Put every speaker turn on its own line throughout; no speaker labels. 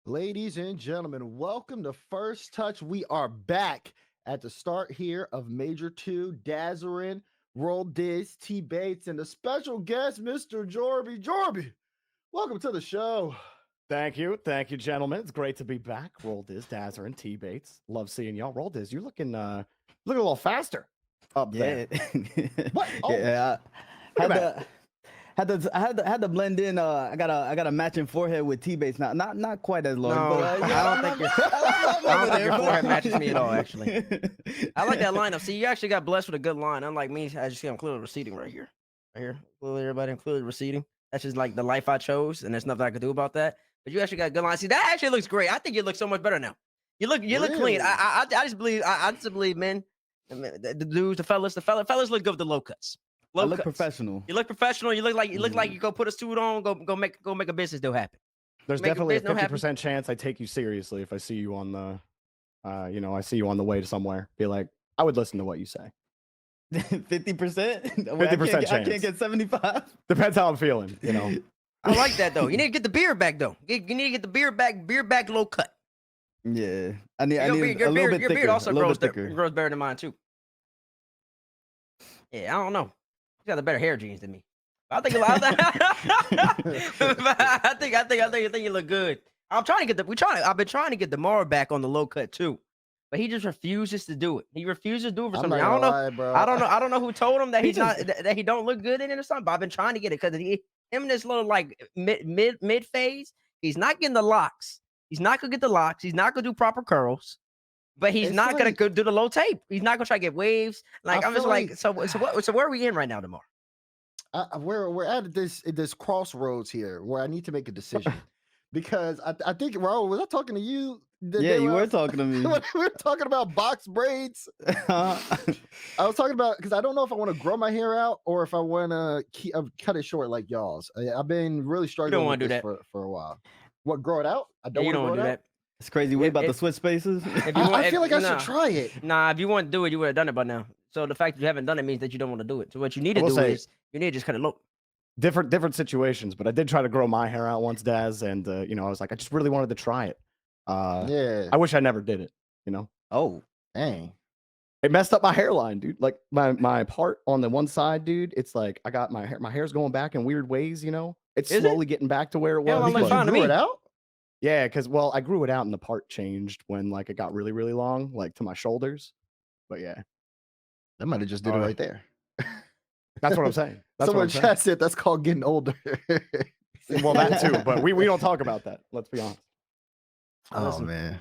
Ladies and gentlemen, welcome to First Touch. We are back at the start here of Major 2, Dazarin, Roll Diz, T Bates, and the special guest, Mr. Jorby. Jorby, welcome to the show.
Thank you, gentlemen. It's great to be back. Roll Diz, Dazzer, and T Bates. Love seeing y'all. Roll Diz, you're looking a little faster up
Yeah,
there. What? Oh,
yeah.
look
Had
at that.
to, had to blend in. I got a matching forehead with T-Bates. Not quite as large,
No,
but
I don't think your forehead matches me at all. Actually, I like that lineup. See, you actually got blessed with a good line. Unlike me, I just see I'm clearly receding right here. Right here, clearly everybody, I'm clearly receding. That's just like the life I chose, and there's nothing I could do about that. But you actually got a good line. See, that actually looks great. I think you look so much better now. You look clean.
Really?
I just believe. I just believe, man. The dudes, the fellas look good with the low cuts.
I
Low
look
cuts.
professional.
You look professional. You look like you go put a suit on. Go make a business deal happen.
There's
Make a
definitely a
business happen.
50% chance I take you seriously if I see you on the, I see you on the way to somewhere. Be like, I would listen to what you say.
50%.
50%
I
chance.
can't get 75.
Depends how I'm feeling, you know.
I like that though. You need to get the beard back though. You need to get the beard back low cut.
Yeah, I need
Your
a little bit thicker.
your beard also
a little
grows
bit thicker.
grows better than mine too. Yeah, I don't know. You got the better hair genes than me. I think I think you look good. I've been trying to get Demar back on the low cut too, but he just refuses to do it. He refuses to do it for
I'm
some
not
reason.
gonna lie, bro.
I don't know who told him that
He
he's not
just-
that he don't look good in it or something. But I've been trying to get it because him in this little like mid phase, he's not getting the locks. He's not gonna get the locks. He's not gonna do proper curls. But he's
It's
not gonna
like-
go do the low tape. He's not gonna try to get waves. Like
I
I'm just
feel
like,
like-
so where are we in right now, Demar?
We're at this crossroads here where I need to make a decision because I think Raul, was I talking to you? the
Yeah,
day
you
when I
were
was-
talking to me.
when we were talking about box braids. I was talking about because I don't know if I want to grow my hair out or if I want to cut it short like y'all's. I've been really struggling
wanna
with
do
this
that.
for a while. What, grow it out? I
Yeah,
don't
you
want
don't
to
want
grow
to
it
do
out.
that.
It's crazy. We about to
If-
switch spaces.
If you want,
I feel like I
nah.
should try it.
Nah, if you want to do it, you would have done it by now. So the fact that you haven't done it means that you don't want to do it. So what you need
I
to
will
do
say-
is you need to just cut it low.
different situations, but I did try to grow my hair out once, Daz, and I was like, I just really wanted to try it.
Yeah.
I wish I never did it, you know.
Oh,
Dang.
It messed up my hairline, dude. Like my part on the one side, dude. It's like I got my hair's going back in weird ways, you know. It's
Is it?
slowly getting back to where it
Hell,
was.
I'm like,
Because
but-
fine.
you
to
grew
me.
it out?
Yeah, because I grew it out and the part changed when like it got really, really long, like to my shoulders. But yeah,
That might have just did it right there.
that's what I'm saying. That's
Someone
what I'm
in
saying.
chat said that's called getting older.
Well, that too, but we don't talk about that. Let's be honest.
Oh
Listen.
man.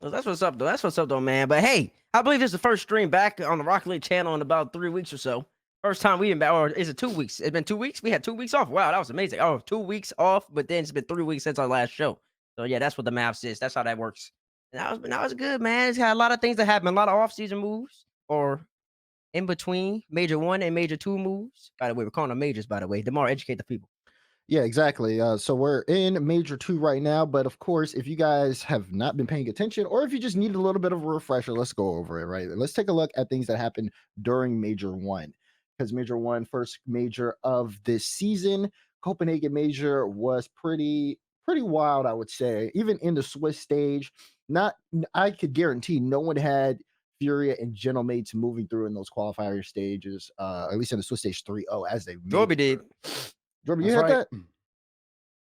Well, that's what's up, though. That's what's up, though, man. But hey, I believe this is the first stream back on the Rocket League channel in about 3 weeks or so. First time we been back, or is it 2 weeks? It's been 2 weeks. We had 2 weeks off. Wow, that was amazing. Oh, 2 weeks off, but then it's been 3 weeks since our last show. So yeah, that's what the math is. That's how that works. And that was good, man. It's had a lot of things that happened, a lot of off-season moves, or in between Major 1 and Major 2 moves. By the way, we're calling them majors. By the way, Demar, educate the people.
Yeah, exactly. So we're in Major 2 right now, but of course, if you guys have not been paying attention, or if you just need a little bit of a refresher, let's go over it, right? Let's take a look at things that happened during Major 1. Because Major 1, first major of this season, Copenhagen Major was pretty wild, I would say. Even in the Swiss stage, I could guarantee no one had Furia and Gentlemates moving through in those qualifier stages, at least in the Swiss stage 3-0 as they
Jorby did.
Jorby, you
That's
had
right.
that?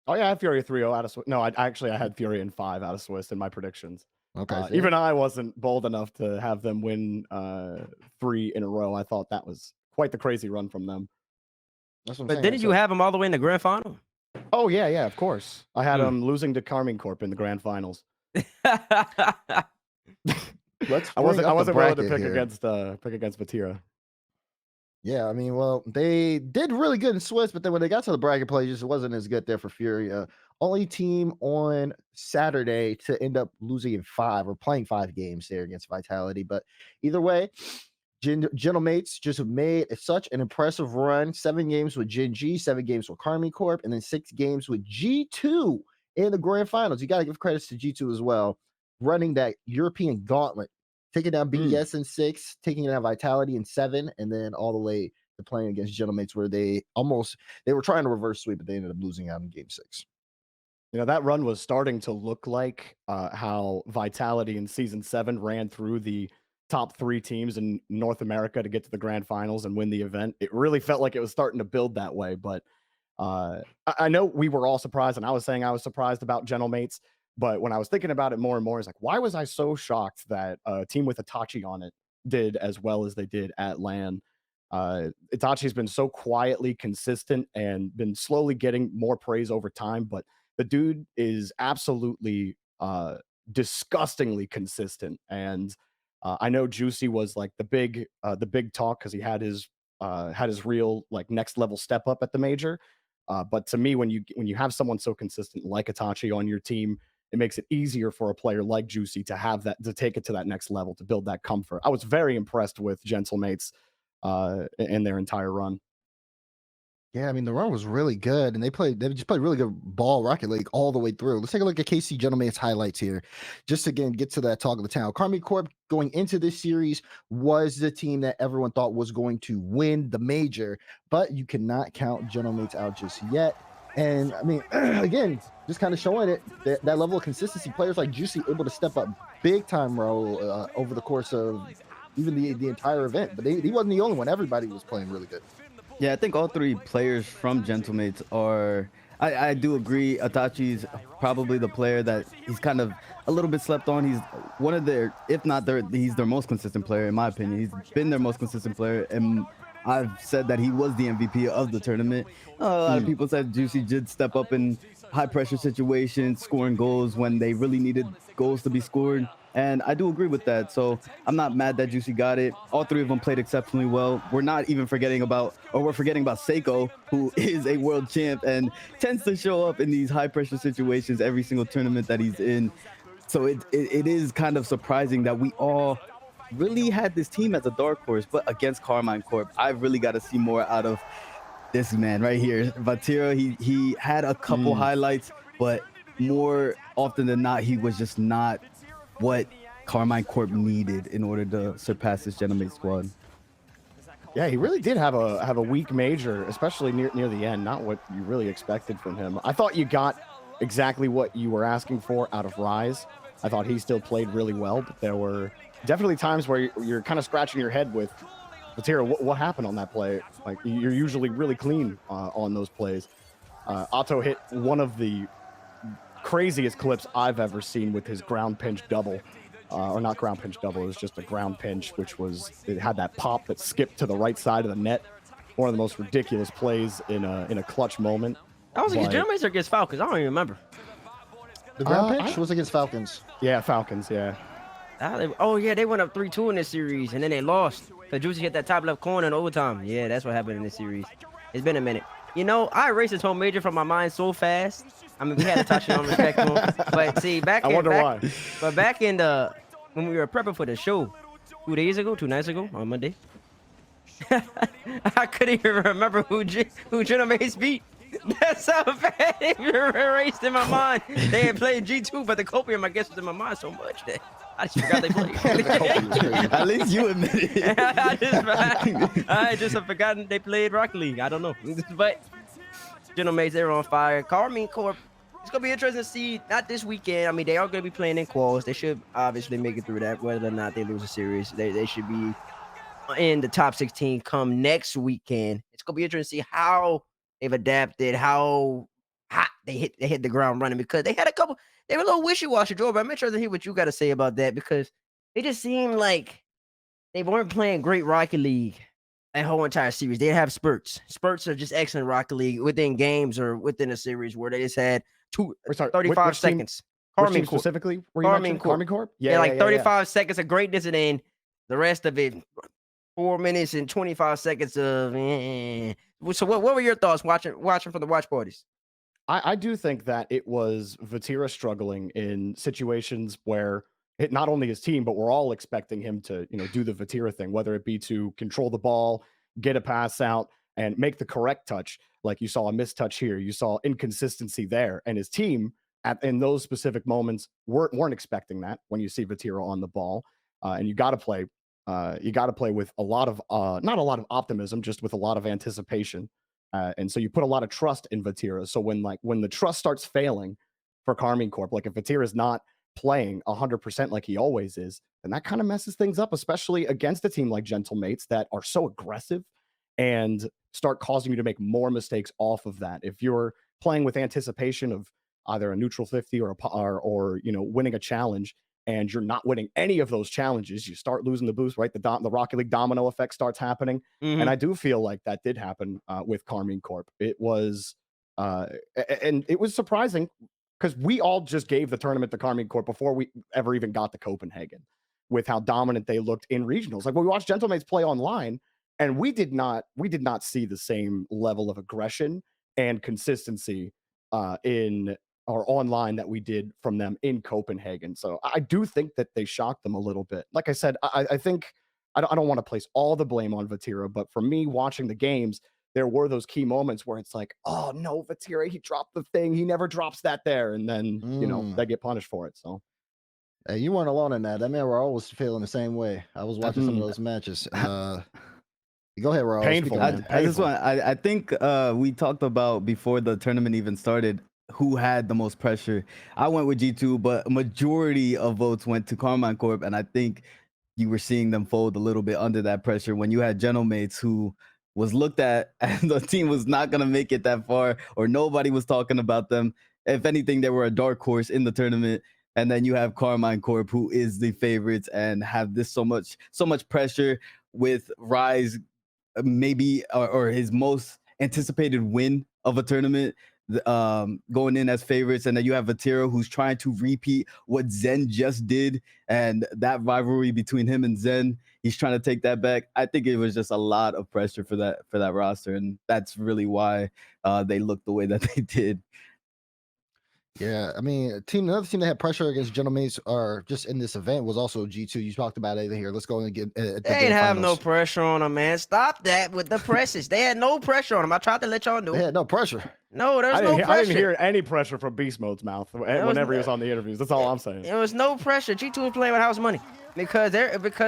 Oh yeah, I had Fury 3-0 out of Swiss. No, I had Fury in 5 out of Swiss in my predictions.
Okay. see?
Even I wasn't bold enough to have them win 3 in a row. I thought that was quite the crazy run from them.
That's what I'm
But
saying.
didn't you
So-
have them all the way in the grand final?
Oh yeah, of course. I had
Hmm.
them losing to Carmine Corp in the grand finals.
Let's
I
bring
wasn't
up the
willing to
bracket
pick
here.
against Vatira.
Yeah, I mean, well, they did really good in Swiss, but then when they got to the bracket play, it just wasn't as good there for Furia. Only team on Saturday to end up losing in 5 or playing 5 games there against Vitality. But either way, Gentlemates just made such an impressive run. 7 games with Gen G, 7 games with Carmine Corp, and then 6 games with G2 in the grand finals. You got to give credits to G2 as well, running that European gauntlet, taking down BES in 6, taking down Vitality in 7, and then all the way to playing against Gentlemates where they were trying to reverse sweep, but they ended up losing out in game 6.
You know, that run was starting to look like how Vitality in season 7 ran through the top 3 teams in North America to get to the grand finals and win the event. It really felt like it was starting to build that way. But I know we were all surprised, and I was saying I was surprised about Gentlemates. But when I was thinking about it more and more, it's like, why was I so shocked that a team with Itachi on it did as well as they did at LAN? Itachi's been so quietly consistent and been slowly getting more praise over time, but the dude is absolutely disgustingly consistent. And I know Juicy was like the big talk because he had his real like next level step up at the major. But to me, when you have someone so consistent like Itachi on your team, it makes it easier for a player like Juicy to have that, to take it to that next level, to build that comfort. I was very impressed with Gentlemates in their entire run.
Yeah, I mean the run was really good, and they just played really good ball Rocket League all the way through. Let's take a look at KC Gentleman's highlights here, just to again get to that talk of the town. Karmine Corp going into this series was the team that everyone thought was going to win the major, but you cannot count Gentleman's out just yet. And I mean, again, just kind of showing it that level of consistency. Players like Juicy able to step up big time role over the course of even the entire event. But he wasn't the only one. Everybody was playing really good.
Yeah, I think all 3 players from Gentlemates are. I do agree. Itachi's probably the player that he's kind of a little bit slept on. He's one of their, if not their, he's their most consistent player in my opinion. He's been their most consistent player, and I've said that he was the MVP of the tournament. A lot of people said Juicy did step up in high pressure situations, scoring goals when they really needed goals to be scored. And I do agree with that. So I'm not mad that Juicy got it. All 3 of them played exceptionally well. We're not even forgetting about, or we're forgetting about Seiko, who is a world champ and tends to show up in these high pressure situations every single tournament that he's in. So it is kind of surprising that we all really had this team as a dark horse, but against Karmine Corp, I've really got to see more out of this man right here. Vatira, he had a couple highlights, but more often than not, he was just not what Karmine Corp needed in order to surpass this Gentleman squad.
Yeah, he really did have a weak major, especially near the end. Not what you really expected from him. I thought you got exactly what you were asking for out of Rise. I thought he still played really well, but there were definitely times where you're kind of scratching your head with, Vatira, what happened on that play? Like, you're usually really clean on those plays. Otto hit one of the craziest clips I've ever seen with his ground pinch double. Or not ground pinch double, it was just a ground pinch, which was, it had that pop that skipped to the right side of the net. One of the most ridiculous plays in a clutch moment.
I was against Germans or against Falcons? I don't even remember.
The ground pitch was against Falcons.
Yeah, Falcons, yeah.
Oh, yeah, they went up 3-2 in this series, and then they lost. So Juicy hit that top left corner in overtime. Yeah, that's what happened in this series. It's been a minute. You know, I erased this whole major from my mind so fast. I mean, we had to touch it on respect to him. But see, back in the, when we were prepping for the show 2 nights ago, on Monday, I couldn't even remember who Gentlemates beat. That's how bad it erased in my mind. They had played G2, but the copium, I guess, was in my mind so much that I just forgot they played.
At least you admit it.
I just have forgotten they played Rocket League. I don't know. But Gentlemates, they're on fire. Karmine Corp, it's going to be interesting to see. Not this weekend. I mean, they are going to be playing in quals. They should obviously make it through that. Whether or not they lose a series, they should be in the top 16 come next weekend. It's going to be interesting to see how they've adapted, how hot they hit the ground running, because they had a couple. They were a little wishy-washy, Jorby. I'm interested to hear what you got to say about that, because they just seemed like they weren't playing great Rocket League that whole entire series. They have spurts. Spurts are just excellent Rocket League within games or within a series where they just had 35 seconds.
Karmine specifically? Karmine Corp?
Yeah, like 35 seconds of greatness, and then the rest of it, 4 minutes and 25 seconds of. So what were your thoughts watching from the watch parties?
I do think that it was Vatira struggling in situations where not only his team, but we're all expecting him to, do the Vatira thing, whether it be to control the ball, get a pass out, and make the correct touch. Like you saw a mistouch here, you saw inconsistency there, and his team in those specific moments weren't expecting that. When you see Vatira on the ball, and you got to play with a lot of not a lot of optimism, just with a lot of anticipation. And so you put a lot of trust in Vatira. So when the trust starts failing, for Karmine Corp. Like if Vatira is not playing 100% like he always is, then that kind of messes things up, especially against a team like Gentlemates that are so aggressive and start causing you to make more mistakes off of that. If you're playing with anticipation of either a neutral 50 or you know, winning a challenge, and you're not winning any of those challenges, you start losing the boost, right? The Rocket League domino effect starts happening. And I do feel like that did happen with Karmine Corp. It was, and it was surprising because we all just gave the tournament to Karmine Corp before we ever even got to Copenhagen with how dominant they looked in regionals. Like when we watched Gentlemates play online, and we did not see the same level of aggression and consistency in or online that we did from them in Copenhagen. So I do think that they shocked them a little bit. Like I said, I think I don't want to place all the blame on Vatira, but for me watching the games, there were those key moments where it's like, oh no, Vatira, he dropped the thing. He never drops that there. And then, you know, they get punished for it. So
hey, you weren't alone in that. I mean, we're always feeling the same way. I was watching some of those matches. Go ahead, Raul.
Painful, man.
I just want. I think we talked about before the tournament even started who had the most pressure. I went with G2, but a majority of votes went to Karmine Corp, and I think you were seeing them fold a little bit under that pressure when you had Gentlemates who was looked at and the team was not going to make it that far, or nobody was talking about them. If anything, they were a dark horse in the tournament. And then you have Karmine Corp, who is the favorites and have this so much pressure with Rise, maybe or his most anticipated win of a tournament, going in as favorites. And then you have Vatira, who's trying to repeat what Zen just did, and that rivalry between him and Zen, he's trying to take that back. I think it was just a lot of pressure for that roster, and that's really why they looked the way that they did.
Yeah, I mean, another team that had pressure against Gentlemates or just in this event was also G2. You talked about it here. Let's go and get.
They ain't have no pressure on them, man. Stop that with the presses. They had no pressure on them. I tried to let y'all know.
They had no pressure.
No, there's no pressure.
I didn't hear any pressure from Beast Mode's mouth whenever he was on the interviews. That's all I'm saying.
There was no pressure. G2 was playing with house money because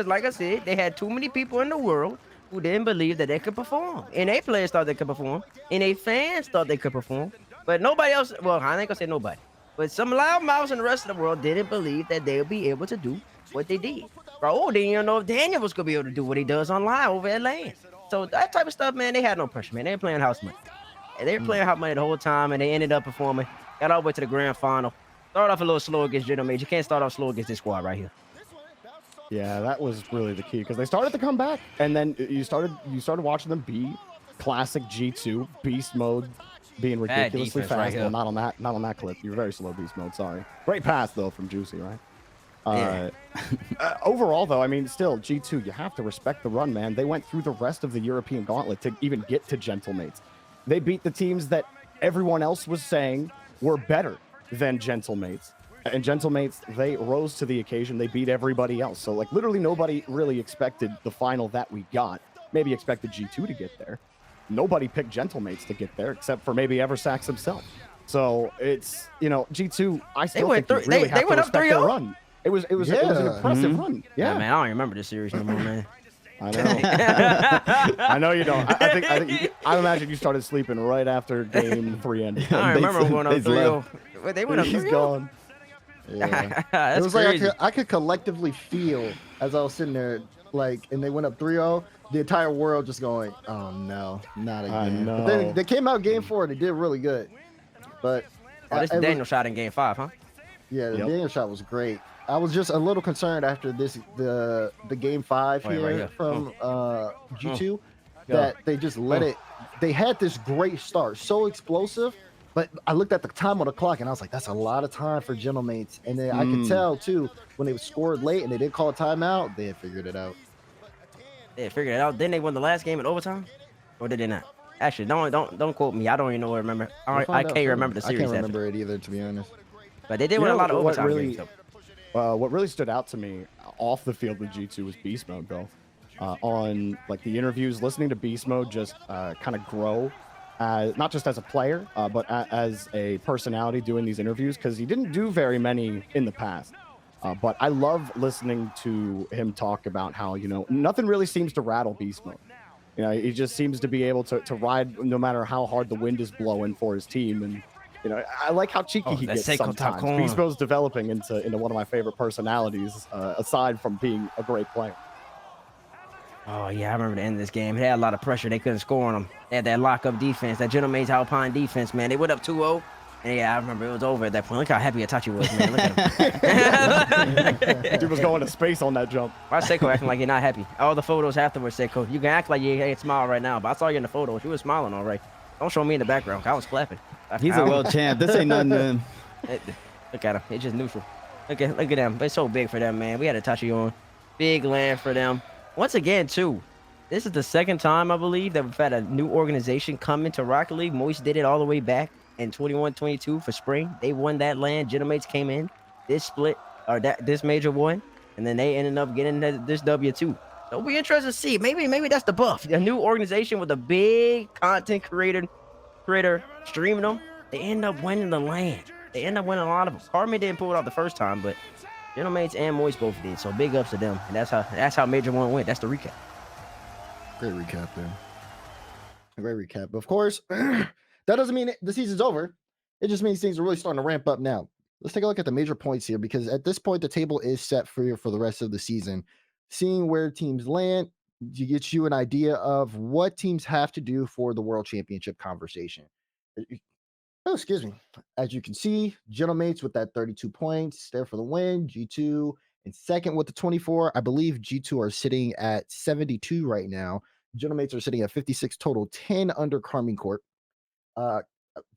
like I said, they had too many people in the world who didn't believe that they could perform. And they players thought they could perform. And they fans thought they could perform. But nobody else, well, I ain't gonna say nobody. But some loud mouths in the rest of the world didn't believe that they would be able to do what they did. Bro, didn't even know if Daniel was gonna be able to do what he does online over at LAN. So that type of stuff, man, they had no pressure, man. They were playing house money. And they were playing house money the whole time, and they ended up performing. Got all the way to the grand final. Started off a little slow against Gentlemates. You can't start off slow against this squad right here.
Yeah, that was really the key because they started to come back, and then you started watching them be classic G2 beast mode, being ridiculously fast. Well, not on that clip. You're very slow beast mode. Sorry. Great pass though from Juicy, right?
Yeah.
Overall, though, I mean, still G2. You have to respect the run, man. They went through the rest of the European gauntlet to even get to Gentlemates. They beat the teams that everyone else was saying were better than Gentlemates. And Gentlemates, they rose to the occasion. They beat everybody else. So, like, literally nobody really expected the final that we got. Maybe expected G2 to get there. Nobody picked Gentlemates to get there, except for maybe Eversax himself. So, it's, you know, G2, I still think you really have to respect their run. It was an impressive run. Yeah,
man, I don't remember this series no more, man.
I know. I know you don't. I imagine you started sleeping right after game 3 ended.
I remember going up 3-0. They went up 3-0.
He's gone.
Yeah. It was crazy. Like I could collectively feel as I was sitting there, like, and they went up 3-0, the entire world just going, oh no, not again.
I know.
But then they came out game 4 and they did really good. But
this is Daniel shot in game 5, huh?
Yeah, the Daniel shot was great. I was just a little concerned after the game 5 here from G2 that they just let it. They had this great start, so explosive. But I looked at the time on the clock and I was like, that's a lot of time for Gentlemates. And then I could tell too when they scored late and they didn't call a timeout, they had figured it out.
They had figured it out. Then they won the last game in overtime, or did they not? Actually, don't quote me. I don't even know. Remember? I can't remember the series.
I can't remember it either, to be honest.
But they did win a lot of overtime games.
What really stood out to me off the field with G2 was Beast Mode, though. On like the interviews, listening to Beast Mode just kind of grow, not just as a player, but as a personality doing these interviews, because he didn't do very many in the past. But I love listening to him talk about how, you know, nothing really seems to rattle Beast Mode. You know, he just seems to be able to ride no matter how hard the wind is blowing for his team. And You know, I like how cheeky he
that's
gets
Seiko
sometimes.
Takuma.
Beastbo's developing into one of my favorite personalities, aside from being a great player.
Oh, yeah, I remember the end of this game. They had a lot of pressure. They couldn't score on them. They had that lock-up defense, that Gentleman's Alpine defense, man. They went up 2-0. And yeah, I remember it was over at that point. Look how happy Itachi was, man. Look at him.
Dude was going to space on that jump.
Why Seiko acting like you're not happy? All the photos afterwards, Seiko. You can act like you ain't smiling right now, but I saw you in the photos. You were smiling all right. Don't show me in the background. I was clapping.
He's a world champ. This ain't nothing to him.
Look at him. It's just neutral. Look at them. It's so big for them, man. We had Itachi on. Big land for them. Once again, too, this is the second time, I believe, that we've had a new organization come into Rocket League. Moist did it all the way back in 21-22 for spring. They won that land. Gentlemates came in. This split, or this major won. And then they ended up getting this W too. So it'll be interesting to see. Maybe that's the buff. A new organization with a big content creator streaming them. They end up winning the land. They end up winning a lot of them. Carmen didn't pull it off the first time, but Gentlemates and Moist both did. So big ups to them. And that's how Major 1 went. That's the recap.
Great recap there. Great recap. Of course, that doesn't mean the season's over. It just means things are really starting to ramp up now. Let's take a look at the major points here, because at this point, the table is set for the rest of the season. Seeing where teams land gets you an idea of what teams have to do for the World Championship conversation. Oh, excuse me. As you can see, Gentlemates with that 32 points there for the win. G2 in second with the 24. I believe G2 are sitting at 72 right now. Gentlemates are sitting at 56 total, 10 under Carmine Corp,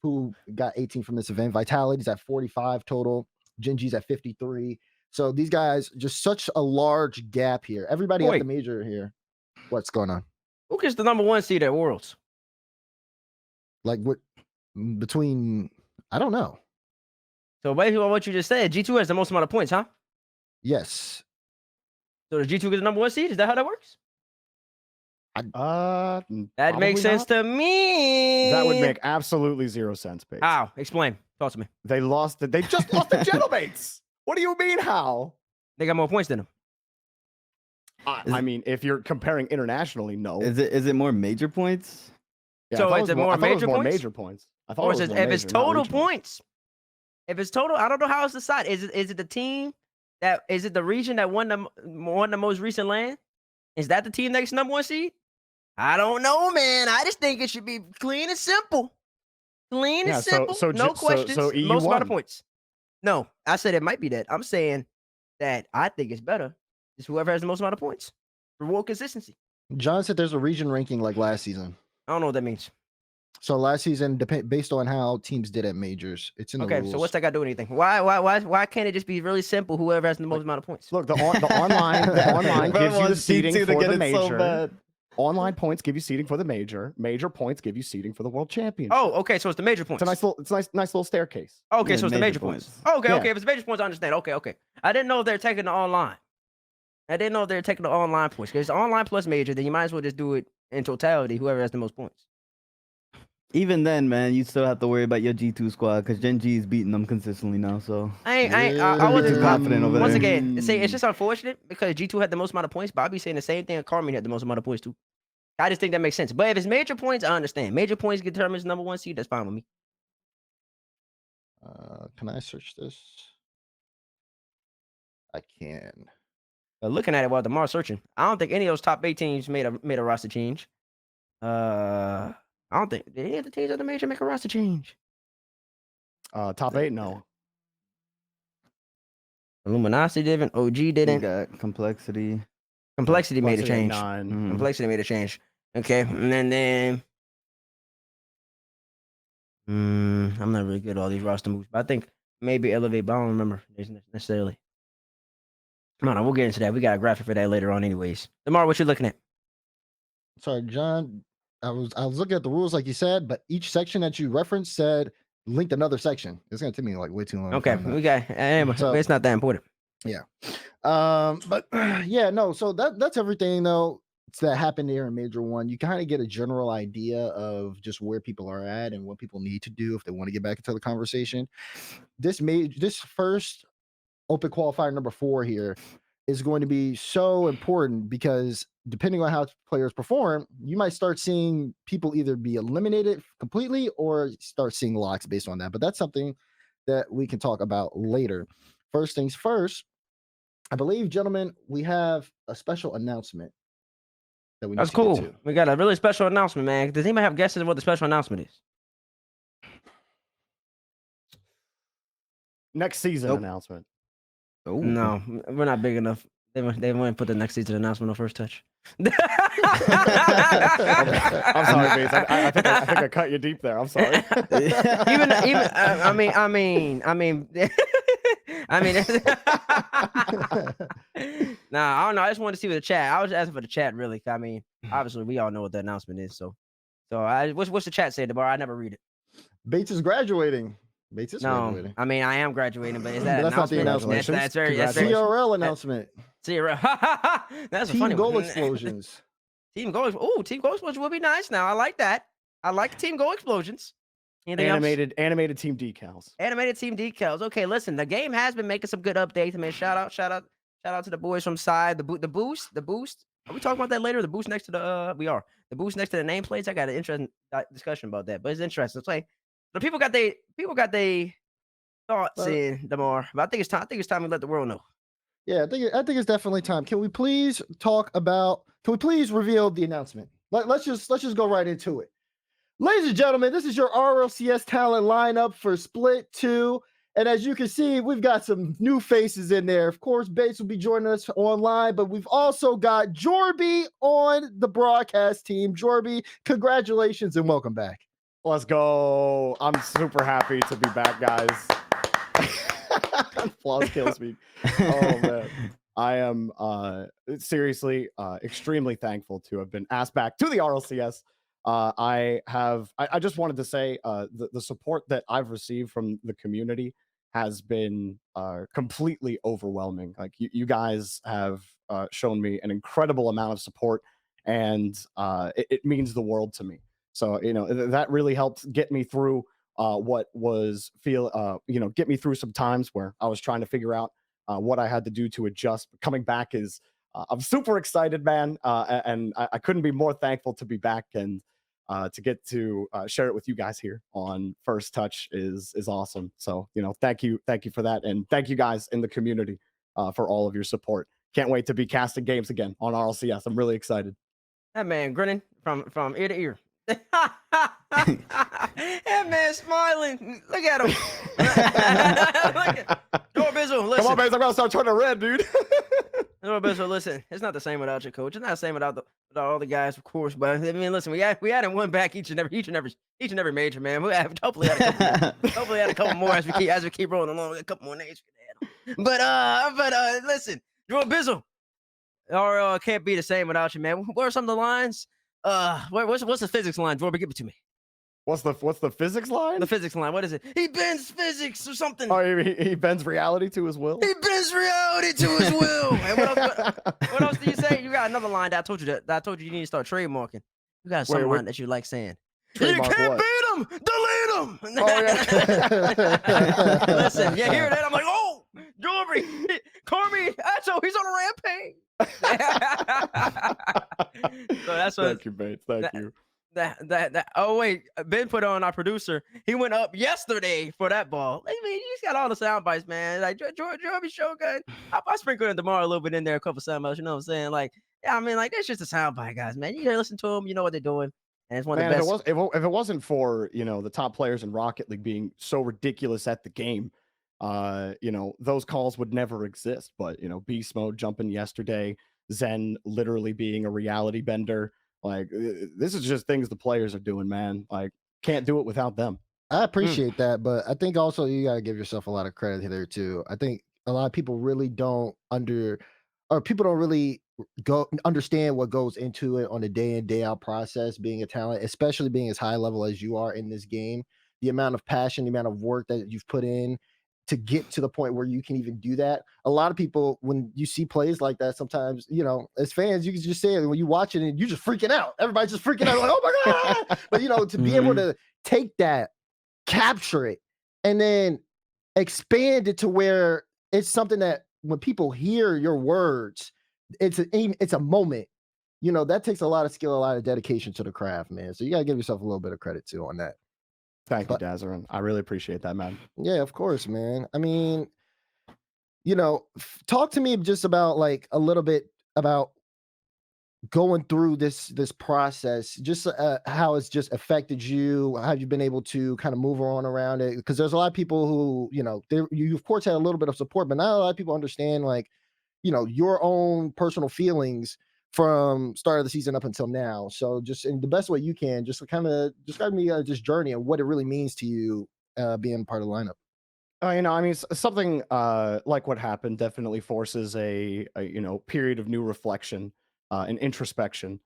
who got 18 from this event. Vitality's at 45 total. Genji's at 53. So these guys, just such a large gap here. Everybody at the major here. What's going on?
Who gets the number 1 seed at Worlds?
Like what between, I don't know.
So basically what you just said, G2 has the most amount of points, huh?
Yes.
So does G2 get the number 1 seed? Is that how that works? That makes sense to me.
That would make absolutely zero sense, Paige.
How? Explain. Talk to me.
They just lost the Gentlemates. What do you mean, how?
They got more points than them.
I mean, if you're comparing internationally, no.
Is it more major points?
Yeah,
so is it more major points?
Major points. I thought
or
it was
if it's total points. If it's total, I don't know how it's decided. Is it the team that is it the region that won the most recent land? Is that the team that's number 1 seed? I don't know, man. I just think it should be clean and simple. Clean and simple. No questions.
So EU
most
won.
amount of points. No, I said it might be that. I'm saying that I think it's better. It's whoever has the most amount of points. Reward consistency.
John said there's a region ranking like last season.
I don't know what that means.
So last season, based on how teams did at majors, it's in the rules.
So what's that got to do with anything? Why can't it just be really simple? Whoever has the most amount of points.
Look, the online gives you the seeding for the major. Online points give you seeding for the major. Major points give you seeding for the world championship.
Oh, okay. So it's the major points.
It's a nice little staircase.
Okay, so it's the major points. Okay. If it's major points, I understand. Okay. I didn't know if they're taking the online. I didn't know if they're taking the online points. Because it's online plus major, then you might as well just do it in totality. Whoever has the most points.
Even then, man, you still have to worry about your G2 squad because Gen G is beating them consistently now. So
I wasn't
too confident over there.
Once again, it's just unfortunate because G2 had the most amount of points. Bobby's saying the same thing. And Carmine had the most amount of points too. I just think that makes sense. But if it's major points, I understand. Major points determines number 1 seed. That's fine with me.
Can I search this? I can.
Looking at it while Damar's searching, I don't think any of those top 8 teams made a roster change. I don't think did any of the teams at the major make a roster change.
Top 8, no.
Illuminati didn't. OG didn't.
You got complexity.
Complexity made a change.
Mm-hmm.
Complexity made a change. Okay, and then I'm not really good at all these roster moves, but I think maybe Elevate, but I don't remember necessarily. Come on, we'll get into that. We got a graphic for that later on anyways. Damar, what you looking at?
Sorry, John. I was looking at the rules like you said, but each section that you referenced said linked another section. It's gonna take me like way too long.
Okay, we got so, it's not that important.
Yeah. But yeah, no, so that's everything though that happened here in Major 1. You kind of get a general idea of just where people are at and what people need to do if they want to get back into the conversation. This first open qualifier number 4 here is going to be so important because depending on how players perform, you might start seeing people either be eliminated completely or start seeing locks based on that. But that's something that we can talk about later. First things first, I believe, gentlemen, we have a special announcement that we need
That's
to get
cool.
to.
We got a really special announcement, man. Does anybody have guesses what the special announcement is?
Next season
Nope.
announcement.
Oh.
No, we're not big enough. They wouldn't put the next season announcement on First Touch.
I'm sorry, Bates. I think I cut you deep there. I'm sorry.
I mean, nah, I don't know. I just wanted to see what the chat. I was asking for the chat, really. I mean, obviously, we all know what the announcement is. So what's the chat say, DeBar? I never read it.
Bates is graduating. Bates is
No,
graduating.
I mean, I am graduating, but is that
But that's not the
announcement?
announcement.
That's very
CRL announcement.
CRL. That's a
Team
funny
goal
one.
explosions.
Team goal. Oh, team goal explosions would be nice. Now I like that. I like team goal explosions. Anything else?
Animated team decals.
Animated team decals. Okay, listen, the game has been making some good updates. I mean, shout out to the boys from side. The boost. Are we talking about that later? The boost next to the we are. The boost next to the nameplates. I got an interesting discussion about that, but it's interesting. It's like the people got they thoughts in Damar. But I think it's time we let the world know.
Yeah, I think it's definitely time. Can we please reveal the announcement? Let's just go right into it. Ladies and gentlemen, this is your RLCS talent lineup for Split 2. And as you can see, we've got some new faces in there. Of course, Bates will be joining us online, but we've also got Jorby on the broadcast team. Jorby, congratulations and welcome back.
Let's go. I'm super happy to be back, guys. Applause kills me. Oh, man. I am seriously extremely thankful to have been asked back to the RLCS. I just wanted to say the support that I've received from the community has been completely overwhelming. Like you guys have shown me an incredible amount of support, and it means the world to me. So, that really helped get me through get me through some times where I was trying to figure out what I had to do to adjust. Coming back is, I'm super excited, man. And I couldn't be more thankful to be back and to get to share it with you guys here on First Touch is awesome. So, thank you for that. And thank you guys in the community for all of your support. Can't wait to be casting games again on RLCS. I'm really excited.
That man grinning from ear to ear. That man smiling. Look at him. Look at Bizzle, listen.
Come on, man. I'm gonna start turning red, dude.
Bizzle, listen. It's not the same without your coach. It's not the same without all the guys, of course. But I mean, listen, we hadn't won back each and every major, man. We have hopefully had a couple more as we keep rolling along. A couple more names. But listen, Joe Bizzle, RL can't be the same without you, man. What are some of the lines? What's the physics line? Jorby, give it to me.
What's the physics line?
The physics line. What is it? He bends physics or something.
Oh, he bends reality to his will.
He bends reality to his will. And what else do you say? You got another line that I told you you need to start trademarking. You got some line that you like saying. You can't beat him. Delete him.
Oh, yeah.
Listen, you hear that? I'm like, oh, Jorby, Carmi, Acho, he's on a rampage. So that's what.
Thank you, Bates. Thank you.
Oh wait, Ben put on our producer. He went up yesterday for that ball. I mean, he's got all the sound bites, man. Like Jorby Shogun. I sprinkled in tomorrow a little bit in there, a couple sound bites. You know what I'm saying? Like, yeah, I mean, like that's just a sound bite, guys, man. You listen to them, you know what they're doing, and it's one of the best.
If it wasn't for the top players in Rocket League being so ridiculous at the game, those calls would never exist. But Beast Mode jumping yesterday, Zen literally being a reality bender. Like, this is just things the players are doing, man. Like, can't do it without them.
I appreciate that, but I think also you got to give yourself a lot of credit there too. I think a lot of people really don't really understand what goes into it on a day in, day out process, being a talent, especially being as high level as you are in this game. The amount of passion, the amount of work that you've put in to get to the point where you can even do that. A lot of people, when you see plays like that, sometimes, as fans, you can just say it when you watch it and you're just freaking out. Everybody's just freaking out, like, oh my God. But, to be able to take that, capture it, and then expand it to where it's something that when people hear your words, it's a moment. that takes a lot of skill, a lot of dedication to the craft, man. So you gotta give yourself a little bit of credit too on that.
Thank you,
But
Dazarin. I really appreciate that, man.
yeah, of course, man. I mean, talk to me just about like a little bit about going through this process, just how it's just affected you, how you've been able to kind of move on around it, because there's a lot of people who, you of course had a little bit of support, but not a lot of people understand like, your own personal feelings from start of the season up until now. So just in the best way you can, just kind of describe me this journey and what it really means to you, being part of the lineup.
I mean, something like what happened definitely forces a period of new reflection and introspection,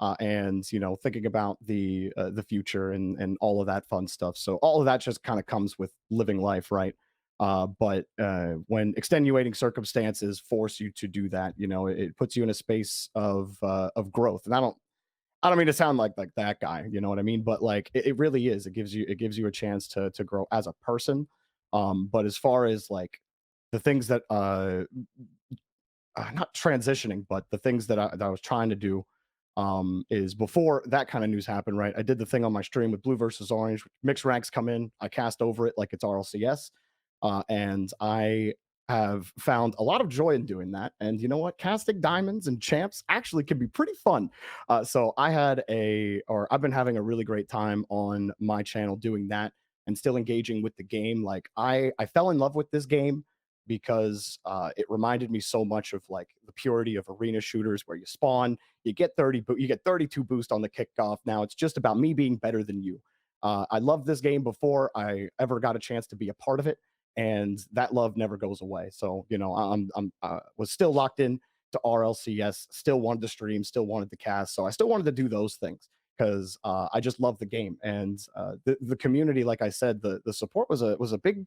and thinking about the future and all of that fun stuff. So all of that just kind of comes with living life, right? But when extenuating circumstances force you to do that, it puts you in a space of growth. And I don't mean to sound like that guy, you know what I mean? But like it really is. It gives you a chance to grow as a person. But as far as like the things that not transitioning, but the things that I was trying to do, is before that kind of news happened, right? I did the thing on my stream with blue versus orange, mixed ranks come in, I cast over it like it's RLCS, and I have found a lot of joy in doing that. And you know what? Casting diamonds and champs actually can be pretty fun. So I've been having a really great time on my channel doing that and still engaging with the game. Like I fell in love with this game because it reminded me so much of like the purity of arena shooters where you spawn, you get 32 boost on the kickoff. Now it's just about me being better than you. I loved this game before I ever got a chance to be a part of it, and that love never goes away. So I'm was still locked in to RLCS, still wanted to stream, still wanted to cast, so I still wanted to do those things because I just love the game. And the community, like I said, the support was a big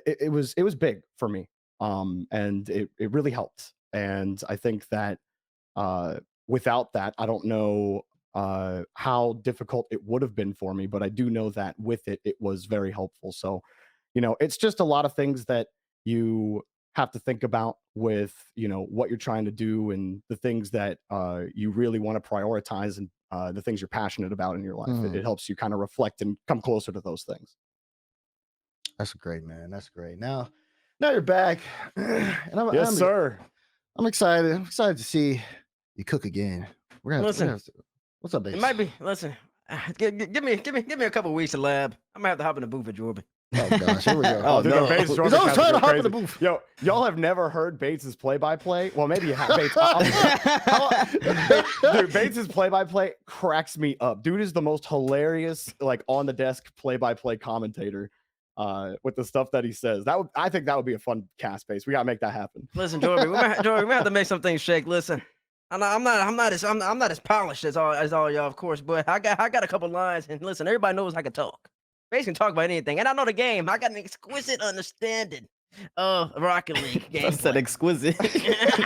it was big for me, and it really helped. And I think that without that, I don't know how difficult it would have been for me, but I do know that with it was very helpful. So it's just a lot of things that you have to think about with what you're trying to do and the things that you really want to prioritize, and the things you're passionate about in your life. It helps you kind of reflect and come closer to those things.
That's great, man. That's great. Now you're back, and
Yes, sir.
I'm excited. I'm excited to see you cook again.
Listen.
What's up, babe?
It might be. Listen, give me a couple weeks of lab. I might have to hop in the booth at Jorby.
Oh gosh, here we go.
Oh,
dude,
no.
Bates
He's always trying to hop in the booth.
Yo, y'all have never heard Bates's play-by-play? Well, maybe you have. Bates. Dude, Bates's play-by-play cracks me up. Dude is the most hilarious, like on the desk play-by-play commentator. With the stuff that he says, I think that would be a fun cast base. We gotta make that happen.
Listen, Jorby, we might have to make some things shake. Listen, I'm not as polished as all y'all, of course, but I got a couple lines, and listen, everybody knows I can talk. Bates can talk about anything, and I know the game. I got an exquisite understanding of Rocket League gameplay.
That's that exquisite.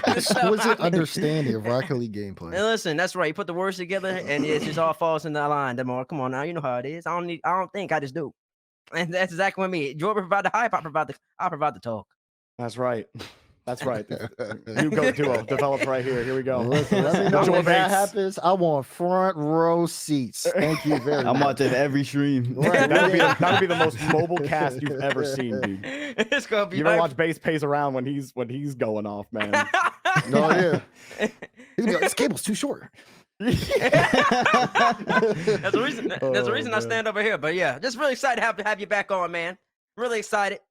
Exquisite understanding of Rocket League gameplay.
And listen, that's right. You put the words together, and it just all falls in that line. Demar, come on now, you know how it is. I don't think, I just do. And that's exactly what I mean. Jorby provide the hype, I provide the talk.
That's right. That's right. New GOAT duo developed right here. Here we go.
Listen, let me know when that happens. I want front row seats. Thank you very much.
I'm watching every stream.
Right,
That'd be the most mobile cast you've ever seen, dude.
It's gonna be.
You ever watch Base pays around when he's going off, man?
No, yeah. He's gonna be like, this cable's too short.
That's the reason. That's the reason I stand over here. But yeah, just really excited to have you back on, man. Really excited.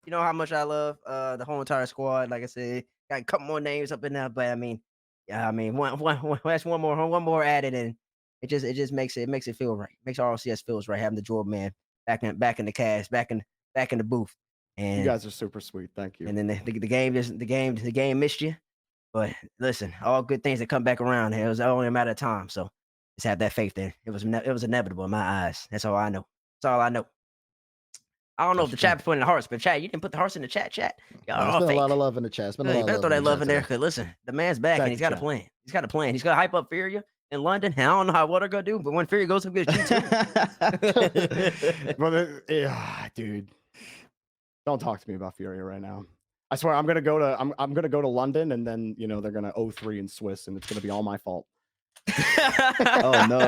You know how much I love the whole entire squad. Like I said, got a couple more names up in there, but I mean, yeah, I mean, that's one more added, and it just makes it feel right. Makes RLCS feels right having the Jordan man back in the cast, back in the booth. And
you guys are super sweet. Thank you.
And then the game missed you. But listen, all good things that come back around. It was only a matter of time. So just have that faith there. It was inevitable in my eyes. That's all I know. That's all I know. I don't know if the chat put in the hearts, but chat, you didn't put the hearts in the chat.
There's been a lot of love in the chat.
You better throw that love in there. Cause listen, the man's back and he's got a plan. He's got a plan. He's got to hype up Furia in London. I don't know what they're gonna do, but when Furia goes up against G2,
Well, yeah, dude, don't talk to me about Furia right now. I swear I'm gonna go to London, and then they're gonna 0-3 in Swiss, and it's gonna be all my fault.
Oh no.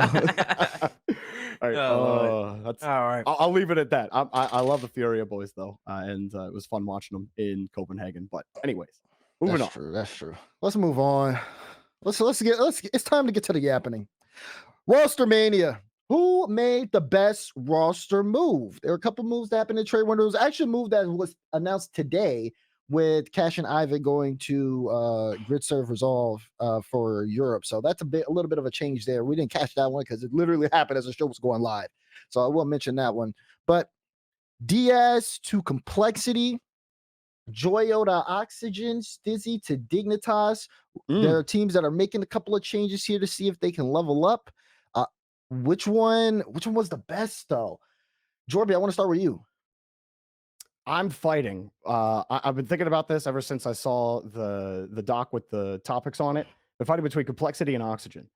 All right,
Oh,
that's
all right.
I'll leave it at that. I love the Furia boys though, and it was fun watching them in Copenhagen. But anyways, moving on.
True. That's true. Let's move on. It's time to get to the yappening. Roster mania. Who made the best roster move? There are a couple moves that happened in trade windows. Actually, a move that was announced today with Cash and Ivan going to Grid Serve Resolve for Europe. So that's a little bit of a change there. We didn't catch that one because it literally happened as the show was going live. So I will mention that one. But Diaz to Complexity, Joyo to Oxygen, Stizzy to Dignitas. There are teams that are making a couple of changes here to see if they can level up. Which one was the best though? Jorby, I want to start with you.
I'm fighting. I've been thinking about this ever since I saw the doc with the topics on it. I'm fighting between Complexity and Oxygen.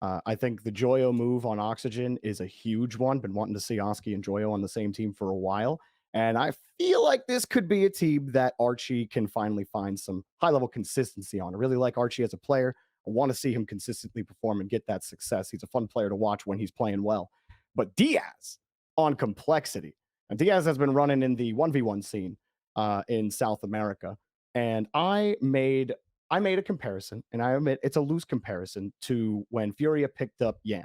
I think the Joyo move on Oxygen is a huge one. Been wanting to see Oski and Joyo on the same team for a while. And I feel like this could be a team that Archie can finally find some high-level consistency on. I really like Archie as a player. I want to see him consistently perform and get that success. He's a fun player to watch when he's playing well. But Diaz on Complexity. And Diaz has been running in the 1v1 scene in South America. And I made a comparison, and I admit it's a loose comparison to when Furia picked up Yan.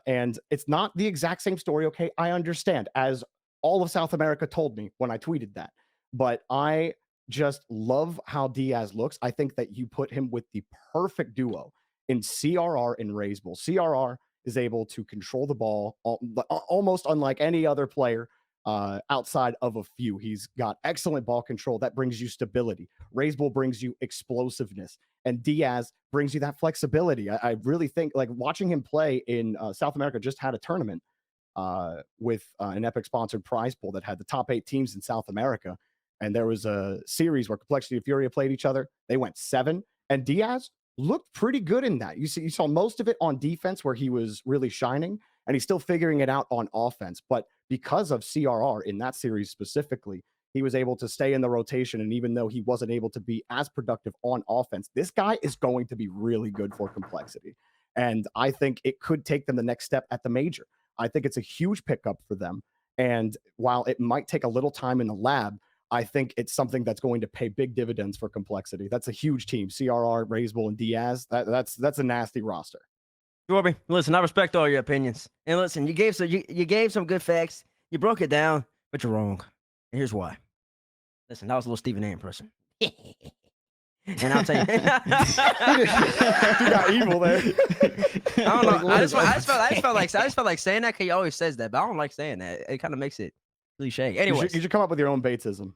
And it's not the exact same story, okay? I understand, as all of South America told me when I tweeted that. But I just love how Diaz looks. I think that you put him with the perfect duo in CRR and Razebull. CRR is able to control the ball almost unlike any other player outside of a few. He's got excellent ball control. That brings you stability. Razebull brings you explosiveness. And Diaz brings you that flexibility. I really think, like, watching him play in South America, just had a tournament with an Epic-sponsored prize pool that had the top 8 teams in South America. And there was a series where Complexity and Furia played each other. They went 7, and Diaz looked pretty good in that. You saw most of it on defense where he was really shining, and he's still figuring it out on offense. But because of CRR in that series specifically, he was able to stay in the rotation. And even though he wasn't able to be as productive on offense, this guy is going to be really good for Complexity. And I think it could take them the next step at the major. I think it's a huge pickup for them. And while it might take a little time in the lab, I think it's something that's going to pay big dividends for Complexity. That's a huge team. CRR, Razebull, and Diaz. That's a nasty roster.
Jorby, listen, I respect all your opinions. And listen, you gave some good facts. You broke it down, but you're wrong. And here's why. Listen, that was a little Stephen A impression. And I'll tell you, you
got evil there.
I don't know. I just felt like saying that because he always says that, but I don't like saying that. It kind of makes it cliche. Anyway,
you should come up with your own Batesism.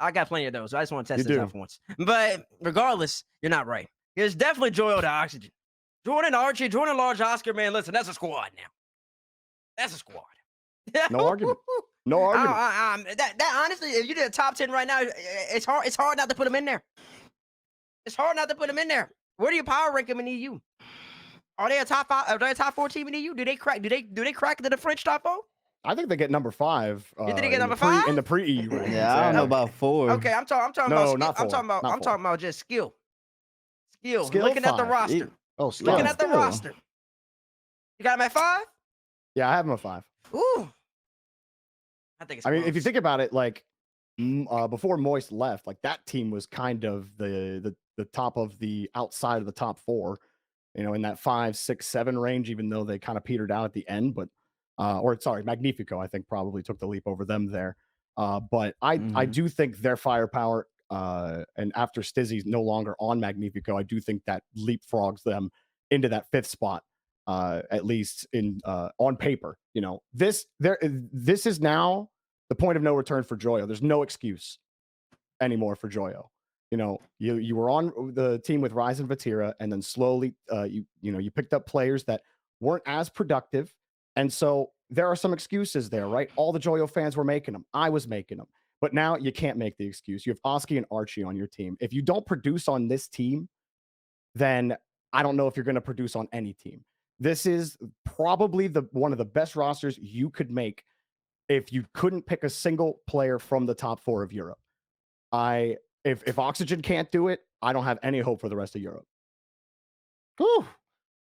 I got plenty of those. I just want to test this out for once. But regardless, you're not right. It's definitely Joyo to Oxygen. Jordan Archie, Jordan Large Oscar, man. Listen, that's a squad now. That's a squad.
No argument. No argument.
That honestly, if you did a top 10 right now, it's hard not to put them in there. It's hard not to put them in there. Where do you power rank them in EU? Are they a top 5? Are they a top 4 team in EU? Do they crack the French top 4?
I think they get number 5.
You think they get number 5
in the pre-EU rankings?
Yeah, I don't know about 4.
Okay, I'm talking about just skill. Looking at the roster.
Skill.
Looking at the roster. You got him at 5?
Yeah, I have him at 5.
Ooh. I
mean, if you think about it, like before Moist left, like that team was kind of the top of the outside of the top 4, in that 5, 6, 7 range, even though they kind of petered out at the end. But Magnifico, I think, probably took the leap over them there. But I do think their firepower, and after Stizzy's no longer on Magnifico, I do think that leapfrogs them into that 5th spot, at least in on paper. This is now the point of no return for Joyo. There's no excuse anymore for Joyo. You were on the team with Rise and Vatira, and then slowly you picked up players that weren't as productive. And so there are some excuses there, right? All the Joyo fans were making them. I was making them. But now you can't make the excuse. You have Oski and Archie on your team. If you don't produce on this team, then I don't know if you're going to produce on any team. This is probably one of the best rosters you could make if you couldn't pick a single player from the top 4 of Europe. if Oxygen can't do it, I don't have any hope for the rest of Europe.
Whew.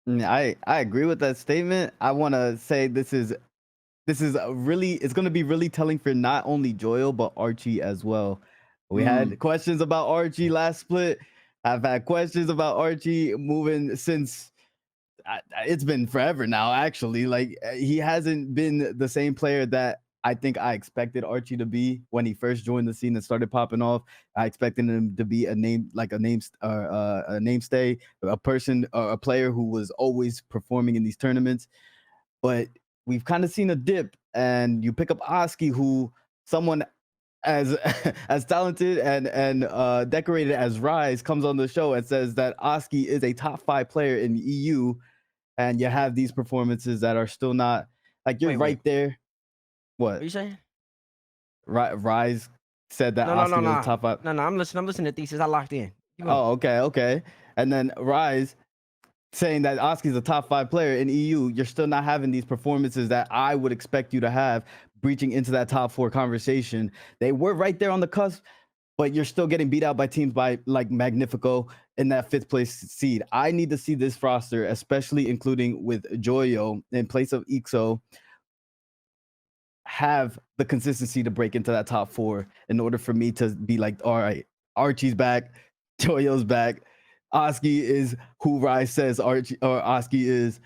I agree with that statement. I want to say this is really, it's going to be really telling for not only Joyo but Archie as well. We had questions about Archie last split. I've had questions about Archie moving since it's been forever now, actually. Like, he hasn't been the same player that I think I expected Archie to be when he first joined the scene and started popping off. I expected him to be a namestay, a person, a player who was always performing in these tournaments. But we've kind of seen a dip, and you pick up Oski, who someone as as talented and decorated as Rise comes on the show and says that Oski is a top 5 player in the EU, and you have these performances that are still not like you're right there. What
are you saying?
Rise said that Oski was a top 5.
No, I'm listening to thesis. I locked in.
Oh, okay. And then Rise saying that Oski's a top 5 player in EU. You're still not having these performances that I would expect you to have, breaching into that top 4 conversation. They were right there on the cusp, but you're still getting beat out by teams like Magnifico in that 5th place seed. I need to see this roster, especially including with Joyo in place of Ixo, have the consistency to break into that top 4 in order for me to be like, all right, Archie's back, Joyo's back, Oski is who Rise says Archie or Oski is.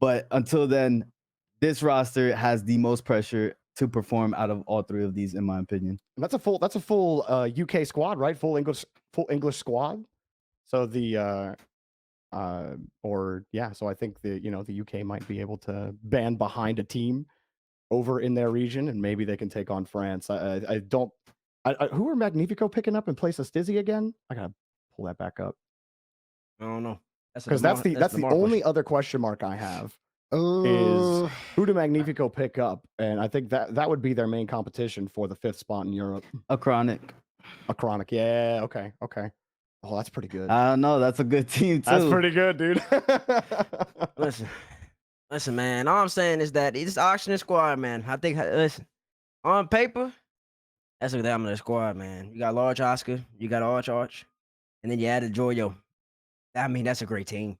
But until then, this roster has the most pressure to perform out of all 3 of these, in my opinion.
And that's a full UK squad, right? Full English squad. So the so I think the UK might be able to band behind a team over in their region, and maybe they can take on France. Who are Magnifico picking up in place of Stizzy again? I gotta pull that back up.
I don't know.
Because that's the only other question mark I have is who do Magnifico pick up? And I think that would be their main competition for the 5th spot in Europe.
A Chronic.
Yeah, okay. Oh, that's pretty good.
I don't know. That's a good team, too.
That's pretty good, dude.
Listen, man. All I'm saying is that this Oxygen squad, man. I think, listen, on paper, that's a damn squad, man. You got Large Oscar, you got Arch, and then you added Joyo. I mean, that's a great team.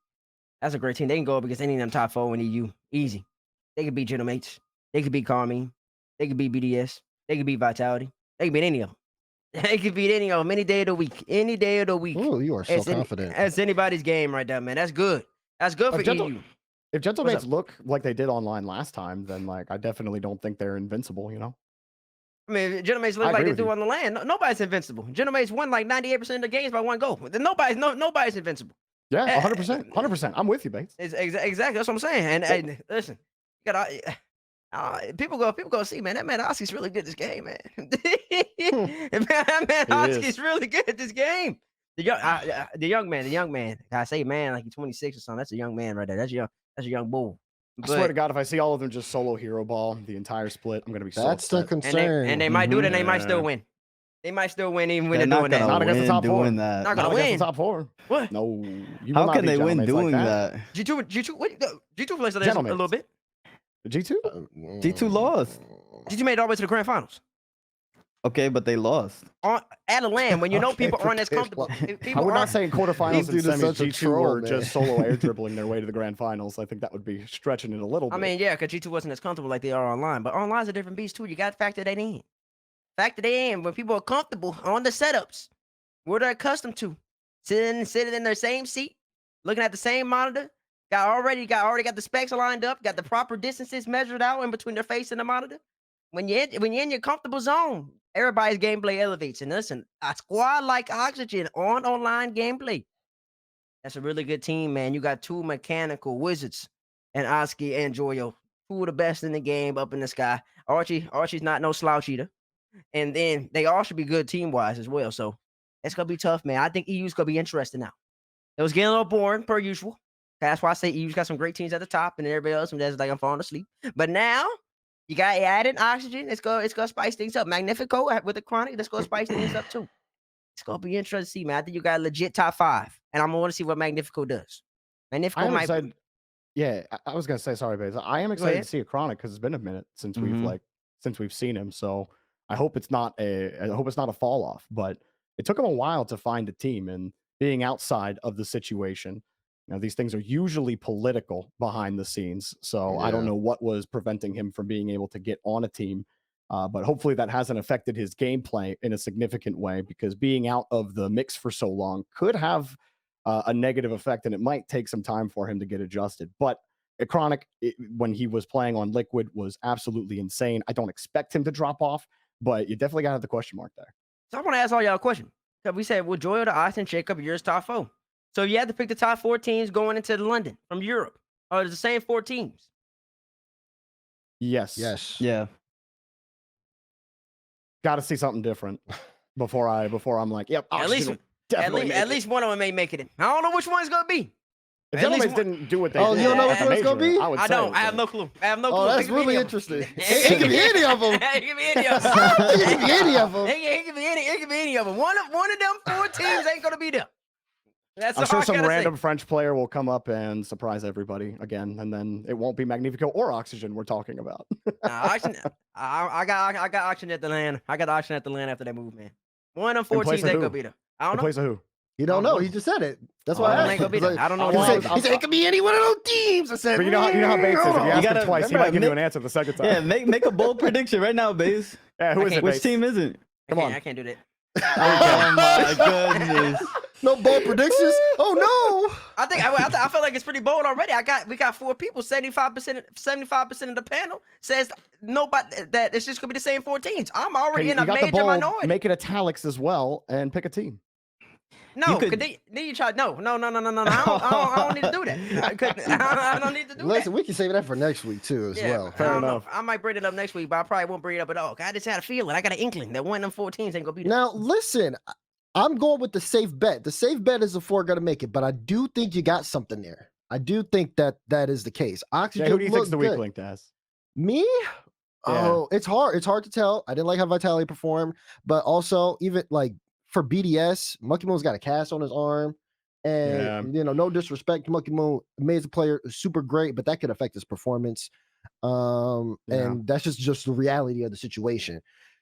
That's a great team. They can go up against any of them top 4 in EU. Easy. They could beat Genomates. They could beat Carmine. They could beat BDS. They could beat Vitality. They could beat any of them. They could beat any of them any day of the week. Any day of the week.
Oh, you are so confident.
That's anybody's game right there, man. That's good. That's good for EU.
If Gentlemates look like they did online last time, then I definitely don't think they're invincible,
I mean, Genomates look like they do on the land. Nobody's invincible. Genomates won like 98% of the games by 1 goal. Nobody's invincible.
Yeah, 100%. 100%. I'm with you, Bates.
Exactly. That's what I'm saying. And listen, you got people go see, man. That man Oski's really good at this game, man. man Oski's really good at this game. The young man. I say man like he's 26 or something. That's a young man right there. That's a young bull.
I swear to God, if I see all of them just solo hero ball the entire split, I'm gonna be so upset.
That's the concern.
And they might do it, and they might still win. They might still win even when they're doing that.
Not against the top 4.
That.
Not gonna win.
Against the top 4.
What?
No.
How can they win doing that?
G2. What? G2 plays a little bit.
G2?
G2 lost.
G2 made it all the way to the grand finals.
Okay, but they lost.
At a land when you know people aren't as comfortable.
We're not saying quarterfinals and semis G2 were
man.
just solo air dribbling their way to the grand finals. I think that would be stretching it a little bit.
I mean, yeah, because G2 wasn't as comfortable like they are online. But online's a different beast too. You got to factor that in. Factor that in when people are comfortable on the setups. What they're accustomed to. Sitting in their same seat, looking at the same monitor. Already got the specs lined up, got the proper distances measured out in between their face and the monitor. When you're in your comfortable zone, everybody's gameplay elevates. And listen, a squad like Oxygen on online gameplay, that's a really good team, man. You got 2 mechanical wizards and Oski and Joyo, 2 of the best in the game up in the sky. Archie's not no slouch either. And then they all should be good team-wise as well. So it's going to be tough, man. I think EU's going to be interesting now. It was getting a little boring, per usual. That's why I say EU's got some great teams at the top and everybody else, and that's like I'm falling asleep. But now, you got added Oxygen. It's going to spice things up. Magnifico with the Chronic, that's going to spice things up too. It's going to be interesting to see, man. I think you got a legit top 5. And I'm going to want to see what Magnifico does. Magnifico might...
Yeah, I was going to say, sorry, Baze. I am excited to see a Chronic because it's been a minute since we've seen him. So I hope it's not a fall off. But it took him a while to find a team, and being outside of the situation, these things are usually political behind the scenes. So I don't
Yeah.
know what was preventing him from being able to get on a team. But hopefully that hasn't affected his gameplay in a significant way, because being out of the mix for so long could have a negative effect, and it might take some time for him to get adjusted. But Chronic, when he was playing on Liquid, was absolutely insane. I don't expect him to drop off, but you definitely got to have the question mark there.
So I want to ask all y'all a question. So we said, well, Joy or the Austin shake up yours top 4. So you had to pick the top 4 teams going into London from Europe. Or the same 4 teams?
Yes.
Yes.
Yeah.
Got to see something different before I'm like, yep.
At
Oxygen will definitely make
at
it.
least one of them may make it. I don't know which one's gonna be.
The
at least
Gentlemen didn't do what they
Oh,
did.
you don't know
at
which
the
one's gonna
major,
be?
would
I
say
don't.
it
I have
was
no clue. I have no clue.
Oh, that's
It could be
really
any of 'em.
interesting.
It
It could be any of them.
It could be any of them.
It could be any of them.
It could be any. It could be any of them. One of them 4 teams ain't gonna be there. That's
I'm
all
sure
I
some
gotta
random
say.
French player will come up and surprise everybody again, and then it won't be Magnifico or Oxygen we're talking about.
Auction, I got auction at the land. I got auction at the land after that move, man. One of them 4
place
teams
of
ain't
who?
gonna be there. I
In
don't know.
place of who?
You don't
I don't
know.
know.
He just said it. That's
Oh,
why I
I
asked.
ain't gonna be
He's
there.
like-
I don't know
I'll
He
why.
try-
said, he said it could be any one of those teams. I said,
But you know how Bates is. If you ask him
gotta-
twice, he might give you
make-
an answer the second time.
Yeah, make a bold prediction right now, Baze.
Yeah, who
I
is it?
can't-
Which
Bates?
team is it?
Come on.
I can't do that.
Oh my goodness.
No bold predictions. Oh no.
I think I feel like it's pretty bold already. We got 4 people. 75% of the panel says nobody that it's just gonna be the same 4 teams. I'm
Okay,
already
you
in a
got the
major
ball.
minority.
Make it italics as well and pick a team.
No,
could-
then you try. No. I don't need to do that. I don't need to do
Listen,
that.
we can save that for next week too, as
Yeah,
well.
I
Fair
don't know.
enough.
I might bring it up next week, but I probably won't bring it up at all. I just had a feeling. I got an inkling that one of them 4 teams ain't gonna be there.
Now, listen, I'm going with the safe bet. The safe bet is the 4 going to make it, but I do think you got something there. I do think that is the case. Oxygen.
Yeah, who do you think's
looked
the weak
good.
link, Daz?
Me? Oh, it's hard. It's hard to tell. I didn't like how Vitality performed, but also even like for BDS, Monkey Moon's got a cast on his arm. And no disrespect to Monkey Moon, amazing player, super great, but that could affect his performance. And that's just the reality of the situation.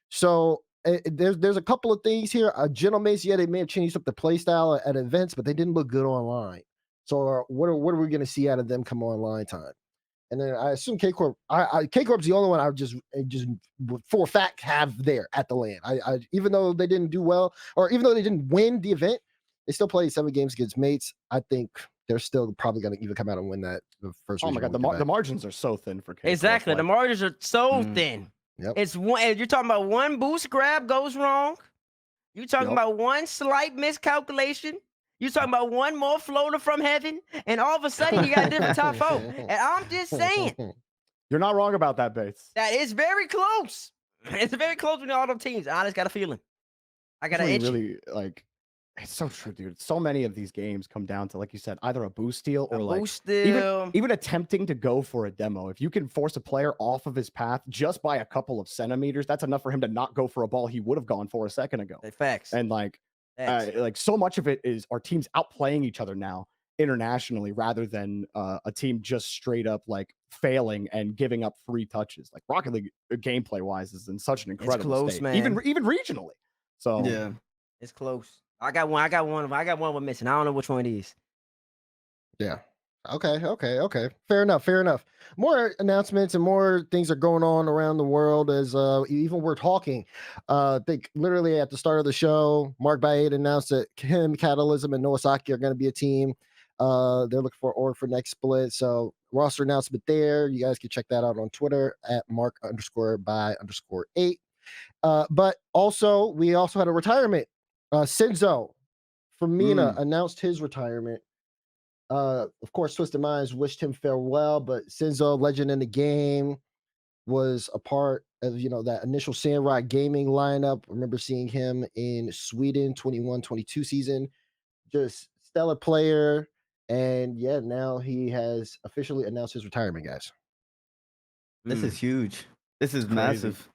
So there's a couple of things here. Gentlemen, yeah, they may have changed up the play style at events, but they didn't look good online. So what are we going to see out of them come online time? And then I assume K Corp. K Corp's the only one I just for a fact have there at the LAN. I even though they didn't do well, or even though they didn't win the event, they still played 7 games against mates. I think they're still probably going to even come out and win that the first.
Oh my god, the margins are so thin for K.
Exactly. The margins are so thin.
Yep.
It's one. You're talking about one boost grab goes wrong. You're talking about one slight miscalculation. You're talking about one more floater from heaven, and all of a sudden you got a different top 4. And I'm just saying
You're not wrong about that, Bates.
that it's very close. It's very close with all them teams. I just got a feeling. I got an itch.
Really like. It's so true, dude. So many of these games come down to, like you said, either a boost steal or like
boost steal.
even attempting to go for a demo. If you can force a player off of his path just by a couple of centimeters, that's enough for him to not go for a ball he would have gone for a second ago.
Facts.
And like so much of it is our teams outplaying each other now internationally rather than a team just straight up like failing and giving up free touches. Like Rocket League gameplay wise is in such an incredible
close,
state,
man.
even regionally. So
Yeah.
It's close. I got one we're missing. I don't know which one it is.
Yeah. Okay. Fair enough. More announcements and more things are going on around the world as even we're talking. I think literally at the start of the show, Mark Baade announced that him, Catalysm, and Noasaki are going to be a team. They're looking for org for next split. So roster announcement there. You guys can check that out on Twitter at Mark_by_8. But also, we also had a retirement. Senzo from Mina announced his retirement. Of course, Twisted Minds wished him farewell, but Senzo, legend in the game, was a part of that initial Sandrock Gaming lineup. I remember seeing him in Sweden 21-22 season. Just stellar player, and yeah, now he has officially announced his retirement, guys.
This is huge. This is massive.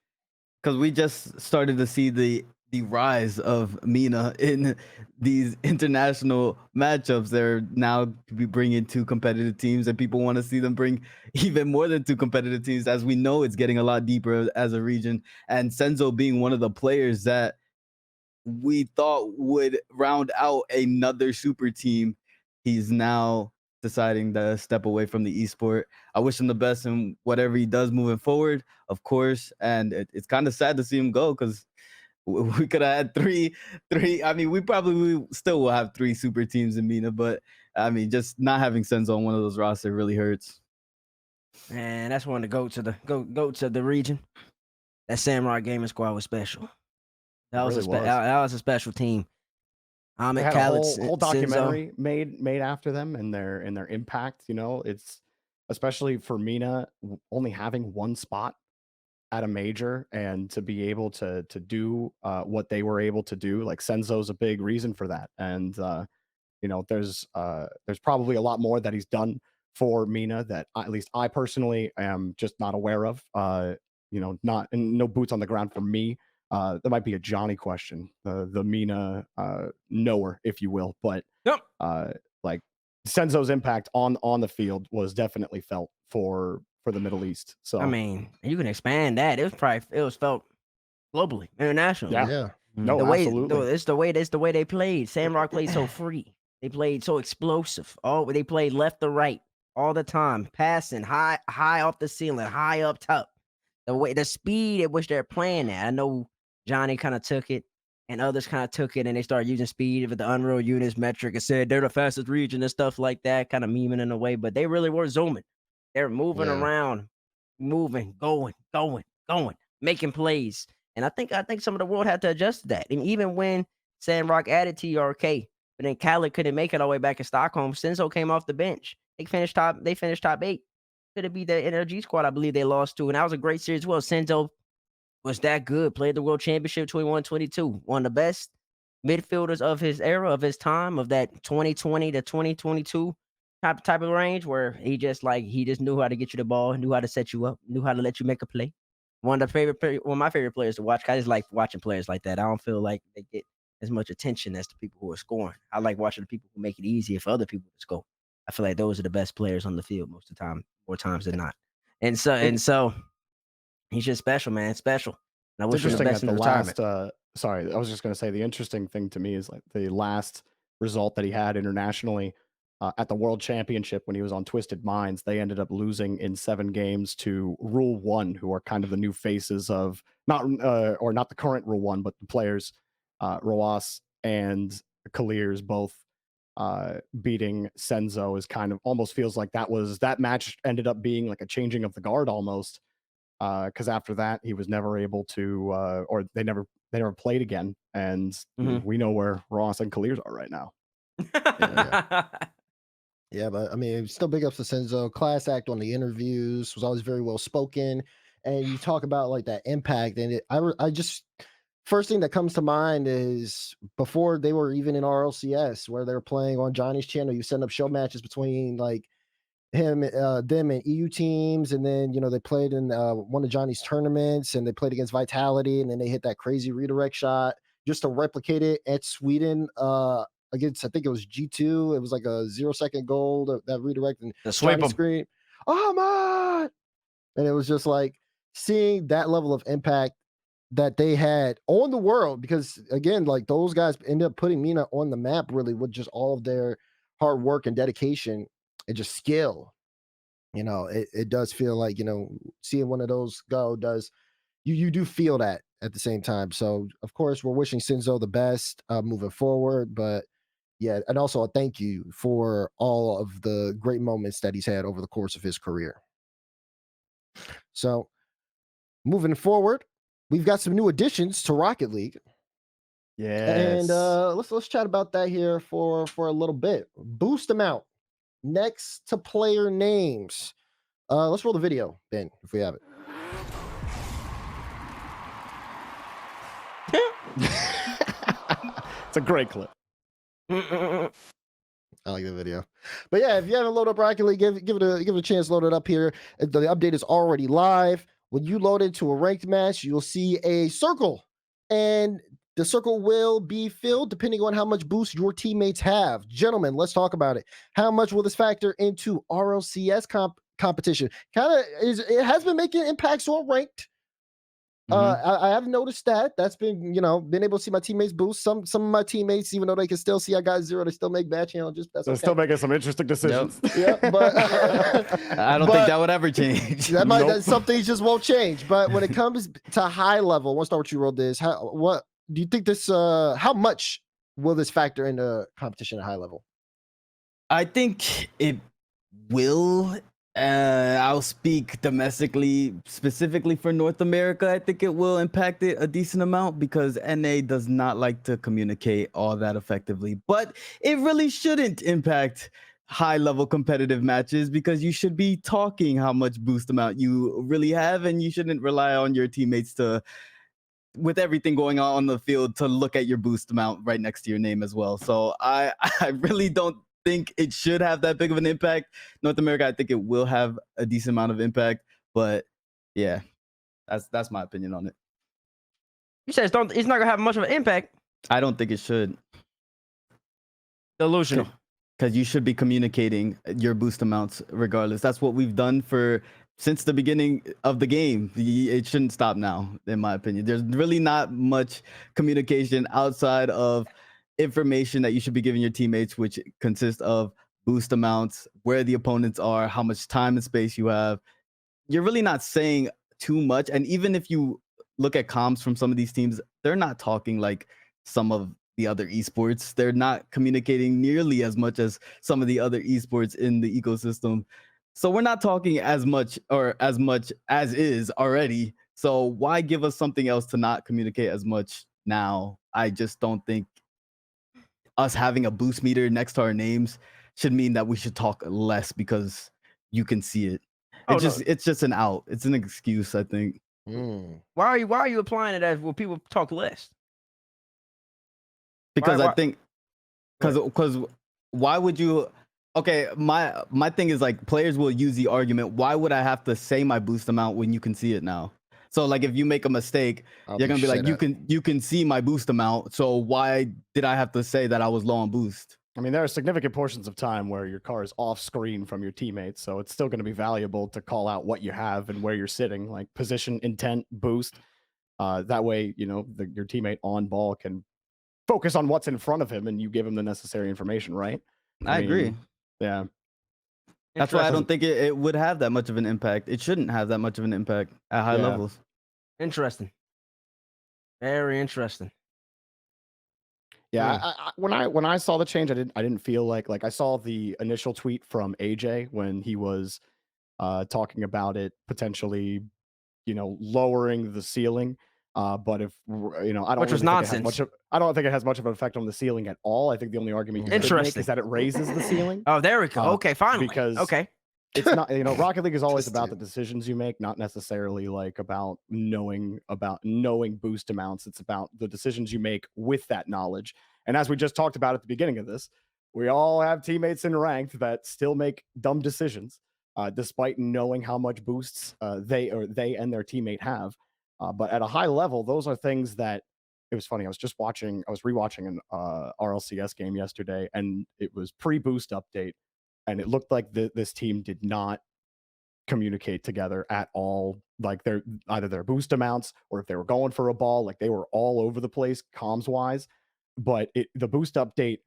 Because we just started to see the rise of Mina in these international matchups. They're now bringing 2 competitive teams, and people want to see them bring even more than 2 competitive teams. As we know, it's getting a lot deeper as a region. And Senzo being one of the players that we thought would round out another super team, he's now deciding to step away from the esport. I wish him the best in whatever he does moving forward, of course. And it's kind of sad to see him go because we could have had three. I mean, we still will have 3 super teams in MENA, but I mean, just not having Senzo on one of those rosters really hurts.
Man, that's one to go to the region. That Samurai Gaming Squad was special. That was that was a special team.
They had
Khaled,
a whole
Senzo.
documentary made after them and their impact. You know, it's especially for MENA only having one spot at a major and to be able to do what they were able to do. Like Senzo's a big reason for that, and you know, there's probably a lot more that he's done for MENA that at least I personally am just not aware of. You know, no boots on the ground for me. That might be a Johnny question, the MENA knower, if you will. But
Yep.
like Senzo's impact on the field was definitely felt for the Middle East. So
I mean, you can expand that. It was felt globally, internationally.
Yeah. No,
absolutely.
absolutely.
It's the way they played. Samrock played so free. They played so explosive. They played left to right all the time, passing high off the ceiling, high up top. The speed at which they're playing at. I know Johnny kind of took it, and others kind of took it, and they started using speed with the Unreal Units metric and said they're the fastest region and stuff like that, kind of memeing in a way. But they really were zooming. They're moving around, moving, going, making plays. And I think some of the world had to adjust to that. And even when Sandrock added TRK, but then Khaled couldn't make it all the way back in Stockholm, Senzo came off the bench. They finished top 8. Could it be the NRG squad? I believe they lost to, and that was a great series as well. Senzo was that good. Played the World Championship 21-22. One of the best midfielders of his era, of his time, of that 2020 to 2022 type of range, where he just knew how to get you the ball, knew how to set you up, knew how to let you make a play. One of my favorite players to watch. I just like watching players like that. I don't feel like they get as much attention as the people who are scoring. I like watching the people who make it easier for other people to score. I feel like those are the best players on the field most of the time, more times than not. And so he's just special, man. Special. And I wish him the best in the retirement.
Sorry, I was just going to say the interesting thing to me is like the last result that he had internationally at the World Championship when he was on Twisted Minds. They ended up losing in 7 games to Rule 1, who are kind of the new faces of not the current Rule 1, but the players, Roas and Kalirs both beating Senzo is kind of almost feels like that match ended up being like a changing of the guard almost. Because after that, he was never able to, or they never played again. And we know where Ross and Kalirs are right now.
Yeah, but I mean, still big ups to Senzo. Class act on the interviews, was always very well spoken. And you talk about like that impact, and I just first thing that comes to mind is before they were even in RLCS, where they were playing on Johnny's channel. You set up show matches between like him, them, and EU teams, and then they played in one of Johnny's tournaments, and they played against Vitality, and then they hit that crazy redirect shot just to replicate it at Sweden against, I think it was G2. It was like a 0-second goal that redirect, and
the swipe
Johnny screamed, "Oh my!" And it was just like seeing that level of impact that they had on the world, because again, like those guys ended up putting MENA on the map really with just all of their hard work and dedication and just skill. It does feel like, seeing one of those go does, you do feel that at the same time. So of course we're wishing Senzo the best moving forward, but yeah, and also a thank you for all of the great moments that he's had over the course of his career. So moving forward, we've got some new additions to Rocket League.
Yes.
And let's chat about that here for a little bit. Boost amount next to player names. Let's roll the video, Ben, if we have it.
It's a great clip.
I like the video. But yeah, if you haven't loaded up Rocket League, give it a chance to load it up here. The update is already live. When you load into a ranked match, you'll see a circle, and the circle will be filled depending on how much boost your teammates have. Gentlemen, let's talk about it. How much will this factor into RLCS competition? It has been making impacts on ranked, I have noticed that. That's been, been able to see my teammates boost. Some of my teammates, even though they can still see I got 0, they still make bad challenges. That's
They're
okay.
still making some interesting decisions.
Yeah, but
I don't think that would ever change.
Some things just won't change. But when it comes to high level, I want to start with you, Roll this. What do you think this? How much will this factor into competition at high level?
I think it will. I'll speak domestically, specifically for North America. I think it will impact it a decent amount because NA does not like to communicate all that effectively. But it really shouldn't impact high-level competitive matches because you should be talking how much boost amount you really have, and you shouldn't rely on your teammates to, with everything going on the field, to look at your boost amount right next to your name as well. So I really don't think it should have that big of an impact. North America, I think it will have a decent amount of impact, but yeah, that's my opinion on it.
You said it's not gonna have much of an impact.
I don't think it should.
Delusional.
Because you should be communicating your boost amounts regardless. That's what we've done since the beginning of the game. It shouldn't stop now, in my opinion. There's really not much communication outside of information that you should be giving your teammates, which consists of boost amounts, where the opponents are, how much time and space you have. You're really not saying too much. And even if you look at comms from some of these teams, they're not talking like some of the other esports. They're not communicating nearly as much as some of the other esports in the ecosystem. So we're not talking as much as is already. So why give us something else to not communicate as much now? I just don't think us having a boost meter next to our names should mean that we should talk less because you can see it. It's just an out. It's an excuse, I think.
Why are you applying it as will people talk less?
Because I think because why would you? Okay, my thing is like players will use the argument, why would I have to say my boost amount when you can see it now? So like if you make a mistake, you're gonna be like, you can see my boost amount. So why did I have to say that I was low on boost?
I mean, there are significant portions of time where your car is off screen from your teammates, so it's still going to be valuable to call out what you have and where you're sitting, like position, intent, boost. That way, your teammate on ball can focus on what's in front of him and you give him the necessary information, right?
I agree.
Yeah.
That's why I don't think it would have that much of an impact. It shouldn't have that much of an impact at high levels.
Interesting. Very interesting.
Yeah, when I saw the change, I didn't feel like I saw the initial tweet from AJ when he was talking about it potentially, lowering the ceiling. But if I don't,
which was nonsense.
I don't think it has much of an effect on the ceiling at all. I think the only argument you could make is that it raises the ceiling.
Oh, there we go. Okay, finally.
Because it's not, Rocket League is always about the decisions you make, not necessarily like about knowing boost amounts. It's about the decisions you make with that knowledge. And as we just talked about at the beginning of this, we all have teammates in ranked that still make dumb decisions, despite knowing how much boosts they and their teammate have. But at a high level, those are things that, it was funny. I was rewatching an RLCS game yesterday, and it was pre-boost update, and it looked like this team did not communicate together at all. Like either their boost amounts or if they were going for a ball, like they were all over the place comms wise. But the boost update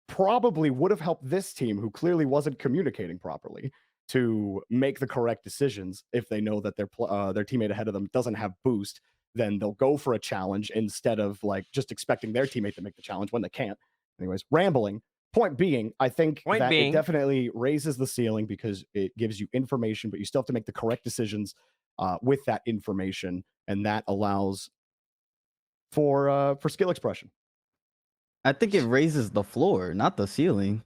probably would have helped this team, who clearly wasn't communicating properly, to make the correct decisions. If they know that their teammate ahead of them doesn't have boost, then they'll go for a challenge instead of like just expecting their teammate to make the challenge when they can't. Anyways, rambling. Point being, I think it definitely raises the ceiling because it gives you information, but you still have to make the correct decisions with that information, and that allows for skill expression.
I think it raises the floor, not the ceiling.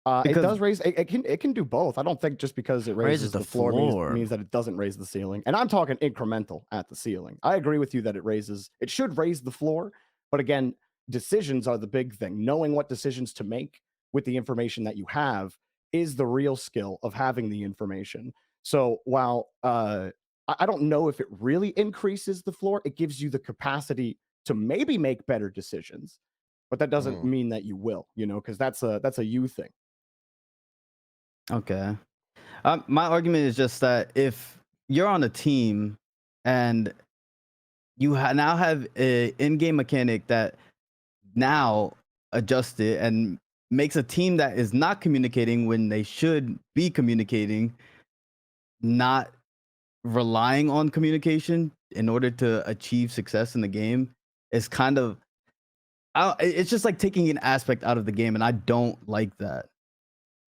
It does raise. It can do both. I don't think just because it raises the floor means that it doesn't raise the ceiling. And I'm talking incremental at the ceiling. I agree with you that it should raise the floor. But again, decisions are the big thing. Knowing what decisions to make with the information that you have is the real skill of having the information. So while I don't know if it really increases the floor, it gives you the capacity to maybe make better decisions. But that doesn't mean that you will, because that's a you thing.
Okay. My argument is just that if you're on a team and you now have a in-game mechanic that now adjusts it and makes a team that is not communicating when they should be communicating, not relying on communication in order to achieve success in the game, is kind of it's just like taking an aspect out of the game, and I don't like that.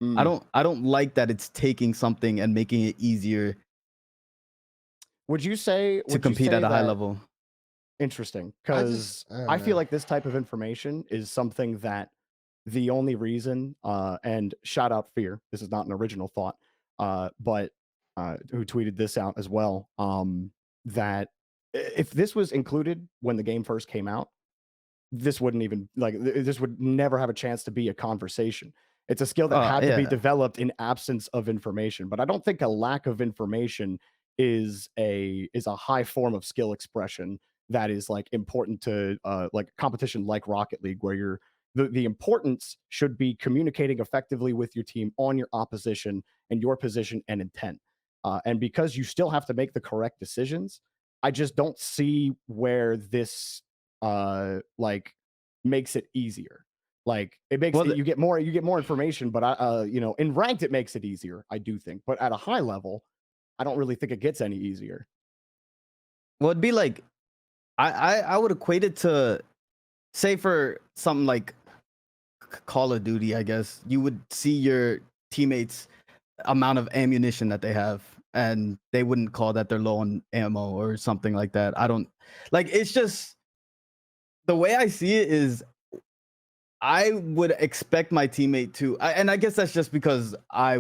I don't like that it's taking something and making it easier
Would you say
to compete at a high
that-
level.
Interesting,
I
because
don't
I feel
know.
like this type of information is something that the only reason, and shout out Fear, this is not an original thought, but who tweeted this out as well, that if this was included when the game first came out, this wouldn't even this would never have a chance to be a conversation. It's a skill that had to be
Yeah.
developed in absence of information, but I don't think a lack of information is a high form of skill expression that is like important to like competition like Rocket League, where you're the importance should be communicating effectively with your team on your opposition and your position and intent. And because you still have to make the correct decisions, I just don't see where this like makes it easier. Like it makes
Well,
you get more information, but in ranked it makes it easier, I do think. But at a high level, I don't really think it gets any easier.
well, it'd be like I would equate it to, say, for something like Call of Duty, I guess. You would see your teammates amount of ammunition that they have, and they wouldn't call that they're low on ammo or something like that. I don't like, it's just the way I see it is I would expect my teammate to, and I guess that's just because I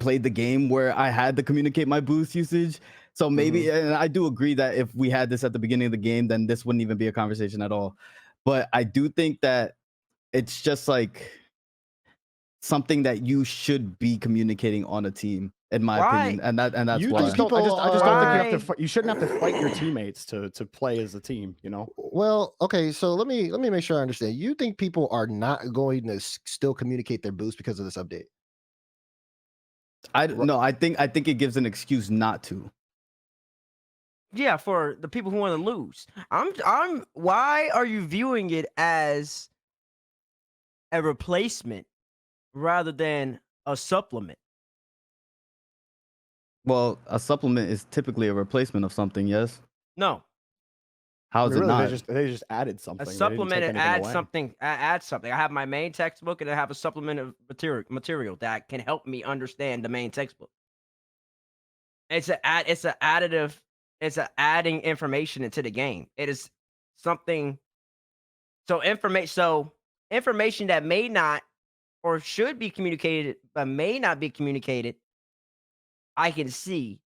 played the game where I had to communicate my boost usage. So maybe, and I do agree that if we had this at the beginning of the game, then this wouldn't even be a conversation at all. But I do think that it's just like something that you should be communicating on a team, in my opinion, and that's
I
why.
just don't think you have to. You shouldn't have to fight your teammates to play as a team. You know.
Well, okay, so let me make sure I understand. You think people are not going to still communicate their boost because of this update?
No, I think it gives an excuse not to.
Yeah, for the people who want to lose. Why are you viewing it as a replacement rather than a supplement?
Well, a supplement is typically a replacement of something, yes?
No.
How is it
really,
not?
they just added something.
A
They didn't
supplement
take
it
anything
adds
away.
something. Adds something. I have my main textbook, and I have a supplement of material that can help me understand the main textbook. It's an additive. It's adding information into the game. It is something. So information that may not or should be communicated, but may not be communicated, I can see,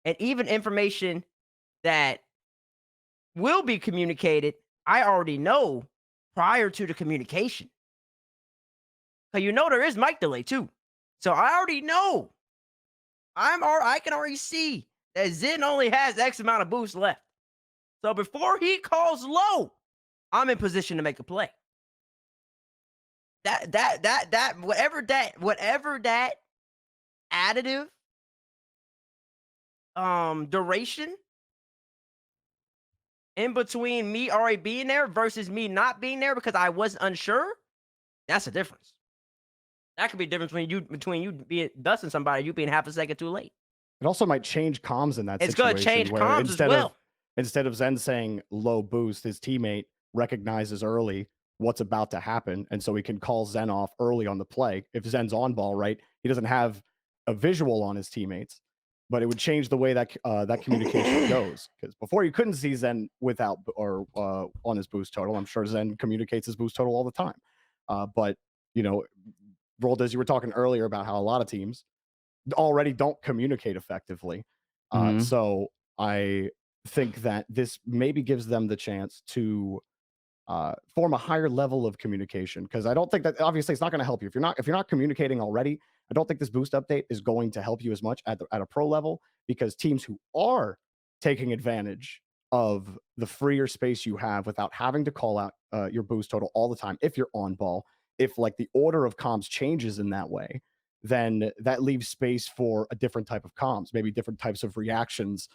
and even information that will be communicated, I already know prior to the communication. So there is mic delay too. So I already know. I can already see that Zen only has X amount of boost left. So before he calls low, I'm in position to make a play. Whatever that additive duration in between me already being there versus me not being there because I was unsure, that's a difference. That could be a difference between you being dusting somebody, you being half a second too late.
It also might change comms in that
It's
situation.
gonna change
where
comms as well.
Instead of Zen saying low boost, his teammate recognizes early what's about to happen, and so he can call Zen off early on the play. If Zen's on ball, right, he doesn't have a visual on his teammates, but it would change the way that that communication goes. Because before you couldn't see Zen without or on his boost total. I'm sure Zen communicates his boost total all the time, but Rold, as you were talking earlier about how a lot of teams already don't communicate effectively. So I think that this maybe gives them the chance to form a higher level of communication, because I don't think that, obviously, it's not going to help you if you're not communicating already. I don't think this boost update is going to help you as much at a pro level, because teams who are taking advantage of the freer space you have without having to call out your boost total all the time, if you're on ball, if like the order of comms changes in that way, then that leaves space for a different type of comms, maybe different types of reactions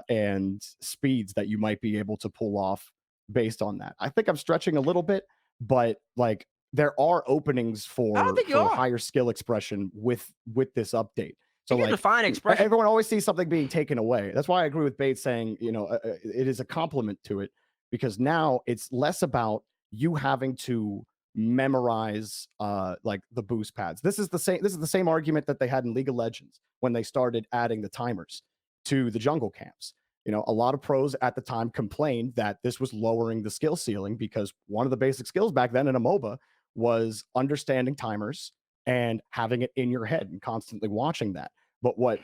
and speeds that you might be able to pull off based on that. I think I'm stretching a little bit, but like there are openings
I don't
for
think you are.
higher skill expression with this update. So
You can
like
define expression.
everyone always sees something being taken away. That's why I agree with Bates saying, it is a compliment to it, because now it's less about you having to memorize like the boost pads. This is the same argument that they had in League of Legends when they started adding the timers to the jungle camps. A lot of pros at the time complained that this was lowering the skill ceiling, because one of the basic skills back then in a MOBA was understanding timers and having it in your head and constantly watching that. But what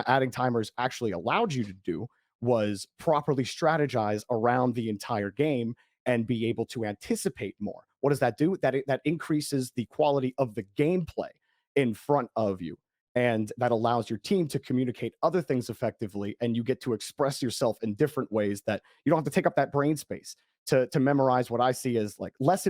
adding timers actually allowed you to do was properly strategize around the entire game and be able to anticipate more. What does that do? That increases the quality of the gameplay in front of you. And that allows your team to communicate other things effectively, and you get to express yourself in different ways that you don't have to take up that brain space to memorize what I see as like less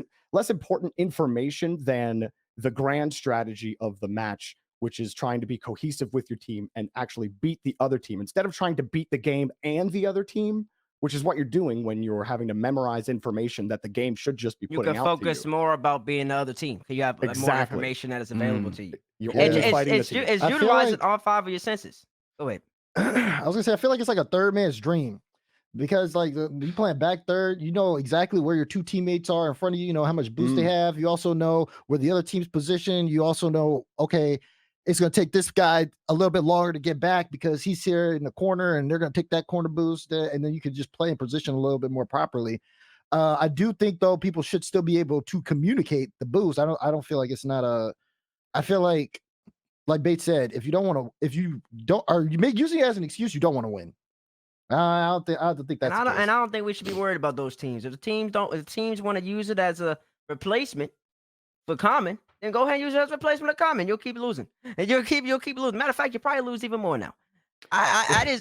important information than the grand strategy of the match, which is trying to be cohesive with your team and actually beat the other team instead of trying to beat the game and the other team, which is what you're doing when you're having to memorize information that the game should just be putting out to you.
You can focus more about being the other team. You have more information that is available to you.
You're always fighting the team.
It's utilizing all 5 of your senses. Go ahead.
I was gonna say, I feel like it's like a third man's dream, because like you playing back third, you know exactly where your two teammates are in front of you. You know how much boost they have. You also know where the other team's position. You also know, okay, it's gonna take this guy a little bit longer to get back because he's here in the corner, and they're gonna take that corner boost, and then you can just play in position a little bit more properly. I do think though people should still be able to communicate the boost. I don't feel like it's not a. I feel like Bates said, if you make using it as an excuse, you don't want to win. I don't think that's.
And I don't think we should be worried about those teams. If the teams want to use it as a replacement for common, then go ahead and use it as a replacement of common. You'll keep losing, and you'll keep losing. Matter of fact, you probably lose even more now. I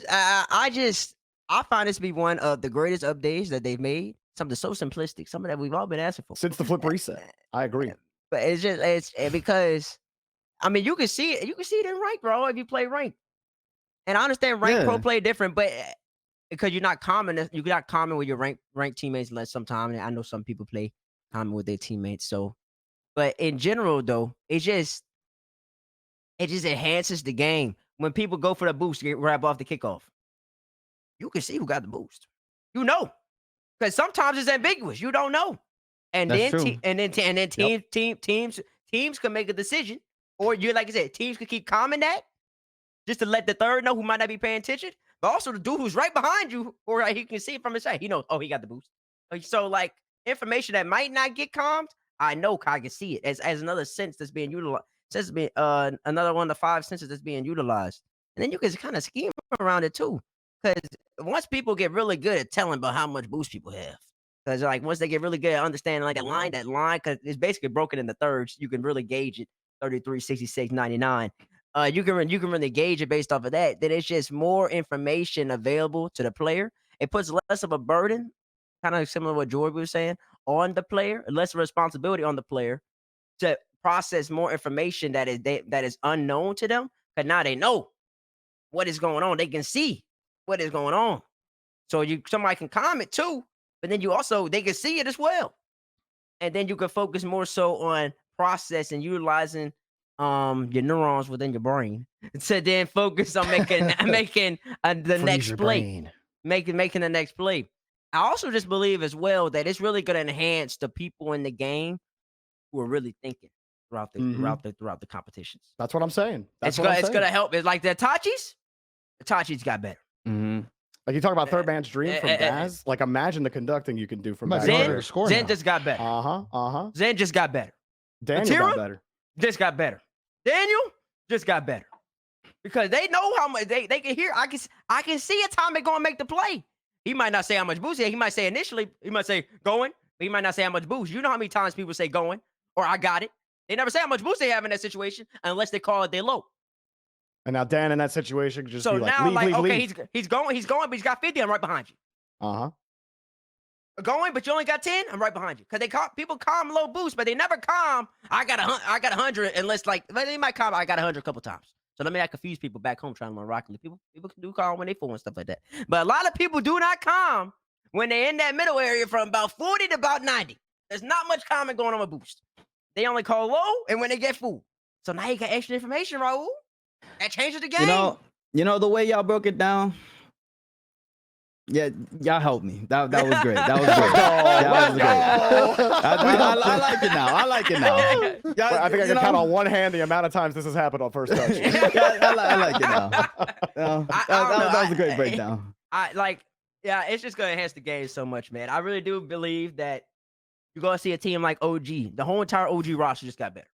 find this to be one of the greatest updates that they've made. Something so simplistic, something that we've all been asking for
since the flip reset. I agree,
but it's because. I mean, you can see it. You can see it in rank, bro. If you play rank, and I understand rank pro play different, but because you're not common with your rank teammates. Unless sometimes I know some people play common with their teammates. So, but in general, though, it just enhances the game when people go for the boost to get grab off the kickoff. You can see who got the boost. You know, because sometimes it's ambiguous. You don't know, and teams can make a decision. Or you, like I said, teams could keep calming that just to let the third know who might not be paying attention. But also the dude who's right behind you, or he can see it from his side. He knows, oh, he got the boost. So like information that might not get calmed, I know I can see it as another sense that's being utilized. Says being another one of the 5 senses that's being utilized. And then you can kind of scheme around it too. Because once people get really good at telling about how much boost people have. Because like once they get really good at understanding like that line, because it's basically broken into thirds, you can really gauge it. 33, 66, 99. You can really gauge it based off of that. Then it's just more information available to the player. It puts less of a burden, kind of similar to what Jorby was saying, on the player, less responsibility on the player to process more information that is unknown to them. Because now they know what is going on. They can see what is going on. So somebody can comment too, but then they can see it as well. And then you can focus more so on processing, utilizing your neurons within your brain to then focus on making the next play. Making the next play. I also just believe as well that it's really going to enhance the people in the game who are really thinking throughout the competitions.
That's what I'm saying.
It's going to help. It's like the Itachi's got better.
Mm-hmm. Like you talk about third man's dream from Daz. Like imagine the conducting you can do from
Zen just got better. Zen just got better.
Daniel got better.
Just got better. Daniel just got better. Because they know how much they can hear. I can see Atomic going to make the play. He might not say how much boost he might say initially, he might say going, but he might not say how much boost. You know how many times people say going or I got it. They never say how much boost they have in that situation unless they call it their low.
And now Dan in that situation just
so
be like,
now
leave,
okay,
leave.
he's going, but he's got 50. I'm right behind you. Going, but you only got 10. I'm right behind you. Because people calm low boost, but they never calm. I got 100 unless they might calm. I got 100 a couple times. So let me not confuse people back home trying to learn Rocket League. People can do calm when they full and stuff like that. But a lot of people do not calm when they're in that middle area from about 40 to about 90. There's not much calming going on with boost. They only call low and when they get full. So now you got extra information, Raul. That changes the game.
You know the way y'all broke it down. Yeah, y'all helped me. That was great. That was great. That was great. I like it now. I like it now.
I think I can count on one hand the amount of times this has happened on first touch.
I like it now. That was a great breakdown.
It's just gonna enhance the game so much, man. I really do believe that you're gonna see a team like OG. The whole entire OG roster just got better.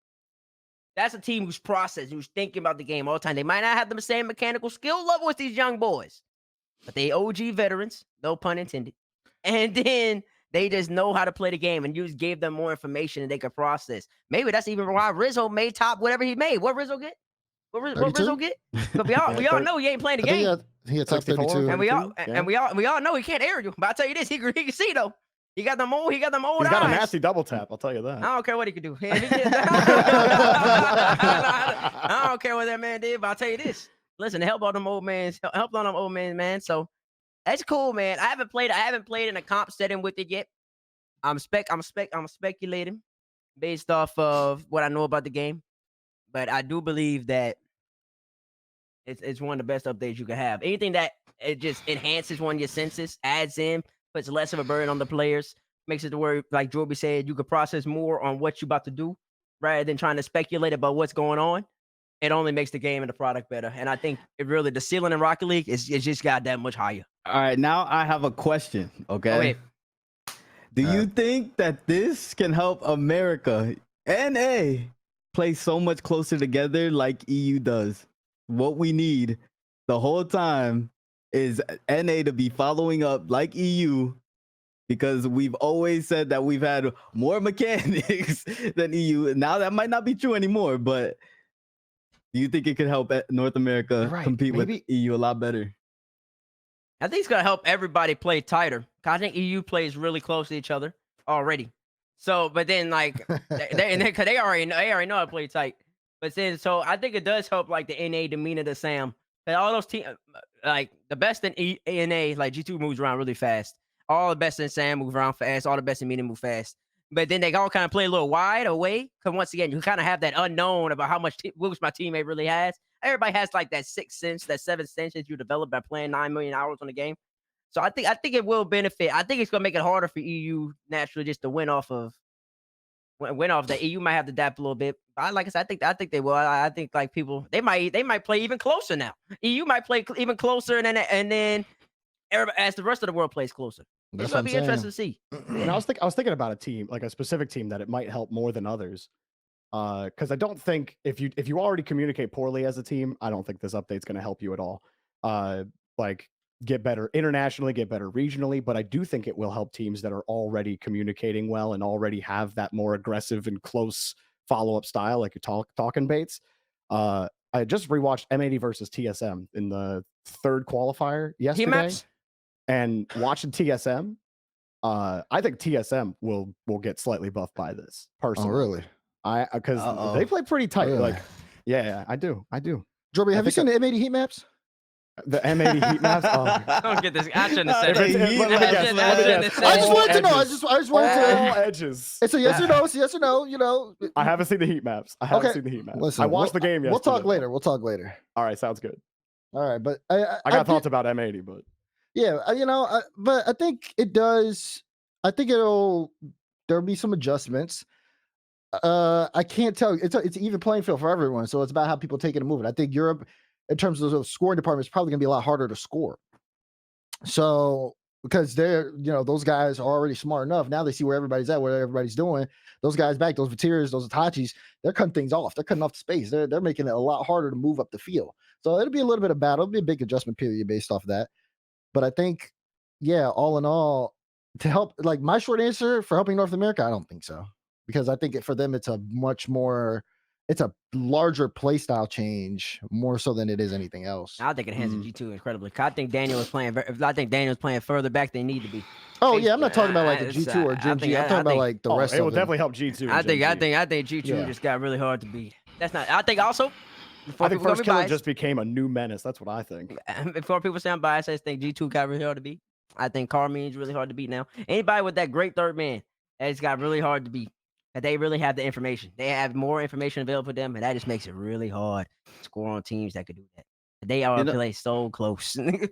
That's a team who's processing, who's thinking about the game all the time. They might not have the same mechanical skill level as these young boys, but they OG veterans, no pun intended. And then they just know how to play the game, and you just gave them more information and they could process. Maybe that's even why Rizzo made top whatever he made. What Rizzo get? What Rizzo get? But we all know he ain't playing the game.
He had top 32.
And we all know he can't air you. But I'll tell you this, he can see though. He got them old
He's
eyes.
got a nasty double tap, I'll tell you that.
I don't care what he could do. I don't care what that man did, but I'll tell you this. Listen, help on them old men, man. So that's cool, man. I haven't played in a comp setting with it yet. I'm speculating based off of what I know about the game. But I do believe that it's one of the best updates you can have. Anything that it just enhances one of your senses, adds in, puts less of a burden on the players, makes it to where, like Jorby said, you could process more on what you're about to do rather than trying to speculate about what's going on. It only makes the game and the product better. And I think the ceiling in Rocket League is just got that much higher.
All right, now I have a question, okay? Do you think that this can help America, NA, play so much closer together like EU does? What we need the whole time is NA to be following up like EU, because we've always said that we've had more mechanics than EU. Now that might not be true anymore, but do you think it could help North America compete with EU a lot better?
I think it's going to help everybody play tighter. I think EU plays really close to each other already. So, but then they already know how to play tight. But then, so I think it does help like the NA demeanor to Sam. And all those teams, like the best in NA, like G2 moves around really fast. All the best in Sam move around fast. All the best in Media move fast. But then they all kind of play a little wide away. Because once again, you kind of have that unknown about how much moves my teammate really has. Everybody has like that sixth sense, that seventh sense that you develop by playing 9 million hours on the game. So I think it will benefit. I think it's gonna make it harder for EU naturally just to win off that. EU might have to adapt a little bit. Like I said, I think they will. I think like people they might play even closer now. EU might play even closer, and then as the rest of the world plays closer. It's gonna be interesting to see.
And I was thinking about a team, like a specific team that it might help more than others. Because I don't think if you already communicate poorly as a team, I don't think this update's going to help you at all. Like get better internationally, get better regionally, but I do think it will help teams that are already communicating well and already have that more aggressive and close follow-up style, like you're talking Bates. I just rewatched M80 versus TSM in the third qualifier yesterday, and watching TSM, I think TSM will get slightly buffed by this personally.
Oh, really?
Because they play pretty tight.
Really?
Like, yeah, I do.
Jorby, have you seen the M80 heat maps?
The M80 heat maps. Oh.
Don't get this. I shouldn't have said
I
just wanted to know. I just wanted to
all edges.
It's a yes or no. It's a yes or no. You know.
I haven't seen the heat maps.
Listen,
I watched the game yesterday.
We'll talk later.
All right, sounds good.
All right, but
I got thoughts about M80, but
yeah, but I think it does. I think there'll be some adjustments. I can't tell. It's an even playing field for everyone, so it's about how people take it and move it. I think Europe, in terms of the scoring department, is probably going to be a lot harder to score. So because those guys are already smart enough. Now they see where everybody's at, what everybody's doing. Those guys back, those Vatiras, those Itachis, they're cutting things off. They're cutting off the space. They're making it a lot harder to move up the field. So it'll be a little bit of battle. It'll be a big adjustment period based off of that. But I think, yeah, all in all, to help, like my short answer for helping North America, I don't think so. Because I think for them, it's a larger play style change more so than it is anything else.
I think it enhances G2 incredibly. I think Daniel is playing further back than they need to be.
Oh yeah, I'm not talking about like the G2 or Gen G. I'm talking about like the rest of
it. It will
them.
definitely help G2.
I think G2 just got really hard to beat. That's not. I think also before
I think
people call
First
me
Killer
biased,
just became a new menace. That's what I think.
before people say I'm biased, I just think G2 got really hard to beat. I think Carmine's really hard to beat now. Anybody with that great third man, it's got really hard to beat. And they really have the information. They have more information available for them, and that just makes it really hard to score on teams that could do that. They
You
are
know,
play so close.
You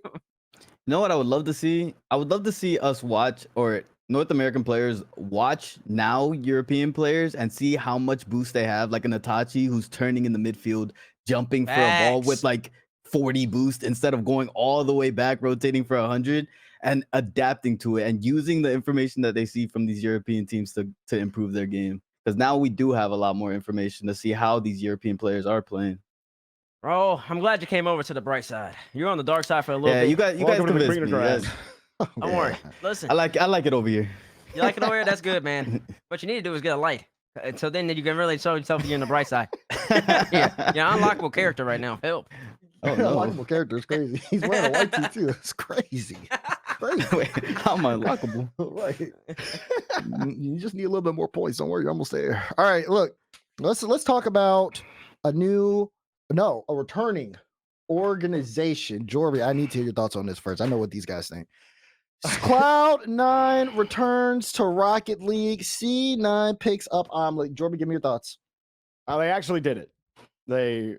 know what I would love to see? I would love to see us watch, or North American players watch now European players and see how much boost they have. Like an Itachi who's turning in the midfield, jumping for a ball with
Facts.
like 40 boost instead of going all the way back, rotating for 100 and adapting to it and using the information that they see from these European teams to improve their game. Because now we do have a lot more information to see how these European players are playing.
Bro, I'm glad you came over to the bright side. You're on the dark side for a little
Yeah,
bit.
you guys
Welcome to the
convinced
greener
me.
grass.
Yes.
Don't worry. Listen,
I like it over here.
you like it over here? That's good, man. What you need to do is get a light. So then you can really show yourself you're on the bright side. Yeah, unlockable character right now. Help.
Oh no.
Unlockable character is crazy. He's wearing a white tee too. It's crazy. Crazy.
Wait, how am I unlockable?
Right. You just need a little bit more points. Don't worry, you're almost there. All right, look. Let's talk about a returning organization. Jorby, I need to hear your thoughts on this first. I know what these guys think. Cloud9 returns to Rocket League. C9 picks up Omelet. Jorby, give me your thoughts.
They actually did it. They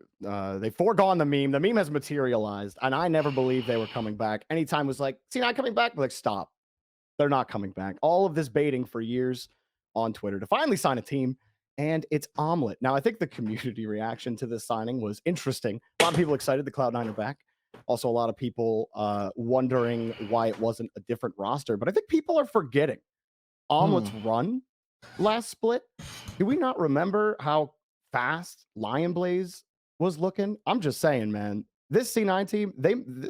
foregone the meme. The meme has materialized, and I never believed they were coming back. Anytime it was like, see, not coming back. We're like, stop. They're not coming back. All of this baiting for years on Twitter to finally sign a team, and it's Omelet. Now, I think the community reaction to this signing was interesting. A lot of people excited the Cloud9 are back. Also, a lot of people wondering why it wasn't a different roster. But I think people are forgetting Omelet's run last split. Do we not remember how fast Lion Blaze was looking? I'm just saying, man, this C9 team,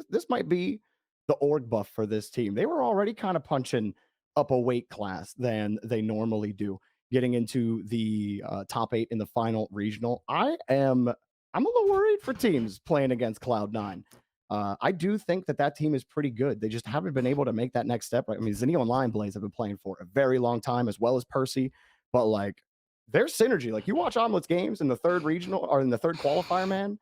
this might be the org buff for this team. They were already kind of punching up a weight class than they normally do, getting into the top 8 in the final regional. I'm a little worried for teams playing against Cloud9. I do think that team is pretty good. They just haven't been able to make that next step. Right? I mean, Zenio and Lion Blaze have been playing for a very long time, as well as Percy. But like, their synergy, like you watch Omelet's games in the third regional or in the third qualifier, man,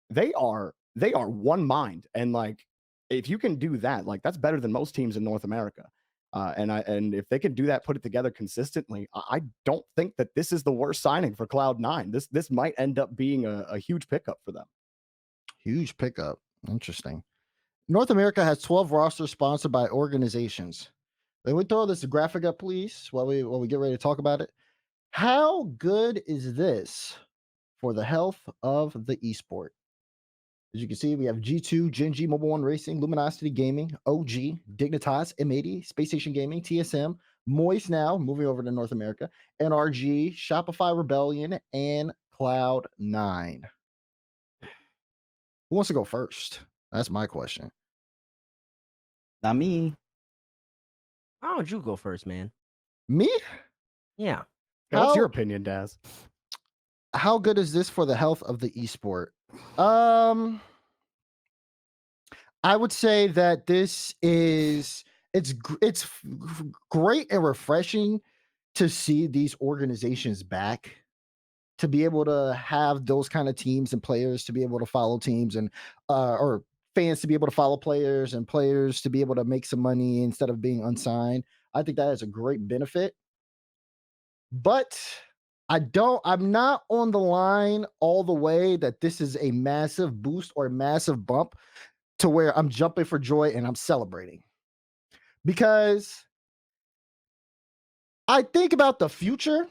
they are one mind. And like, if you can do that, like that's better than most teams in North America. And if they can do that, put it together consistently, I don't think that this is the worst signing for Cloud9. This might end up being a huge pickup for them.
Huge pickup. Interesting. North America has 12 rosters sponsored by organizations. Let me throw this graphic up, please, while we get ready to talk about it. How good is this for the health of the esport? As you can see, we have G2, Gen.G, Mobile One Racing, Luminosity Gaming, OG, Dignitas, M80, Space Station Gaming, TSM, Moist now, moving over to North America, NRG, Shopify Rebellion, and Cloud9. Who wants to go first? That's my question.
Not me.
Why don't you go first, man?
Me?
Yeah.
What's your opinion, Daz?
How good is this for the health of the esport? I would say that this is it's great and refreshing to see these organizations back, to be able to have those kind of teams and players to be able to follow teams and or fans to be able to follow players and players to be able to make some money instead of being unsigned. I think that is a great benefit. But I'm not on the line all the way that this is a massive boost or a massive bump to where I'm jumping for joy and I'm celebrating. Because I think about the future.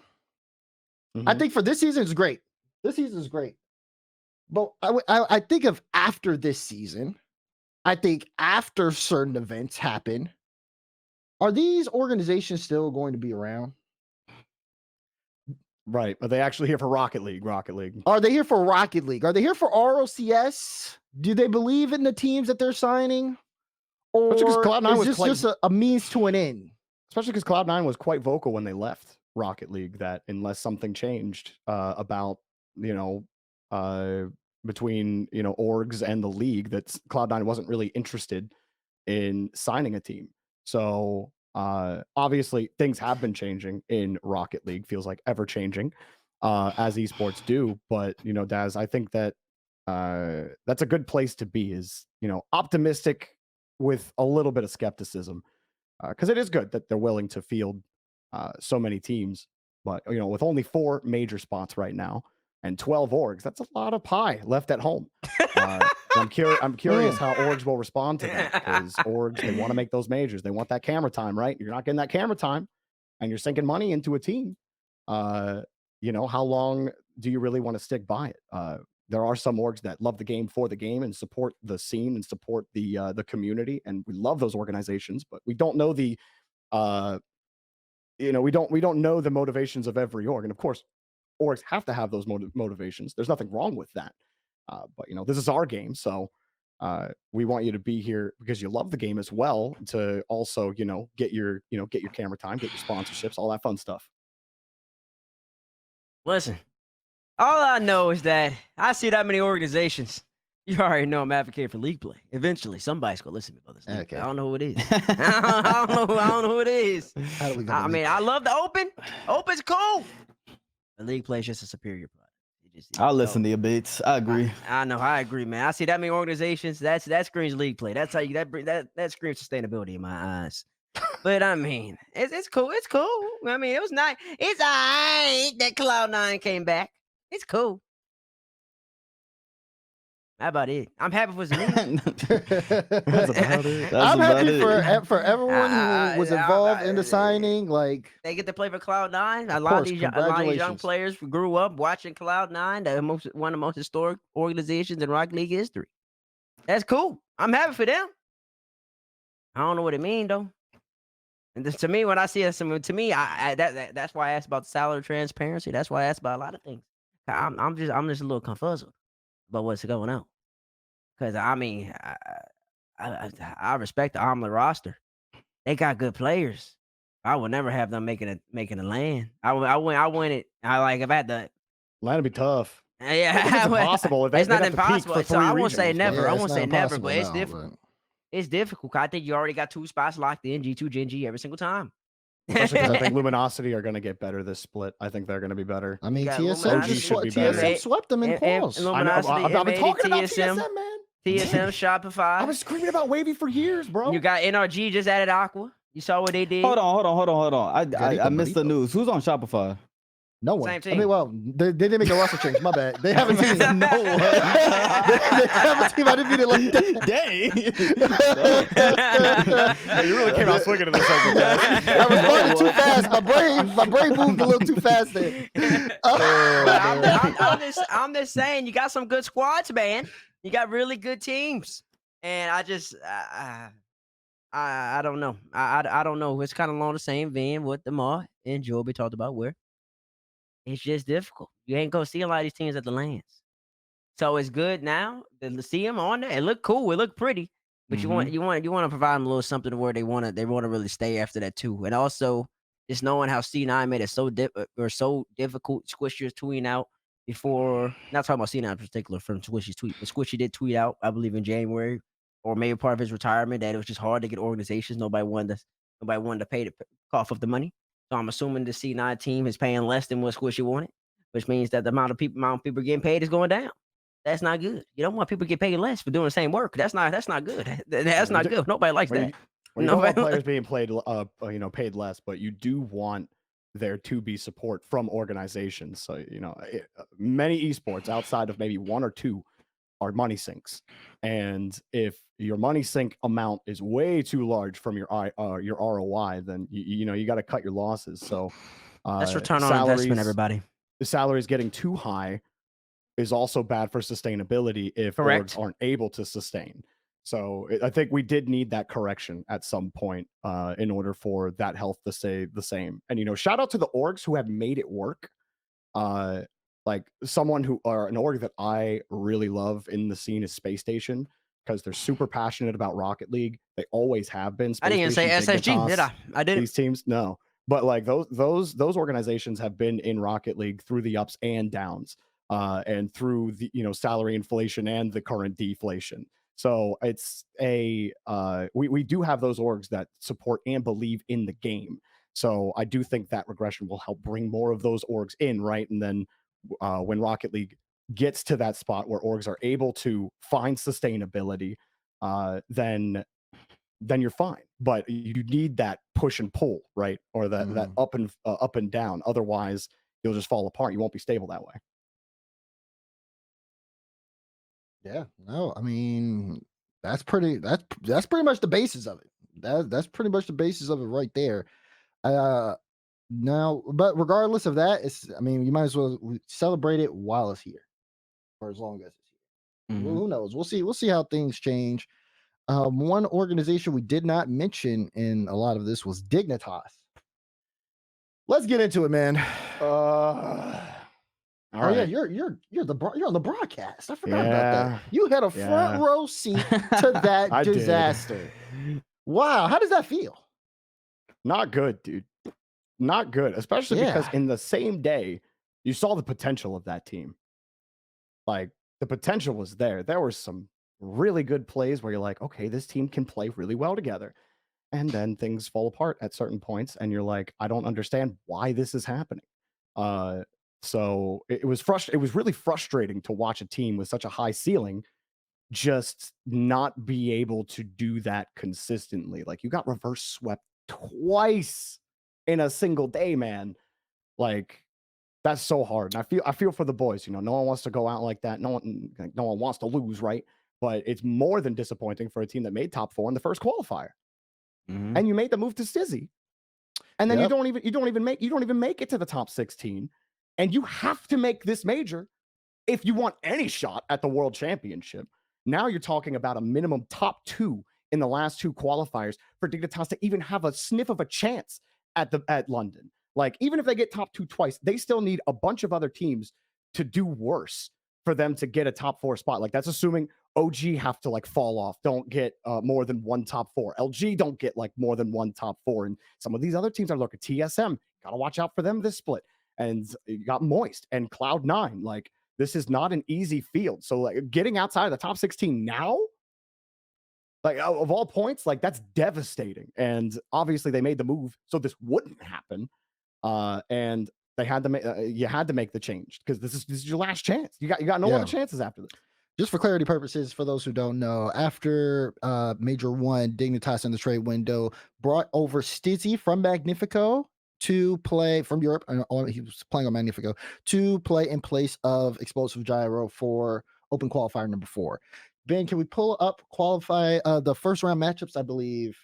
I think for this season, it's great. This season is great. But I think of after this season, I think after certain events happen, are these organizations still going to be around?
Right. Are they actually here for Rocket League? Rocket League.
Are they here for Rocket League? Are they here for RLCS? Do they believe in the teams that they're signing? Or is this just a means to an end?
Especially because Cloud9 was quite vocal when they left Rocket League that unless something changed about, between, orgs and the league, that Cloud9 wasn't really interested in signing a team. So obviously things have been changing in Rocket League, feels like ever changing as esports do. But, Daz, I think that that's a good place to be, is, optimistic with a little bit of skepticism, because it is good that they're willing to field so many teams. But, with only 4 major spots right now and 12 orgs, that's a lot of pie left at home. I'm curious how orgs will respond to that, because orgs, they want to make those majors. They want that camera time, right? You're not getting that camera time and you're sinking money into a team. How long do you really want to stick by it? There are some orgs that love the game for the game and support the scene and support the community, and we love those organizations, but we don't know the we don't know the motivations of every org. And of course, orgs have to have those motivations. There's nothing wrong with that. But this is our game, so we want you to be here because you love the game as well, to also get your camera time, get your sponsorships, all that fun stuff.
Listen, all I know is that I see that many organizations. You already know I'm advocating for league play. Eventually, somebody's gonna listen to me about this. Okay. I don't know who it is. I don't know who it is. I mean, I love the open. Open's cool. The league play is just a superior product.
I'll listen to your beats. I agree.
I know. I agree, man. I see that many organizations. That screams league play. That's how you that screams sustainability in my eyes. But I mean, it's cool. It's cool. I mean, it was nice. It's alright that Cloud9 came back. It's cool. How about it? I'm happy for Zenith.
That's about it.
I'm happy for everyone who was involved in the signing. Like,
they get to play for Cloud9. A lot of these young players grew up watching Cloud9, one of the most historic organizations in Rocket League history. That's cool. I'm happy for them. I don't know what it means though. And to me, when I see that's why I asked about the salary transparency. That's why I asked about a lot of things. I'm just a little confuzzled about what's going on. Because I mean, I respect the Omelet roster. They got good players. I would never have them making a land. I win it. If I had to.
Land would be tough.
Yeah,
it's impossible.
It's not impossible. So I won't say never.
Yeah,
I won't say never, but it's
now,
difficult. It's difficult. I think you already got 2 spots locked in, G2, Gen G, every single time.
Especially because I think Luminosity are going to get better this split. I think they're going to be better.
I mean, TSM swept them in quals.
I've been talking about TSM, man.
TSM Shopify.
I was screaming about Wavy for years, bro.
You got NRG just added Aqua. You saw what they did.
Hold on. I missed the news. Who's on Shopify?
No one.
Same team.
I mean, well, they didn't make a roster change. My bad. They haven't seen no one. they haven't seen. I didn't mean it like
that. Dang. You really came out swinging in the second guys.
I was running too fast. My brain moved a little too fast there.
I'm just saying, you got some good squads, man. You got really good teams, and I don't know. I don't know. It's kind of along the same vein what Demar and Jorby talked about, where it's just difficult. You ain't gonna see a lot of these teams at the lands. So it's good now to see them on there. It look cool. It look pretty. But you want to provide them a little something to where they want to really stay after that too. And also just knowing how C9 made it so difficult. Squishy's tweeting out before, not talking about C9 in particular from Squishy's tweet, but Squishy did tweet out, I believe in January or maybe part of his retirement, that it was just hard to get organizations. Nobody wanted to pay to cough up the money. So I'm assuming the C9 team is paying less than what Squishy wanted, which means that the amount of people getting paid is going down. That's not good. You don't want people to get paid less for doing the same work. That's not good. That's not good. Nobody likes that.
You don't want players being paid less, but you do want there to be support from organizations. So, many esports outside of maybe 1 or 2 are money sinks. And if your money sink amount is way too large from your ROI, then you got to cut your losses. So
that's return on investment, everybody.
The salaries getting too high is also bad for sustainability if orgs aren't able to sustain. So I think we did need that correction at some point in order for that health to stay the same. And shout out to the orgs who have made it work. Like an org that I really love in the scene is Space Station, because they're super passionate about Rocket League. They always have been.
I didn't even say SSG, did I? I didn't.
These teams, no. But like those organizations have been in Rocket League through the ups and downs, and through the salary inflation and the current deflation. So it's we do have those orgs that support and believe in the game. So I do think that regression will help bring more of those orgs in, right? And then when Rocket League gets to that spot where orgs are able to find sustainability, then you're fine. But you need that push and pull, right? Or that up and down. Otherwise, you'll just fall apart. You won't be stable that way.
Yeah, no, I mean that's pretty much the basis of it. That's pretty much the basis of it right there. Now, but regardless of that, I mean, you might as well celebrate it while it's here, or as long as it's here. Well, who knows? We'll see how things change. One organization we did not mention in a lot of this was Dignitas. Let's get into it, man.
All right.
Yeah, you're on the broadcast. I forgot about that. You had a front row seat to that disaster. Wow, how does that feel?
Not good, dude. Not good, especially because in the same day you saw the potential of that team. Like, the potential was there. There were some really good plays where you're like, okay, this team can play really well together. And then things fall apart at certain points, and you're like, I don't understand why this is happening. So it was really frustrating to watch a team with such a high ceiling just not be able to do that consistently. Like, you got reverse swept twice in a single day, man. Like, that's so hard. And I feel for the boys. No one wants to go out like that. No one wants to lose, right? But it's more than disappointing for a team that made top 4 in the first qualifier. And you made the move to Stizzy. And then you don't even make it to the top 16. And you have to make this major if you want any shot at the world championship. Now you're talking about a minimum top 2 in the last 2 qualifiers for Dignitas to even have a sniff of a chance at London. Like, even if they get top 2 twice, they still need a bunch of other teams to do worse for them to get a top 4 spot. Like, that's assuming OG have to like fall off, don't get more than 1 top 4. LG don't get like more than 1 top 4. And some of these other teams are looking. TSM, gotta watch out for them this split. And you got Moist and Cloud9. Like, this is not an easy field. So like, getting outside of the top 16 now, like, of all points, like, that's devastating. And obviously they made the move so this wouldn't happen. And they had to make you had to make the change because this is your last chance. You got no other chances after this.
Just for clarity purposes, for those who don't know, after Major 1, Dignitas in the trade window brought over Stizzy from Magnifico to play from Europe. He was playing on Magnifico to play in place of Explosive Gyro for open qualifier number 4. Ben, can we pull up the first round matchups? I believe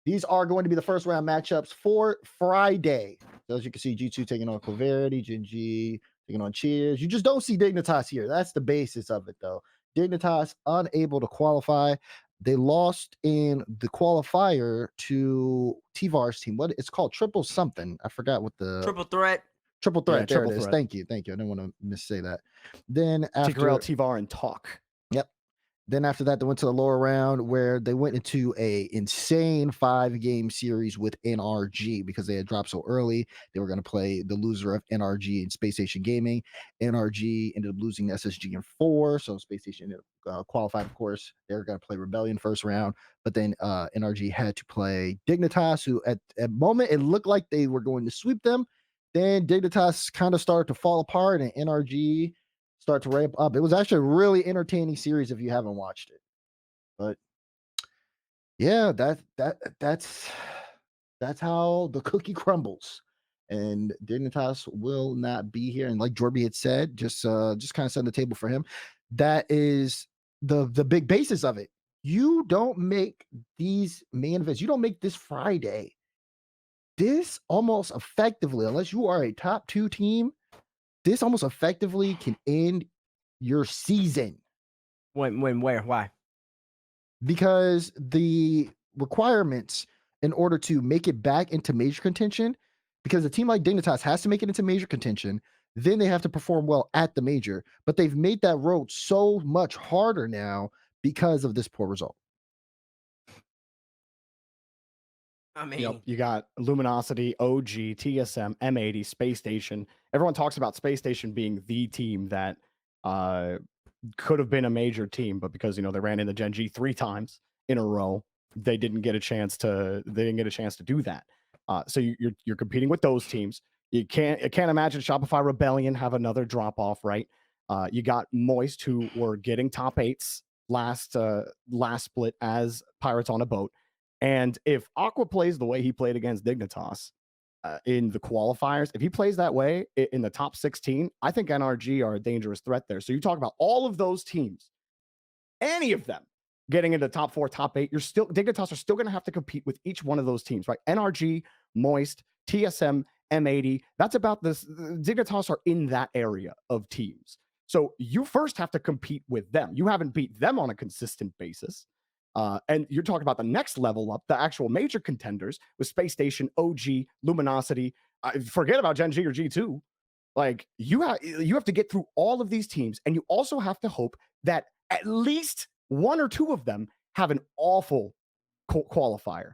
these are going to be the first round matchups for Friday. So as you can see, G2 taking on Coverity, Gen G taking on Cheers. You just don't see Dignitas here. That's the basis of it, though. Dignitas unable to qualify. They lost in the qualifier to T-Var's team. What it's called? Triple something. I forgot what the
Triple threat.
Triple threat.
Yeah,
there it is.
threat.
Thank you. I didn't want to missay that. Then after
T-Var and Talk.
Yep. Then after that, they went to the lower round where they went into a insane 5-game series with NRG because they had dropped so early. They were going to play the loser of NRG and Space Station Gaming. NRG ended up losing SSG in 4, so Space Station ended up qualified, of course. They were going to play Rebellion first round, but then NRG had to play Dignitas, who at moment it looked like they were going to sweep them. Then Dignitas kind of started to fall apart, and NRG start to ramp up. It was actually a really entertaining series if you haven't watched it. But yeah, that's how the cookie crumbles. And Dignitas will not be here. And like Jorby had said, just kind of set the table for him. That is the big basis of it. You don't make these main events. You don't make this Friday. This almost effectively, unless you are a top 2 team, this almost effectively can end your season.
When, where, why?
Because the requirements in order to make it back into major contention, because a team like Dignitas has to make it into major contention, then they have to perform well at the major. But they've made that road so much harder now because of this poor result.
I mean,
you got Luminosity, OG, TSM, M80, Space Station. Everyone talks about Space Station being the team that could have been a major team, but because they ran into Gen G 3 times in a row, they didn't get a chance to do that. So you're competing with those teams. I can't imagine Shopify Rebellion have another drop off, right? You got Moist, who were getting top 8s last split as Pirates on a boat. And if Aqua plays the way he played against Dignitas in the qualifiers, if he plays that way in the top 16, I think NRG are a dangerous threat there. So you talk about all of those teams, any of them getting into top 4, top 8, Dignitas are still going to have to compete with each one of those teams, right? NRG, Moist, TSM, M80. That's about this. Dignitas are in that area of teams. So you first have to compete with them. You haven't beat them on a consistent basis. And you're talking about the next level up, the actual major contenders with Space Station, OG, Luminosity. Forget about Gen G or G2. Like you have to get through all of these teams, and you also have to hope that at least one or two of them have an awful qualifier.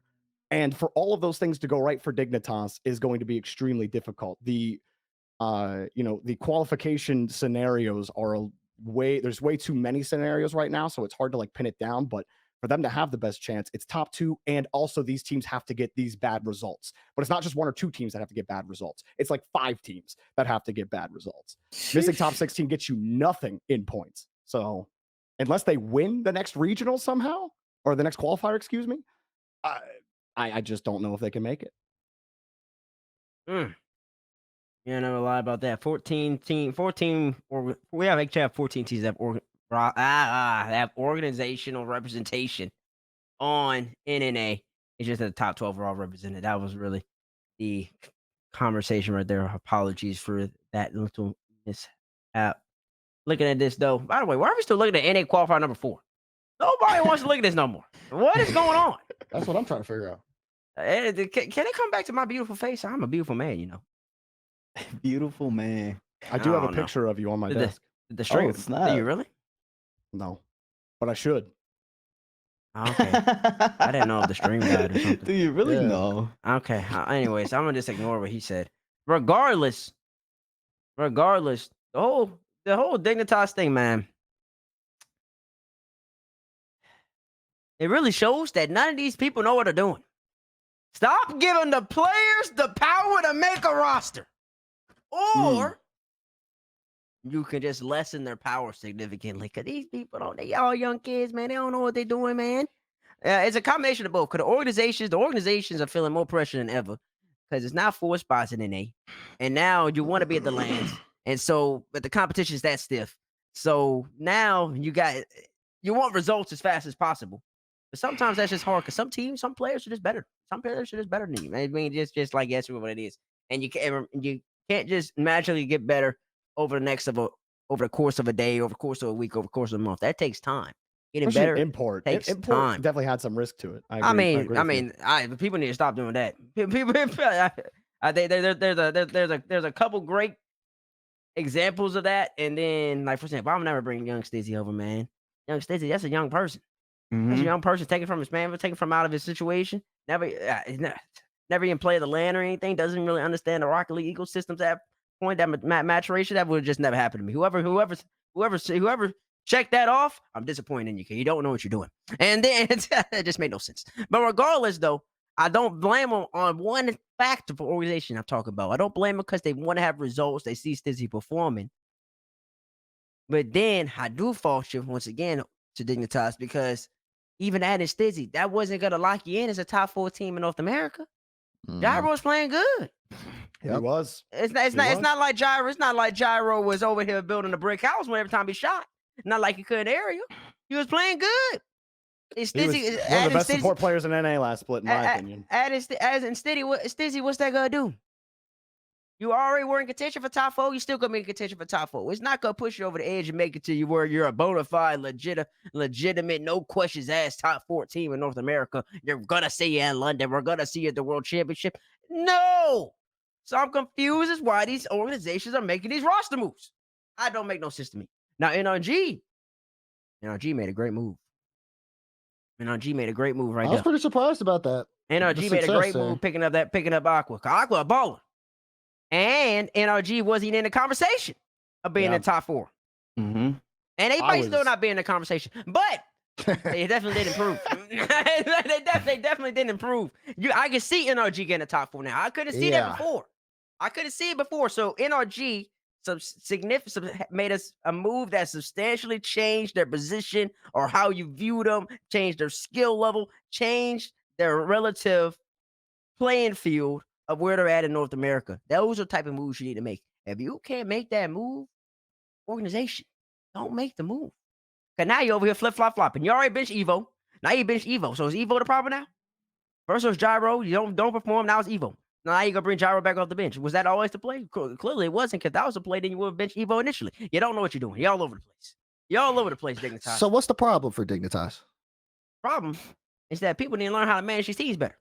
And for all of those things to go right for Dignitas is going to be extremely difficult. The qualification scenarios are there's way too many scenarios right now, so it's hard to like pin it down. But for them to have the best chance, it's top 2, and also these teams have to get these bad results. But it's not just 1 or 2 teams that have to get bad results. It's like 5 teams that have to get bad results. Missing top 16 gets you nothing in points. So unless they win the next regional somehow, or the next qualifier, excuse me, I just don't know if they can make it.
Yeah, never lie about that. 14, or we have actually have 14 teams that have organizational representation on NNA. It's just that the top 12 are all represented. That was really the conversation right there. Apologies for that little mishap. Looking at this though, by the way, why are we still looking at NA qualifier number 4? Nobody wants to look at this no more. What is going on?
That's what I'm trying to figure out.
Can they come back to my beautiful face? I'm a beautiful man, you know.
Beautiful man.
I do have a picture of you on my desk.
The stream.
it's not.
Do you really?
No, but I should.
Okay. I didn't know if the stream died or something.
Do you really know?
Okay. Anyways, I'm gonna just ignore what he said. Regardless, the whole Dignitas thing, man. It really shows that none of these people know what they're doing. Stop giving the players the power to make a roster. Or you can just lessen their power significantly. Because these people they all young kids, man. They don't know what they're doing, man. It's a combination of both. Because the organizations are feeling more pressure than ever. Because it's now 4 spots in NA. And now you want to be at the lands. And so, but the competition is that stiff. So now you want results as fast as possible. But sometimes that's just hard because some players are just better. Some players are just better than you. I mean, just like that's what it is. And you can't just magically get better over the course of a day, over the course of a week, over the course of a month. That takes time. Getting better
import
time.
definitely had some risk to it.
I mean, people need to stop doing that. People, there's a couple great examples of that, and then like for example, I'm never bringing young Stizzy over, man. Young Stizzy, that's a young person. That's a young person taken from his family, taken from out of his situation. Never even played the LAN or anything. Doesn't really understand the Rocket League ecosystems at point that maturation. That would just never happen to me. Whoever checked that off, I'm disappointed in you because you don't know what you're doing. And then it just made no sense. But regardless, though, I don't blame them on one factor for organization I'm talking about. I don't blame them because they want to have results. They see Stizzy performing. But then I do fault you once again to Dignitas because even adding Stizzy, that wasn't going to lock you in as a top 4 team in North America. Gyro's playing good.
He was.
It's not like Gyro. It's not like Gyro was over here building a brick house every time he shot. Not like he couldn't area. He was playing good.
Stizzy, he was one of the best support players in NA last split, in my opinion.
Stizzy, what's that gonna do? You already were in contention for top 4. You still gonna be in contention for top 4. It's not gonna push you over the edge and make it to you where you're a bona fide, legitimate, no questions asked top 4 team in North America. You're gonna see you in London. We're gonna see you at the World Championship. No. So I'm confused as why these organizations are making these roster moves. I don't make no sense to me. Now NRG made a great move. NRG made a great move right there.
I was pretty surprised about that.
NRG made a great move picking up Aqua. Aqua a baller. And NRG wasn't in the conversation of being in top 4.
Mm-hmm.
And they might still not be in the conversation. But they definitely did improve. they definitely did improve. I can see NRG getting the top 4 now. I couldn't see that before. I couldn't see it before. So NRG made us a move that substantially changed their position or how you view them, changed their skill level, changed their relative playing field of where they're at in North America. Those are the type of moves you need to make. If you can't make that move, organization, don't make the move. Cause now you're over here flopping. You already bench Evo. Now you bench Evo. So is Evo the problem now? First it was Gyro. You don't perform. Now it's Evo. Now you gonna bring Gyro back off the bench. Was that always the play? Clearly it wasn't, because that was the play. Then you would have benched Evo initially. You don't know what you're doing. You're all over the place. You're all over the place, Dignitas.
So what's the problem for Dignitas?
Problem is that people need to learn how to manage these teams better.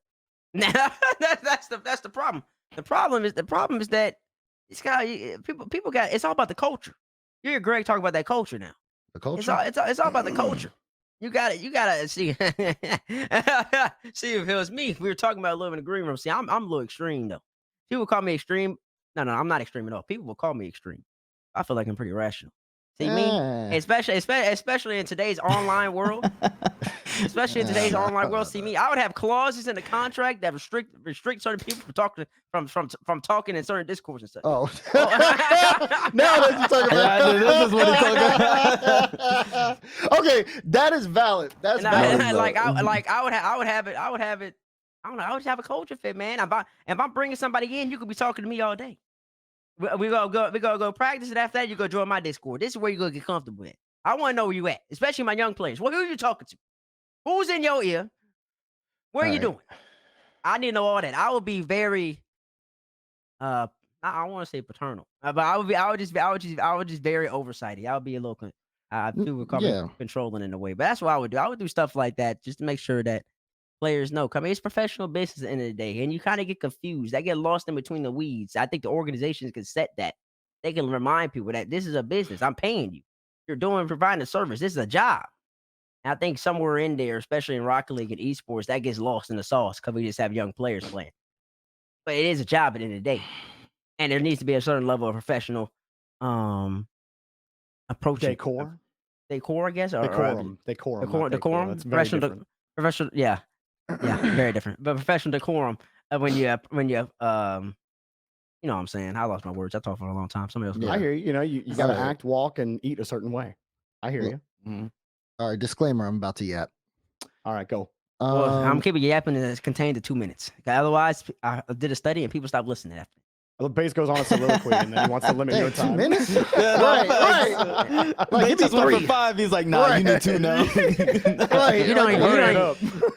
that's the problem. The problem is that it's got people got. It's all about the culture. You hear Greg talk about that culture now.
The culture.
It's all about the culture. You got to see. See, if it was me, we were talking about living in the green room. See, I'm a little extreme though. People call me extreme. No, I'm not extreme at all. People will call me extreme. I feel like I'm pretty rational. See me, especially in today's online world. Especially in today's online world, see me. I would have clauses in the contract that restrict certain people from talking from talking in certain discourse and stuff.
Oh, now that's what you're talking about.
This is what he's talking about.
Okay, that is valid. That's valid.
I would have it. I don't know. I would have a culture fit, man. If I'm bringing somebody in, you could be talking to me all day. We gonna go practice, and after that, you go join my Discord. This is where you gonna get comfortable at. I want to know where you at, especially my young players. Well, who are you talking to? Who's in your ear? What are you doing? I need to know all that. I would be very, I want to say paternal, but I would just very oversighty. I would be a little, controlling in a way. But that's what I would do. I would do stuff like that just to make sure that players know. I mean, it's professional business at the end of the day, and you kind of get confused. I get lost in between the weeds. I think the organizations can set that. They can remind people that this is a business. I'm paying you. You're providing a service. This is a job. And I think somewhere in there, especially in Rocket League and esports, that gets lost in the sauce because we just have young players playing. But it is a job at the end of the day. And there needs to be a certain level of professional approach.
Decor,
I guess. Or
decorum.
Decorum.
That's very different.
Professional, yeah, very different. But professional decorum when you you know what I'm saying. I lost my words. I talked for a long time. Somebody else.
Yeah. I hear you. You know, you got to act, walk, and eat a certain way. I hear you.
Mm-hmm.
All right, disclaimer. I'm about to yap.
All right, go.
Well, I'm keeping yapping, and it's contained to 2 minutes. Otherwise, I did a study and people stopped listening after.
The base goes on a soliloquy, and then he wants to limit your time.
2 minutes?
Right. Like,
give
just
me
went
3.
for 5. He's like, nah, you need 2 now.
Right.
You don't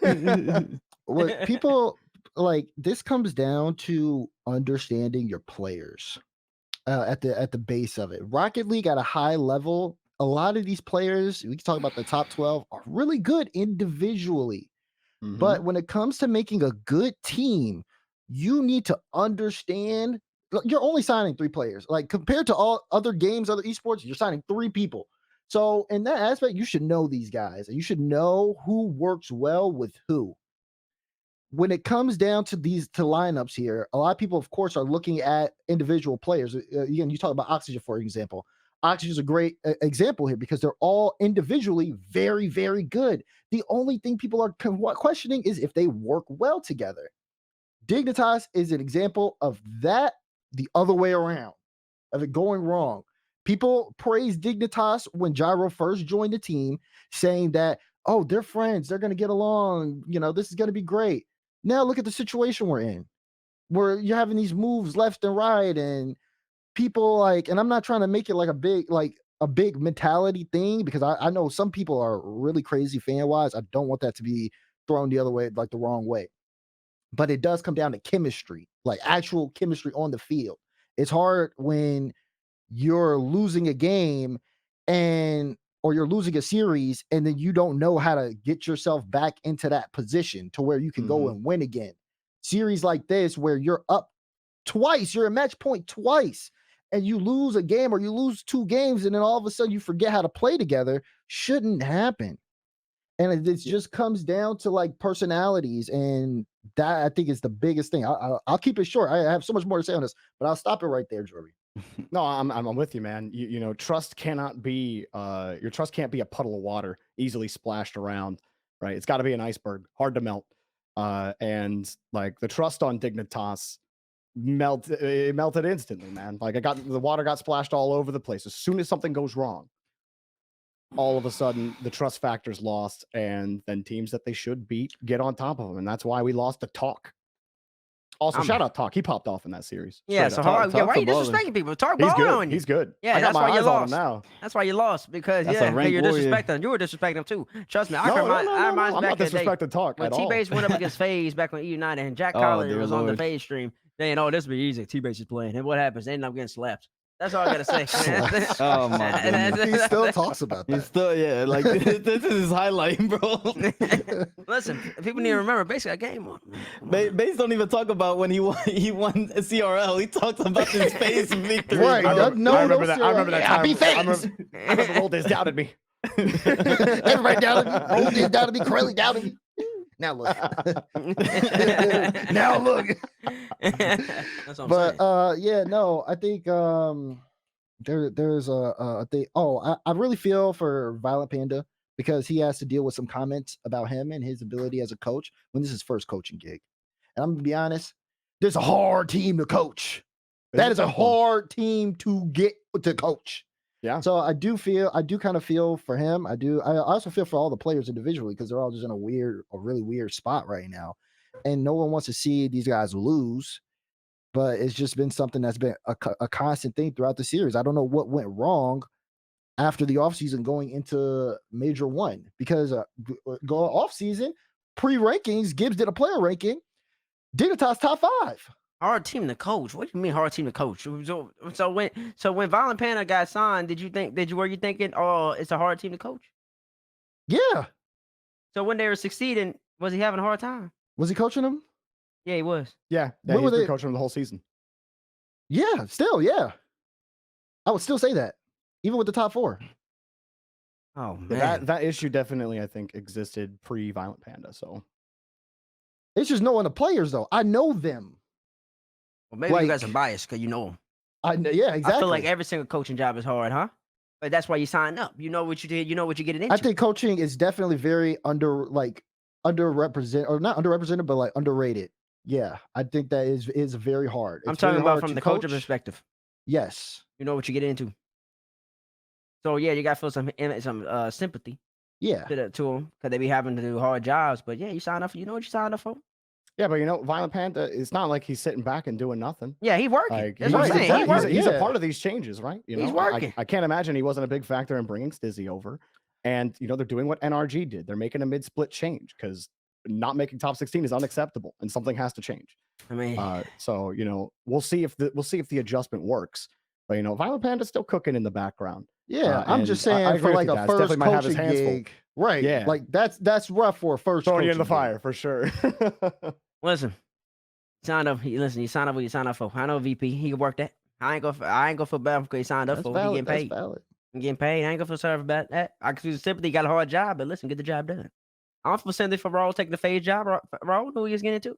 even
What people like, this comes down to understanding your players at the base of it. Rocket League at a high level, a lot of these players, we can talk about the top 12, are really good individually.
Mm-hmm.
But when it comes to making a good team, you need to understand. You're only signing 3 players. Like, compared to all other games, other esports, you're signing 3 people. So in that aspect, you should know these guys, and you should know who works well with who. When it comes down to lineups here, a lot of people, of course, are looking at individual players. Again, you talk about Oxygen, for example. Oxygen is a great example here because they're all individually very, very good. The only thing people are questioning is if they work well together. Dignitas is an example of that, the other way around, of it going wrong. People praised Dignitas when Gyro first joined the team, saying that, oh, they're friends, they're going to get along, this is going to be great. Now look at the situation we're in, where you're having these moves left and right, and people and I'm not trying to make it like a big mentality thing, because I know some people are really crazy fan-wise. I don't want that to be thrown the other way, like the wrong way. But it does come down to chemistry, like actual chemistry on the field. It's hard when you're losing a game or you're losing a series, and then you don't know how to get yourself back into that position to where you can go and win again. Series like this, where you're up twice, you're at match point twice, and you lose a game or you lose 2 games, and then all of a sudden you forget how to play together, shouldn't happen. And it just comes down to like personalities, and that I think is the biggest thing. I'll keep it short. I have so much more to say on this, but I'll stop it right there, Jorby.
No, I'm with you, man. You know, trust cannot be your trust can't be a puddle of water easily splashed around, right? It's got to be an iceberg, hard to melt. And like the trust on Dignitas it melted instantly, man. Like the water got splashed all over the place. As soon as something goes wrong, all of a sudden the trust factor's lost, and then teams that they should beat get on top of them, and that's why we lost to Talk. Also, shout out Talk. He popped off in that series.
Yeah,
Straight
so
up.
hard. Yeah, why are you
Talk's a
disrespecting people? Talk
He's
balling
good.
on you.
He's good.
Yeah,
I got
that's
my
why you
eyes on him
lost.
now.
That's why you lost, because
That's a
yeah,
rank
you're
warrior.
disrespecting him. You were disrespecting him too. Trust me, I
No,
heard my
no,
I
no,
mine's
no. I'm
back
not
in the day.
disrespecting Talk
When
at all.
T-Base went up against FaZe back when E United and Jack
Oh,
Collins
dear
was on the
Lord.
FaZe stream, saying, "Oh, this will be easy. T-Base is playing." And what happens? They end up getting slapped. That's all I gotta say.
Slapped.
Oh my goodness.
He still talks about
He's
that.
still, yeah, like this is his highlight, bro.
Listen, people need to remember basically a game on.
Bass don't even talk about when he won a CRL. He talks about his face victory.
Right,
bro.
I remember
that. I remember that time.
Happy
I
face.
remember Roldez doubted me.
Everybody doubted me. Roldez doubted me. Corelli doubted me. Now look. Now look.
That's what I'm
But
saying.
yeah, no, I think there's a thing. Oh, I really feel for Violent Panda because he has to deal with some comments about him and his ability as a coach when this is his first coaching gig. And I'm gonna be honest, this is a hard team to coach. That is a hard team to get to coach.
Yeah.
So I do kind of feel for him. I also feel for all the players individually because they're all just in a really weird spot right now. And no one wants to see these guys lose, but it's just been something that's been a constant thing throughout the series. I don't know what went wrong after the offseason going into Major 1 because go offseason, pre-rankings, Gibbs did a player ranking, Dignitas top 5.
Hard team to coach. What do you mean hard team to coach? So when Violent Panda got signed, were you thinking, oh, it's a hard team to coach?
Yeah.
So when they were succeeding, was he having a hard time?
Was he coaching them?
Yeah, he was.
Yeah.
When
He's
were
been
they-
coaching him the whole season.
Yeah, still, yeah. I would still say that, even with the top 4.
Oh man,
That issue definitely, I think, existed pre-Violent Panda. So
It's just knowing the players, though. I know them.
well, maybe you guys
like-
are biased because you know him.
Yeah, exactly.
I feel like every single coaching job is hard, huh? But that's why you sign up. You know what you did. You know what you're getting into.
I think coaching is definitely very underrepresented, or not underrepresented, but like underrated. Yeah, I think that is very hard.
I'm
It's very
talking about
hard
from
to
the coaching
coach.
perspective.
Yes.
You know what you get into. So yeah, you got to feel some sympathy
Yeah.
to them because they be having to do hard jobs. But yeah, you sign up for. You know what you signed up for.
yeah, but Violent Panda, it's not like he's sitting back and doing nothing.
Yeah, he working.
Like,
That's what I'm
he's-
saying. He working.
He's a
Yeah.
part of these changes, right?
He's working.
I can't imagine he wasn't a big factor in bringing Stizzy over. And they're doing what NRG did. They're making a mid-split change because not making top 16 is unacceptable, and something has to change.
I mean,
So we'll see if the adjustment works. But Violent Panda's still cooking in the background.
Yeah, I'm just
and I
saying
agree
for
with
like
you
a
guys.
first
Definitely might have his
coaching
hands full.
gig, right?
Yeah.
like that's rough for a first.
Throwing you in the
coaching
fire
gig.
for sure.
listen, sign up. You sign up what you sign up for. I know VP. He can work that. I ain't gonna feel bad because he signed up
That's
for.
valid.
He getting paid.
That's valid.
I'm getting paid. I ain't gonna feel sorry about that. I can feel sympathy. He got a hard job, but listen, get the job done. I don't feel sympathy for Raul taking the FaZe job. Raul, who he is getting into.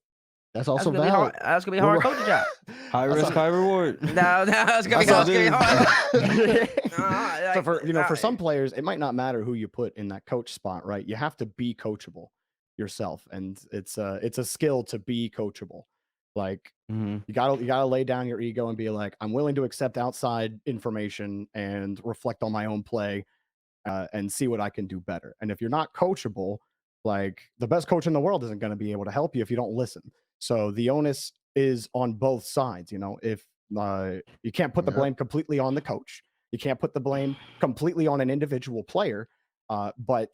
That's
That's
also
gonna be
valid.
hard. That's gonna be a hard coaching job.
High risk, high reward.
No, it's gonna be
That's
hard.
So for some players, it might not matter who you put in that coach spot, right? You have to be coachable yourself, and it's a skill to be coachable. Like you gotta lay down your ego and be like, I'm willing to accept outside information and reflect on my own play, and see what I can do better. And if you're not coachable, like the best coach in the world isn't going to be able to help you if you don't listen. So the onus is on both sides. If you can't put the blame completely on the coach, you can't put the blame completely on an individual player, but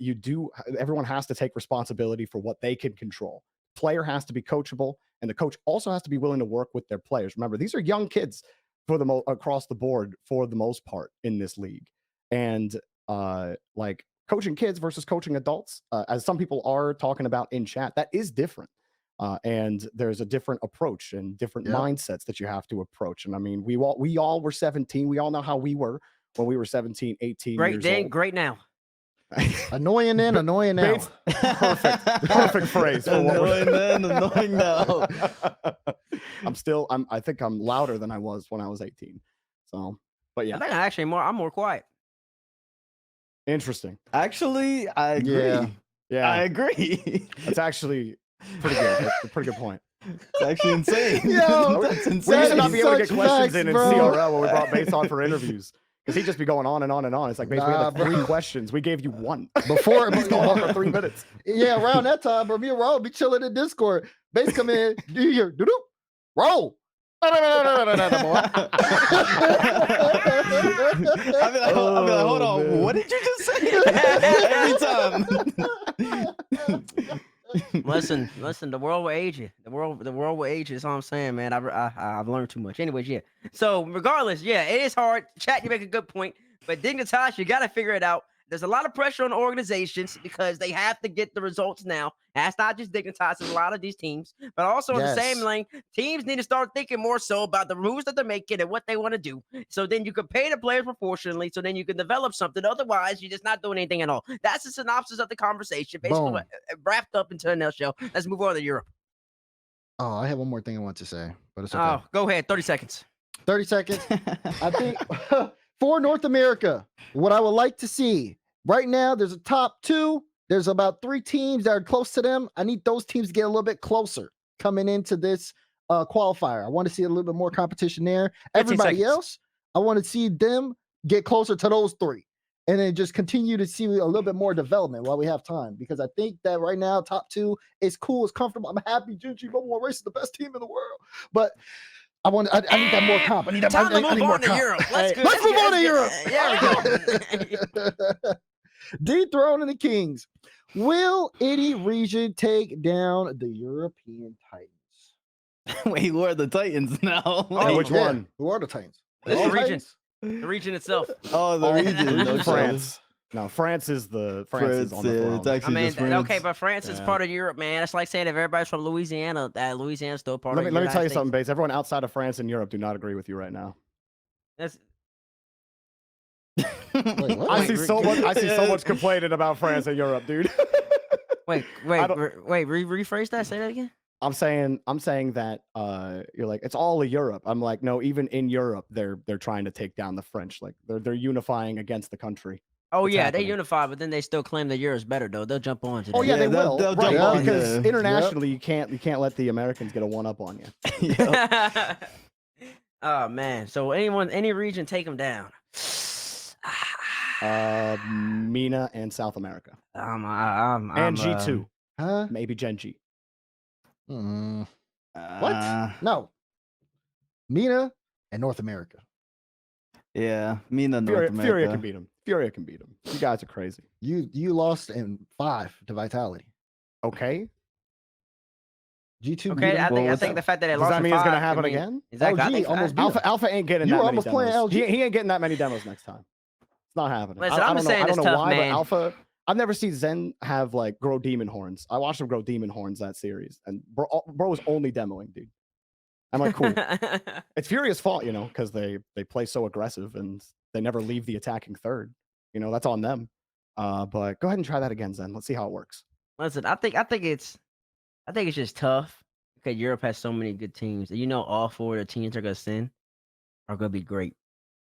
everyone has to take responsibility for what they can control. Player has to be coachable, and the coach also has to be willing to work with their players. Remember, these are young kids across the board for the most part in this league. And like coaching kids versus coaching adults, as some people are talking about in chat, that is different. And there's a different approach and different mindsets that you have to approach. And I mean, we all were 17. We all know how we were when we were 17, 18
Great
years
then,
old.
great now.
Annoying then, annoying now.
Bates, perfect phrase. For what
Annoying then, annoying now.
I think I'm louder than I was when I was 18. So, but
I
yeah,
think I'm more quiet.
interesting.
Actually, I agree.
Yeah.
Yeah,
I agree.
that's actually pretty good. That's a pretty good point.
It's actually insane.
Yo,
That's
We
insane.
used to not be able to get
Such
questions
facts,
in
bro.
CRL when we brought Bates on for interviews. Because he'd just be going on and on and on. It's like, Bates, we had
Nah,
like
bro.
3 questions. We gave you 1.
Before,
He's going on for 3 minutes.
yeah, around that time, bro, me and Roll be chilling in Discord. Base come in, do your doo doo, roll.
I'll be like, hold on,
man.
what did you just say? Every time.
Listen, the world will age you. The world will age you. That's all I'm saying, man. I've learned too much. Anyways, yeah. So regardless, yeah, it is hard. Chat, you make a good point. But Dignitas, you got to figure it out. There's a lot of pressure on organizations because they have to get the results now. That's not just Dignitas, it's a lot of these teams. But also in the same lane, teams need to start thinking more so about the moves that they're making and what they want to do. So then you can pay the players proportionally, so then you can develop something. Otherwise, you're just not doing anything at all. That's the synopsis of the conversation. Basically, wrapped up into a nutshell. Let's move on to Europe.
Oh, I have one more thing I want to say, but it's okay.
Oh, go ahead. 30 seconds.
30 seconds. I think for North America, what I would like to see right now, there's a top 2. There's about 3 teams that are close to them. I need those teams to get a little bit closer coming into this qualifier. I want to see a little bit more competition there. Everybody else, I want to see them get closer to those 3 and then just continue to see a little bit more development while we have time. Because I think that right now, top 2 is cool, it's comfortable. I'm happy GG Mobile Race is the best team in the world. But I need that more comp. I need that.
Time to
I need
move
more
on to
comp.
Europe. Let's
move on to Europe.
There we go.
Dethroning the Kings. Will any region take down the European Titans?
Wait, who are the Titans now?
Oh, which one?
Who are the Titans?
This
All
is the region.
Titans?
The region itself.
Oh, the region. Okay.
France. No, France is on the throne.
It's
I
actually
mean,
just France.
okay, but France is part of Europe, man. It's like saying if everybody's from Louisiana, that Louisiana's still part of the
Let me
United
tell you
States.
something, Bates. Everyone outside of France and Europe do not agree with you right now.
That's
Wait, what?
I see so much complaining about France and Europe, dude.
wait, rephrase that. Say that again.
I'm saying that you're like, it's all of Europe. I'm like, no, even in Europe, they're trying to take down the French. Like they're unifying against the country.
Oh
What's
yeah,
happening?
they unify, but then they still claim the Euro's better though. They'll jump on to that.
Oh yeah,
Yeah,
they
they'll
will.
jump
Right,
on,
because
yeah.
internationally you can't let the Americans get a one up on you.
Oh man. So any region, take them down.
MENA and South America.
I'm
And G2.
Huh?
Maybe Gen G.
What? No. MENA and North America.
Yeah, MENA, North America.
Furia can beat him. Furia can beat him. You guys are crazy.
You lost in 5 to Vitality.
Okay.
G2.
Okay, I think the fact that they
Does
lost
that mean
in
it's gonna
5,
happen
I mean,
again?
Exactly. I
LG
think
almost beat him.
Alpha ain't getting
You
that
were
many
almost playing
demos.
LG.
He ain't getting that many demos next time. It's not happening.
Listen,
I
I'm
don't
saying
know, I
it's
don't know
tough,
why,
man.
but Alpha. I've never seen Zen have like grow demon horns. I watched him grow demon horns that series, and bro was only demoing, dude. I'm like, cool. It's Furia's fault, because they play so aggressive and they never leave the attacking third. That's on them. But go ahead and try that again, Zen. Let's see how it works.
Listen, I think it's just tough because Europe has so many good teams. All 4 of the teams they're gonna send are gonna be great.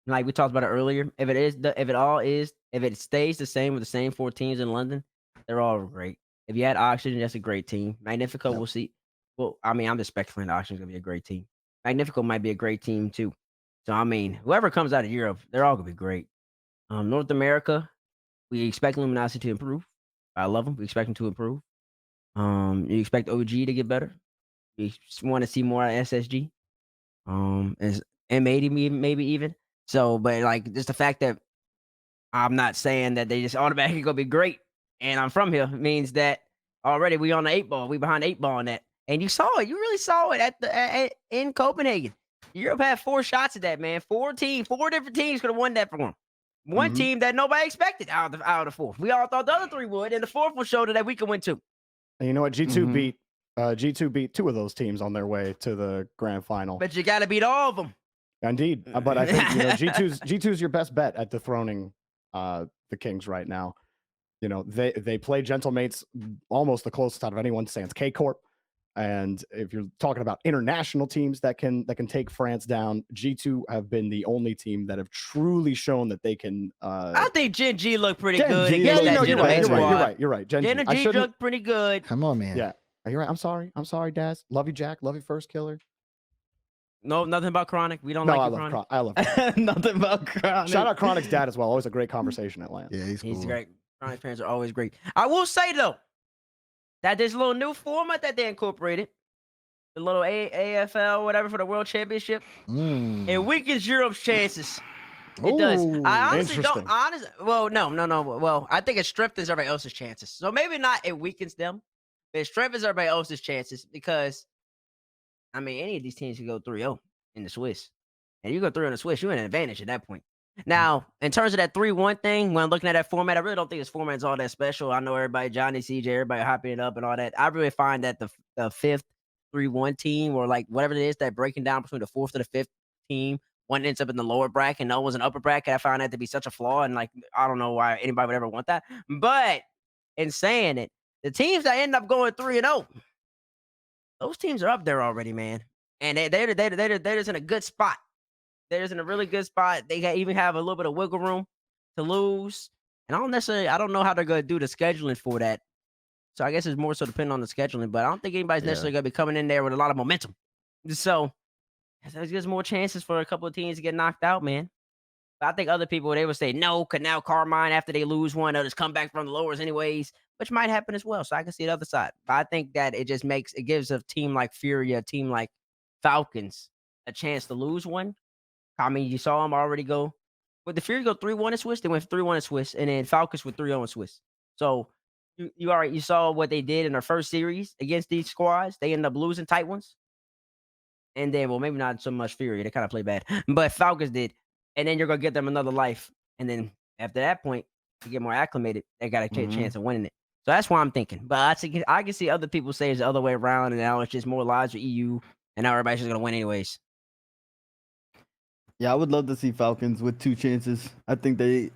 Like we talked about it earlier, if it stays the same with the same 4 teams in London, they're all great. If you had Oxygen, that's a great team. Magnifico, we'll see. Well, I mean, I'm just speculating Oxygen's gonna be a great team. Magnifico might be a great team too. So I mean, whoever comes out of Europe, they're all gonna be great. North America, we expect Luminosity to improve. I love them. We expect them to improve. You expect OG to get better. You want to see more out of SSG. And maybe even. So, but like just the fact that I'm not saying that they just automatically gonna be great, and I'm from here means that already we on the 8 ball. We behind 8 ball on that, and you saw it. You really saw it in Copenhagen. Europe had 4 shots at that, man. 4 different teams could have won that for them. One team that nobody expected out of the 4th. We all thought the other 3 would, and the 4th will show that we could win too.
And you know what? G2 beat 2 of those teams on their way to the grand final.
But you got to beat all of them.
Indeed, but I think G2's your best bet at dethroning the Kings right now. They play Gentlemates almost the closest out of anyone. Sans K Corp, and if you're talking about international teams that can take France down, G2 have been the only team that have truly shown that they can.
I think Gen G looked pretty
Gen
good
G,
against that
you're
Gentleman's squad.
right. Gen
G
G
looked pretty good.
Come on, man.
Yeah, Are you right? I'm sorry. I'm sorry, Daz. Love you, Jack. Love you, First Killer.
No, nothing about Chronic. We don't
No,
like
I
you,
love
Chronic.
Chronic. I love Chronic.
Nothing about Chronic.
Shout out Chronic's dad as well. Always a great conversation at LAN.
Yeah, he's cool.
He's great. Chronic fans are always great. I will say though that there's a little new format that they incorporated, the little AFL whatever for the World Championship. It weakens Europe's chances. It does. I honestly don't. Well, no. Well, I think it strengthens everybody else's chances. So maybe not. It weakens them. But it strengthens everybody else's chances because, I mean, any of these teams can go 3-0 in the Swiss, and you go 3-0 in the Swiss, you're in an advantage at that point. Now, in terms of that 3-1 thing, when I'm looking at that format, I really don't think this format is all that special. I know everybody, Johnny, CJ, everybody hyping it up and all that. I really find that the fifth 3-1 team or like whatever it is that breaking down between the fourth to the fifth team, one ends up in the lower bracket and no one's an upper bracket. I find that to be such a flaw. And like, I don't know why anybody would ever want that. But in saying it, the teams that end up going 3-0, those teams are up there already, man. And they're just in a good spot. They're just in a really good spot. They even have a little bit of wiggle room to lose. And I don't know how they're going to do the scheduling for that. So I guess it's more so depending on the scheduling, but I don't think anybody's necessarily going to be coming in there with a lot of momentum. So there's just more chances for a couple of teams to get knocked out, man. But I think other people, they would say no, because now Carmine, after they lose one, they'll just come back from the lowers anyways, which might happen as well. So I can see the other side. But I think that it gives a team like Fury, a team like Falcons, a chance to lose one. I mean, you saw them already go. But the Fury go 3-1 in Swiss. They went 3-1 in Swiss, and then Falcons went 3-0 in Swiss. So you saw what they did in their first series against these squads. They ended up losing tight ones. And then, well, maybe not so much Fury. They kind of play bad. But Falcons did. And then you're going to get them another life. And then after that point, to get more acclimated, they got a chance of winning it. So that's why I'm thinking. But I can see other people say it's the other way around, and now it's just more lives for EU, and now everybody's just going to win anyways.
Yeah, I would love to see Falcons with 2 chances. I think they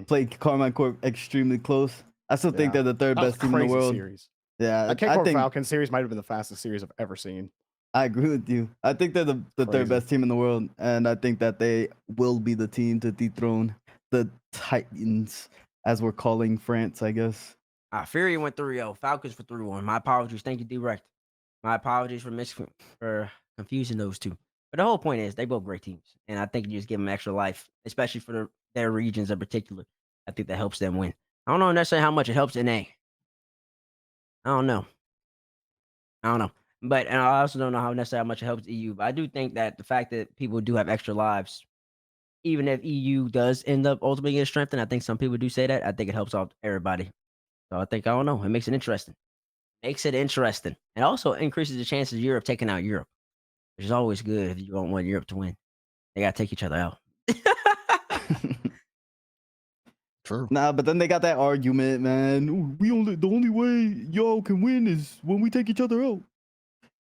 played Carmine Corp extremely close. I still think they're the third best team in the world.
Series.
Yeah,
I think Falcons series might have been the fastest series I've ever seen.
I agree with you. I think they're the third best team in the world, and I think that they will be the team to dethrone the Titans, as we're calling France, I guess.
Fury went 3-0. Falcons for 3-1. My apologies. Thank you, D-Rect. My apologies for confusing those two. But the whole point is they both great teams, and I think you just give them extra life, especially for their regions in particular. I think that helps them win. I don't know necessarily how much it helps NA. I don't know. But and I also don't know how necessarily how much it helps EU. But I do think that the fact that people do have extra lives, even if EU does end up ultimately getting strengthened, I think some people do say that. I think it helps out everybody. So I don't know. It makes it interesting. And also increases the chances of Europe taking out Europe, which is always good if you don't want Europe to win. They got to take each other out.
True.
Nah, but then they got that argument, man. The only way y'all can win is when we take each other out.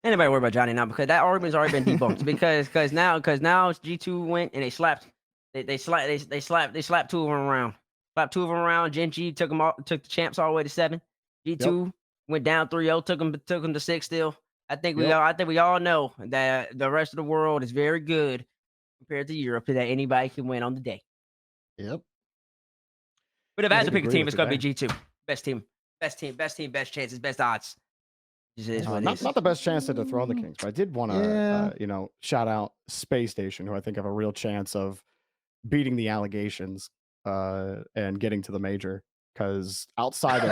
Anybody worry about Johnny now because that argument's already been debunked because now G2 went and they slapped 2 of them around. Slapped 2 of them around. Gen G took the champs all the way to 7. G2 went down 3-0, took them to 6 still. I think we all know that the rest of the world is very good compared to Europe, that anybody can win on the day.
Yep.
But if I had to pick a team, it's gonna be G2. Best team, best chances, best odds.
Not the best chance to dethrone the Kings, but I did want to shout out Space Station, who I think have a real chance of beating the allegations and getting to the major. Because outside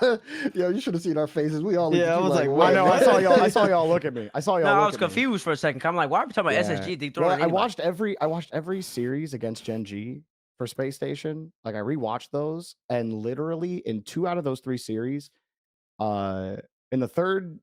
of
you should have seen our faces. We all
I was like,
I know, I saw y'all look at me.
I was confused for a second. I'm like, why are we talking about SSG dethroning?
Well, I watched every series against Gen G for Space Station. Like I rewatched those, and literally in 2 out of those 3 series, in the third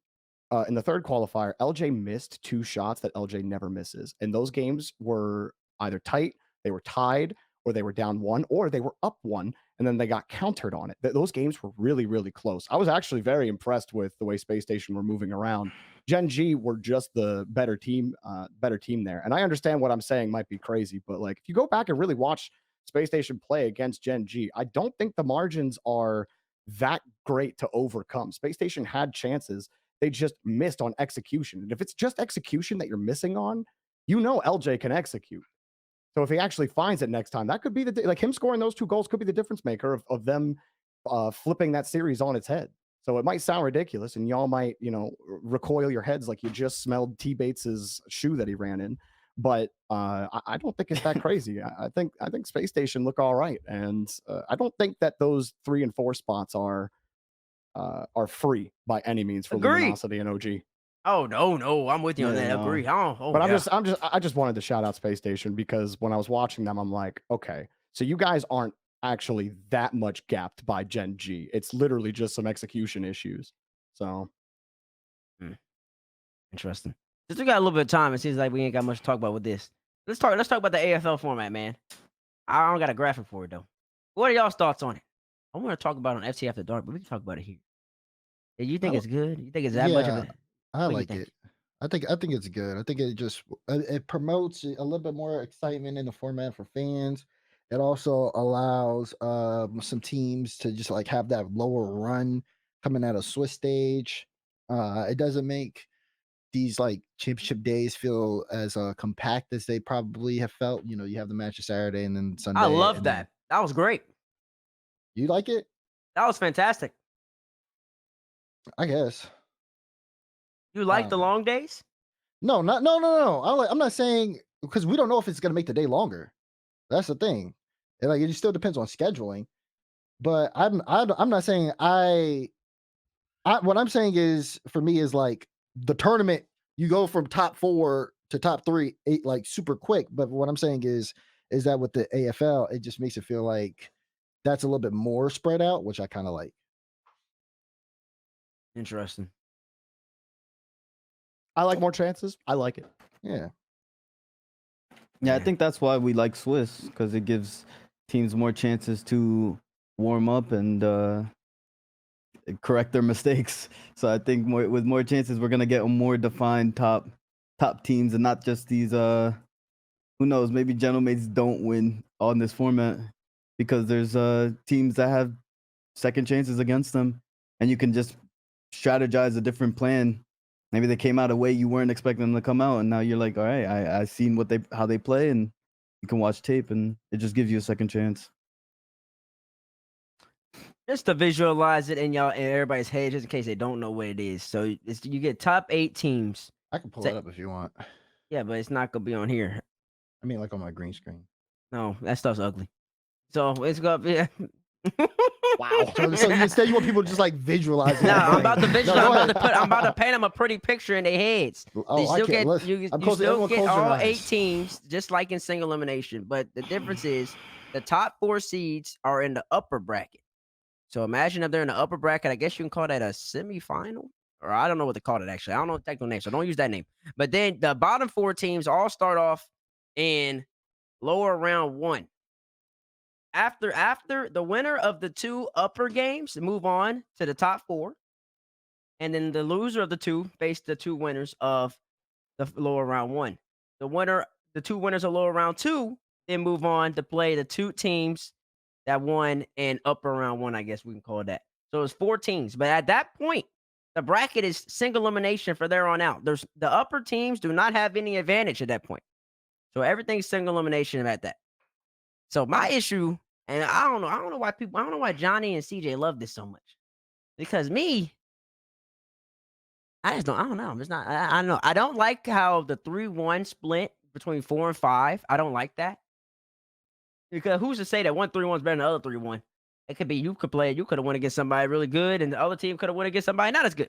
qualifier, LJ missed 2 shots that LJ never misses, and those games were either tight, they were tied, or they were down 1, or they were up 1. And then they got countered on it. Those games were really, really close. I was actually very impressed with the way Space Station were moving around. Gen G were just the better team there. And I understand what I'm saying might be crazy, but like if you go back and really watch Space Station play against Gen G, I don't think the margins are that great to overcome. Space Station had chances. They just missed on execution. And if it's just execution that you're missing on, LJ can execute. So if he actually finds it next time, that could be him scoring those 2 goals could be the difference maker of them flipping that series on its head. So it might sound ridiculous, and y'all might, recoil your heads like you just smelled T. Bates's shoe that he ran in. But I don't think it's that crazy. I think Space Station look all right, and I don't think that those 3 and 4 spots are free by any means for
Agreed.
Luminosity and OG.
Oh no, I'm with you on
Yeah,
that.
no.
Agree. Oh,
But
yeah.
I just wanted to shout out Space Station because when I was watching them, I'm like, okay, so you guys aren't actually that much gapped by Gen G. It's literally just some execution issues. So
Interesting. Since we got a little bit of time, it seems like we ain't got much to talk about with this. Let's talk about the AFL format, man. I don't got a graphic for it though. What are y'all's thoughts on it? I want to talk about it on FC After Dark, but we can talk about it here. You think
I-
it's good? You think it's that much of
Yeah,
it?
I
What do you
like
think?
it. I think it's good. I think it just it promotes a little bit more excitement in the format for fans. It also allows some teams to just like have that lower run coming out of Swiss stage. It doesn't make these like championship days feel as compact as they probably have felt. You have the match of Saturday and then Sunday.
I love
and then-
that. That was great.
You like it?
That was fantastic.
I guess.
You like the
Uh,
long days?
No, no. I'm not saying because we don't know if it's gonna make the day longer. That's the thing. And like it still depends on scheduling. But I'm not saying what I'm saying is for me is like the tournament, you go from top 4 to top 3 like super quick. But what I'm saying is that with the AFL, it just makes it feel like that's a little bit more spread out, which I kind of like.
Interesting.
I like more chances. I like it.
Yeah.
Yeah, I
Yeah.
think that's why we like Swiss because it gives teams more chances to warm up and correct their mistakes. So I think with more chances, we're gonna get a more defined top teams and not just these. Who knows? Maybe Gentlemates don't win on this format because there's teams that have second chances against them, and you can just strategize a different plan. Maybe they came out a way you weren't expecting them to come out, and now you're like, all right, I seen how they play, and you can watch tape, and it just gives you a second chance.
Just to visualize it in everybody's head, just in case they don't know what it is. So you get top 8 teams.
I can pull
Say-
it up if you want.
Yeah, but it's not gonna be on here.
I mean, like on my green screen.
No, that stuff's ugly. So it's gonna be.
Wow.
So instead, you want people to just like visualize it.
No,
in their
I'm about to
brain.
visualize.
No, go
I'm
ahead.
about to paint them a pretty picture in their heads.
Oh,
You
I
still
can't.
get
Listen,
you
I'm
still
everyone
get
close their
all 8
eyes.
teams, just like in single elimination. But the difference is the top 4 seeds are in the upper bracket. So imagine if they're in the upper bracket. I guess you can call that a semifinal, or I don't know what to call it actually. I don't know the technical name, so don't use that name. But then the bottom 4 teams all start off in lower round 1. After the winner of the 2 upper games move on to the top 4, and then the loser of the 2 face the 2 winners of the lower round 1. The 2 winners of lower round 2 then move on to play the 2 teams that won in upper round 1, I guess we can call it that. So it's 4 teams, but at that point, the bracket is single elimination for there on out. The upper teams do not have any advantage at that point. So everything's single elimination at that. So my issue, and I don't know why Johnny and CJ love this so much. Because me, I don't know. It's not, I don't know. I don't like how the 3-1 split between 4 and 5. I don't like that. Because who's to say that 1-3-1 is better than the other 3-1? It could be you could have won against somebody really good, and the other team could have won against somebody not as good.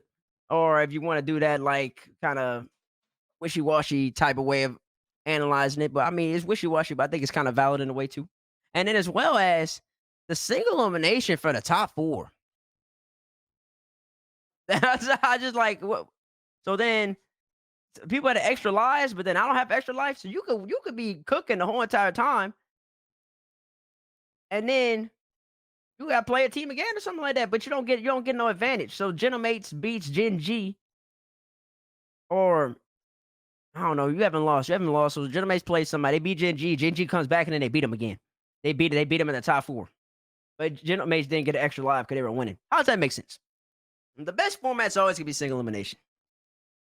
Or if you want to do that, like kind of wishy-washy type of way of analyzing it. But I mean, it's wishy-washy, but I think it's kind of valid in a way too. And then as well as the single elimination for the top 4. I just like what. So then people had extra lives, but then I don't have extra life, so you could be cooking the whole entire time, and then you got to play a team again or something like that. But you don't get no advantage. So Gentlemates beats Gen G, or I don't know. You haven't lost. So Gentlemates play somebody. They beat Gen G. Gen G comes back and then they beat them again. They beat them in the top 4. But Gentlemates didn't get an extra life because they were winning. How does that make sense? The best format's always gonna be single elimination.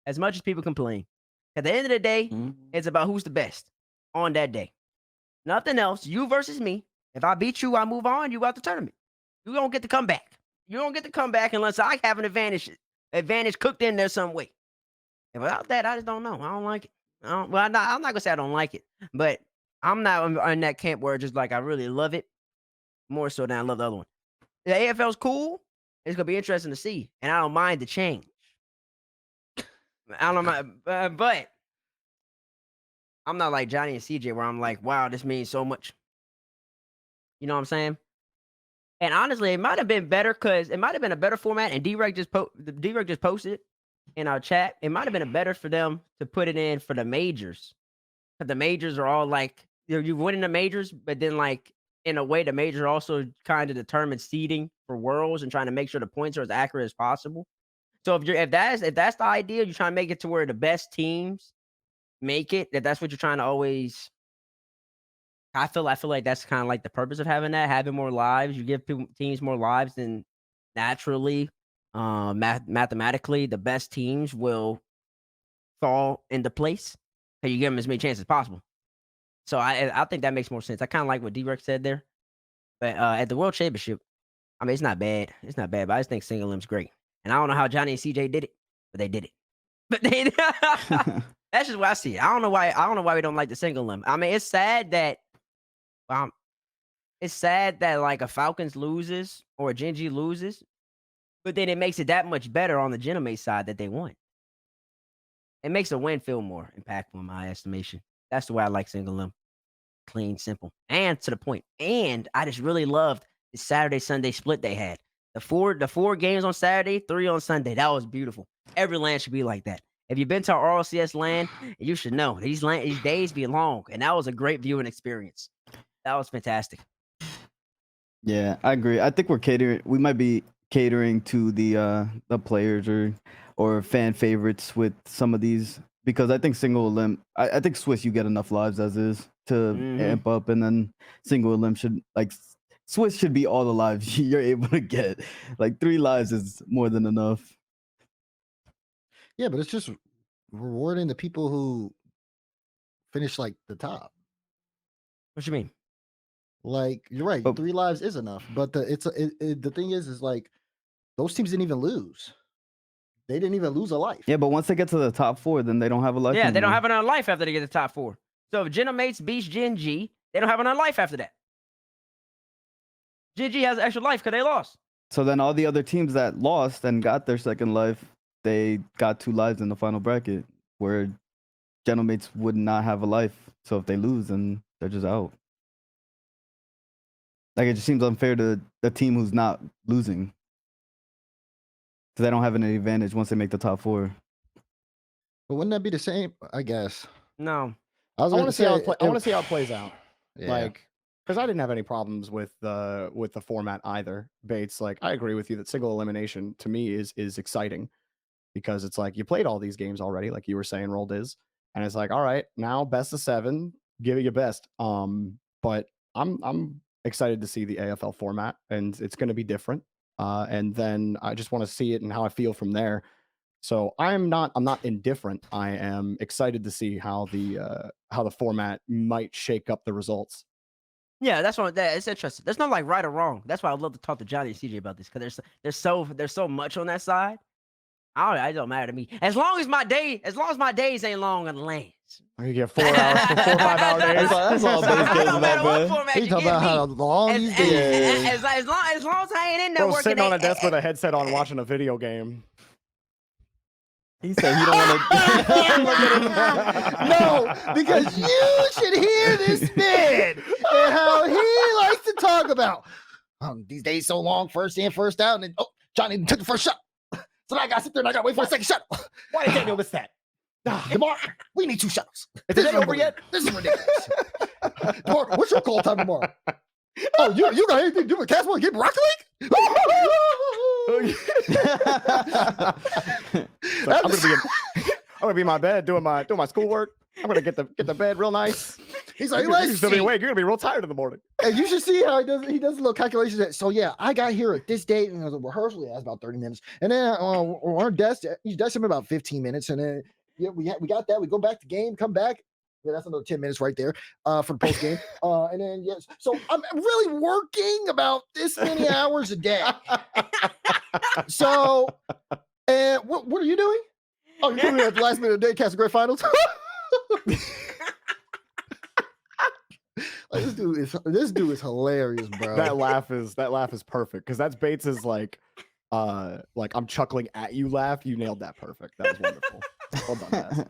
As much as people complain, at the end of the day, it's about who's the best on that day. Nothing else. You versus me. If I beat you, I move on. You out the tournament. You don't get to come back. You don't get to come back unless I have an advantage cooked in there some way. And without that, I just don't know. I don't like it. I'm not gonna say I don't like it, but I'm not in that camp where just like I really love it more so than I love the other one. The AFL's cool. It's gonna be interesting to see, and I don't mind the change. I don't mind, but I'm not like Johnny and CJ where I'm like, wow, this means so much. You know what I'm saying? And honestly, it might have been better because it might have been a better format. And D-Reg just posted it in our chat. It might have been better for them to put it in for the majors. Because the majors are all like you winning the majors, but then like in a way, the major also kind of determines seeding for worlds and trying to make sure the points are as accurate as possible. So if that's the idea, you're trying to make it to where the best teams make it. That's what you're trying to always. I feel like that's kind of like the purpose of having more lives. You give teams more lives, then naturally, mathematically, the best teams will fall into place. So you give them as many chances as possible. So I think that makes more sense. I kind of like what D-Rex said there. But at the World Championship, I mean, it's not bad. It's not bad, but I just think single limb's great. And I don't know how Johnny and CJ did it, but they did it. But that's just what I see. I don't know why we don't like the single limb. I mean, it's sad that like a Falcons loses or a Gen G loses, but then it makes it that much better on the Genomate side that they won. It makes a win feel more impactful in my estimation. That's the way I like single limb. Clean, simple, and to the point. And I just really loved the Saturday-Sunday split they had. The four games on Saturday, 3 on Sunday. That was beautiful. Every land should be like that. If you've been to our RLCS land, you should know these days be long, and that was a great viewing experience. That was fantastic.
Yeah, I agree. I think we might be catering to the players or fan favorites with some of these, because I think single elim, I think Swiss you get enough lives as is to amp up, and then single elim should Swiss should be all the lives you're able to get. Like 3 lives is more than enough.
Yeah, but it's just rewarding the people who finish like the top.
What you mean?
Like you're right, 3 lives is enough, but the thing is like those teams didn't even lose. They didn't even lose a life.
Yeah, but once they get to the top 4, then they don't have a life.
Yeah,
anymore.
they don't have another life after they get to the top 4. So if Genomates beats Gen G, they don't have another life after that. Gen G has an extra life because they lost.
So then all the other teams that lost and got their second life, they got 2 lives in the final bracket, where Genomates would not have a life. So if they lose, then they're just out. Like, it just seems unfair to the team who's not losing, because they don't have any advantage once they make the top 4.
But wouldn't that be the same? I guess.
No.
I want to see how it plays out.
Yeah.
Like, because I didn't have any problems with the format either. Bates, like, I agree with you that single elimination to me is exciting, because it's like you played all these games already, like you were saying, Roll Diz, and it's like, all right, now best of 7, give it your best. But I'm excited to see the AFL format, and it's going to be different. And then I just want to see it and how I feel from there. So I'm not indifferent. I am excited to see how the format might shake up the results.
Yeah, that's what it's interesting. There's no like right or wrong. That's why I love to talk to Johnny and CJ about this, because there's so much on that side. It don't matter to me. As long as my days ain't long on the lanes.
You get 4 hours for 4 or 5 hour days.
That's all Bates cares
No matter
about,
what
man.
format
He
you
talking
give
about
me.
how long these days.
As long as I ain't in there
Bro,
working.
sitting on a desk with a headset on watching a video game.
He said he don't want to.
No, because you should hear this man and how he likes to talk about these days so long, first in, first out, and then Johnny took the first shot. So now I gotta sit there and I gotta wait for a second shot.
Why did Daniel miss that?
DeMar, we need 2 shuttles.
Is the day over yet?
This is ridiculous. DeMar, what's your call time tomorrow? Oh, you got anything to do with Castle and get Rocket League?
I'm gonna be in my bed doing my schoolwork. I'm gonna get the bed real nice.
He's like,
you're still be awake. You're gonna be real tired in the morning.
And you should see how he does little calculations. So yeah, I got here at this date, and the rehearsal that's about 30 minutes, and then our desk, he's desking about 15 minutes, and then we got that. We go back to game, come back. Yeah, that's another 10 minutes right there for the post game. And then, yes, so I'm really working about this many hours a day. So, and what are you doing? Oh, you're coming in at the last minute of the day, casting great finals. Like, this dude is hilarious, bro.
That laugh is perfect because that's Bates's like I'm chuckling at you laugh. You nailed that perfect. That was wonderful. Well done, Baz.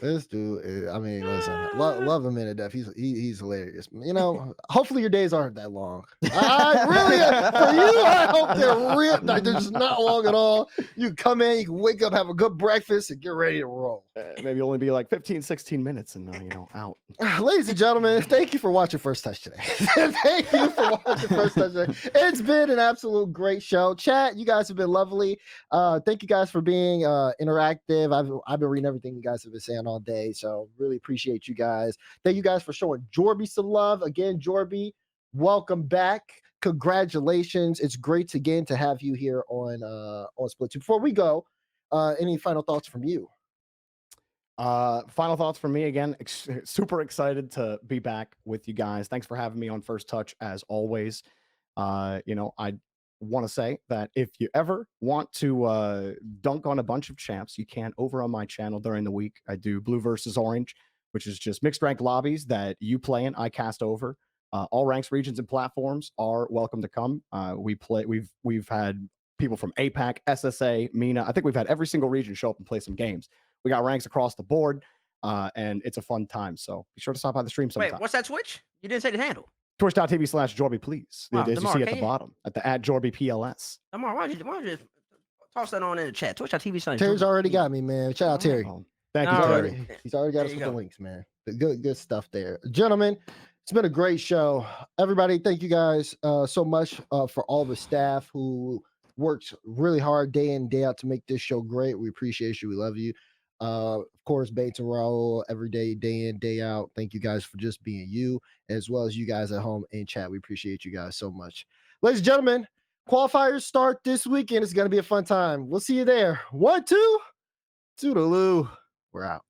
This dude, I mean, listen, love him in depth. He's hilarious. You know, hopefully your days aren't that long. I really, for you, I hope they're just not long at all. You can come in, you can wake up, have a good breakfast, and get ready to roll.
Maybe only be like 15, 16 minutes and out.
Ladies and gentlemen, thank you for watching First Touch today. Thank you for watching First Touch today. It's been an absolute great show. Chat, you guys have been lovely. Thank you guys for being interactive. I've been reading everything you guys have been saying all day, so really appreciate you guys. Thank you guys for showing Jorby some love. Again, Jorby, welcome back. Congratulations. It's great again to have you here on Split 2. Before we go, any final thoughts from you?
Final thoughts from me again. Super excited to be back with you guys. Thanks for having me on First Touch as always. I want to say that if you ever want to dunk on a bunch of champs, you can over on my channel during the week. I do Blue versus Orange, which is just mixed rank lobbies that you play in. I cast over. All ranks, regions, and platforms are welcome to come. We've had people from APAC, SSA, MENA. I think we've had every single region show up and play some games. We got ranks across the board, and it's a fun time. So be sure to stop by the stream sometime.
Wait, what's that Twitch? You didn't say the handle.
Twitch.tv/Jorby, please.
Wow,
As you
Damar,
see at the bottom, at the @Jorby PLS.
Damar, why don't you toss that on in the chat? Twitch.tv/.
Terry's already got me, man. Shout out Terry.
Oh, thank you, Terry.
He's already got us with the links, man. Good stuff there. Gentlemen, it's been a great show. Everybody, thank you guys so much for all the staff who works really hard day in, day out to make this show great. We appreciate you. We love you. Of course, Bates and Raul, every day, day in, day out. Thank you guys for just being you, as well as you guys at home in chat. We appreciate you guys so much. Ladies and gentlemen, qualifiers start this weekend. It's going to be a fun time. We'll see you there. 1, 2, toodaloo. We're out.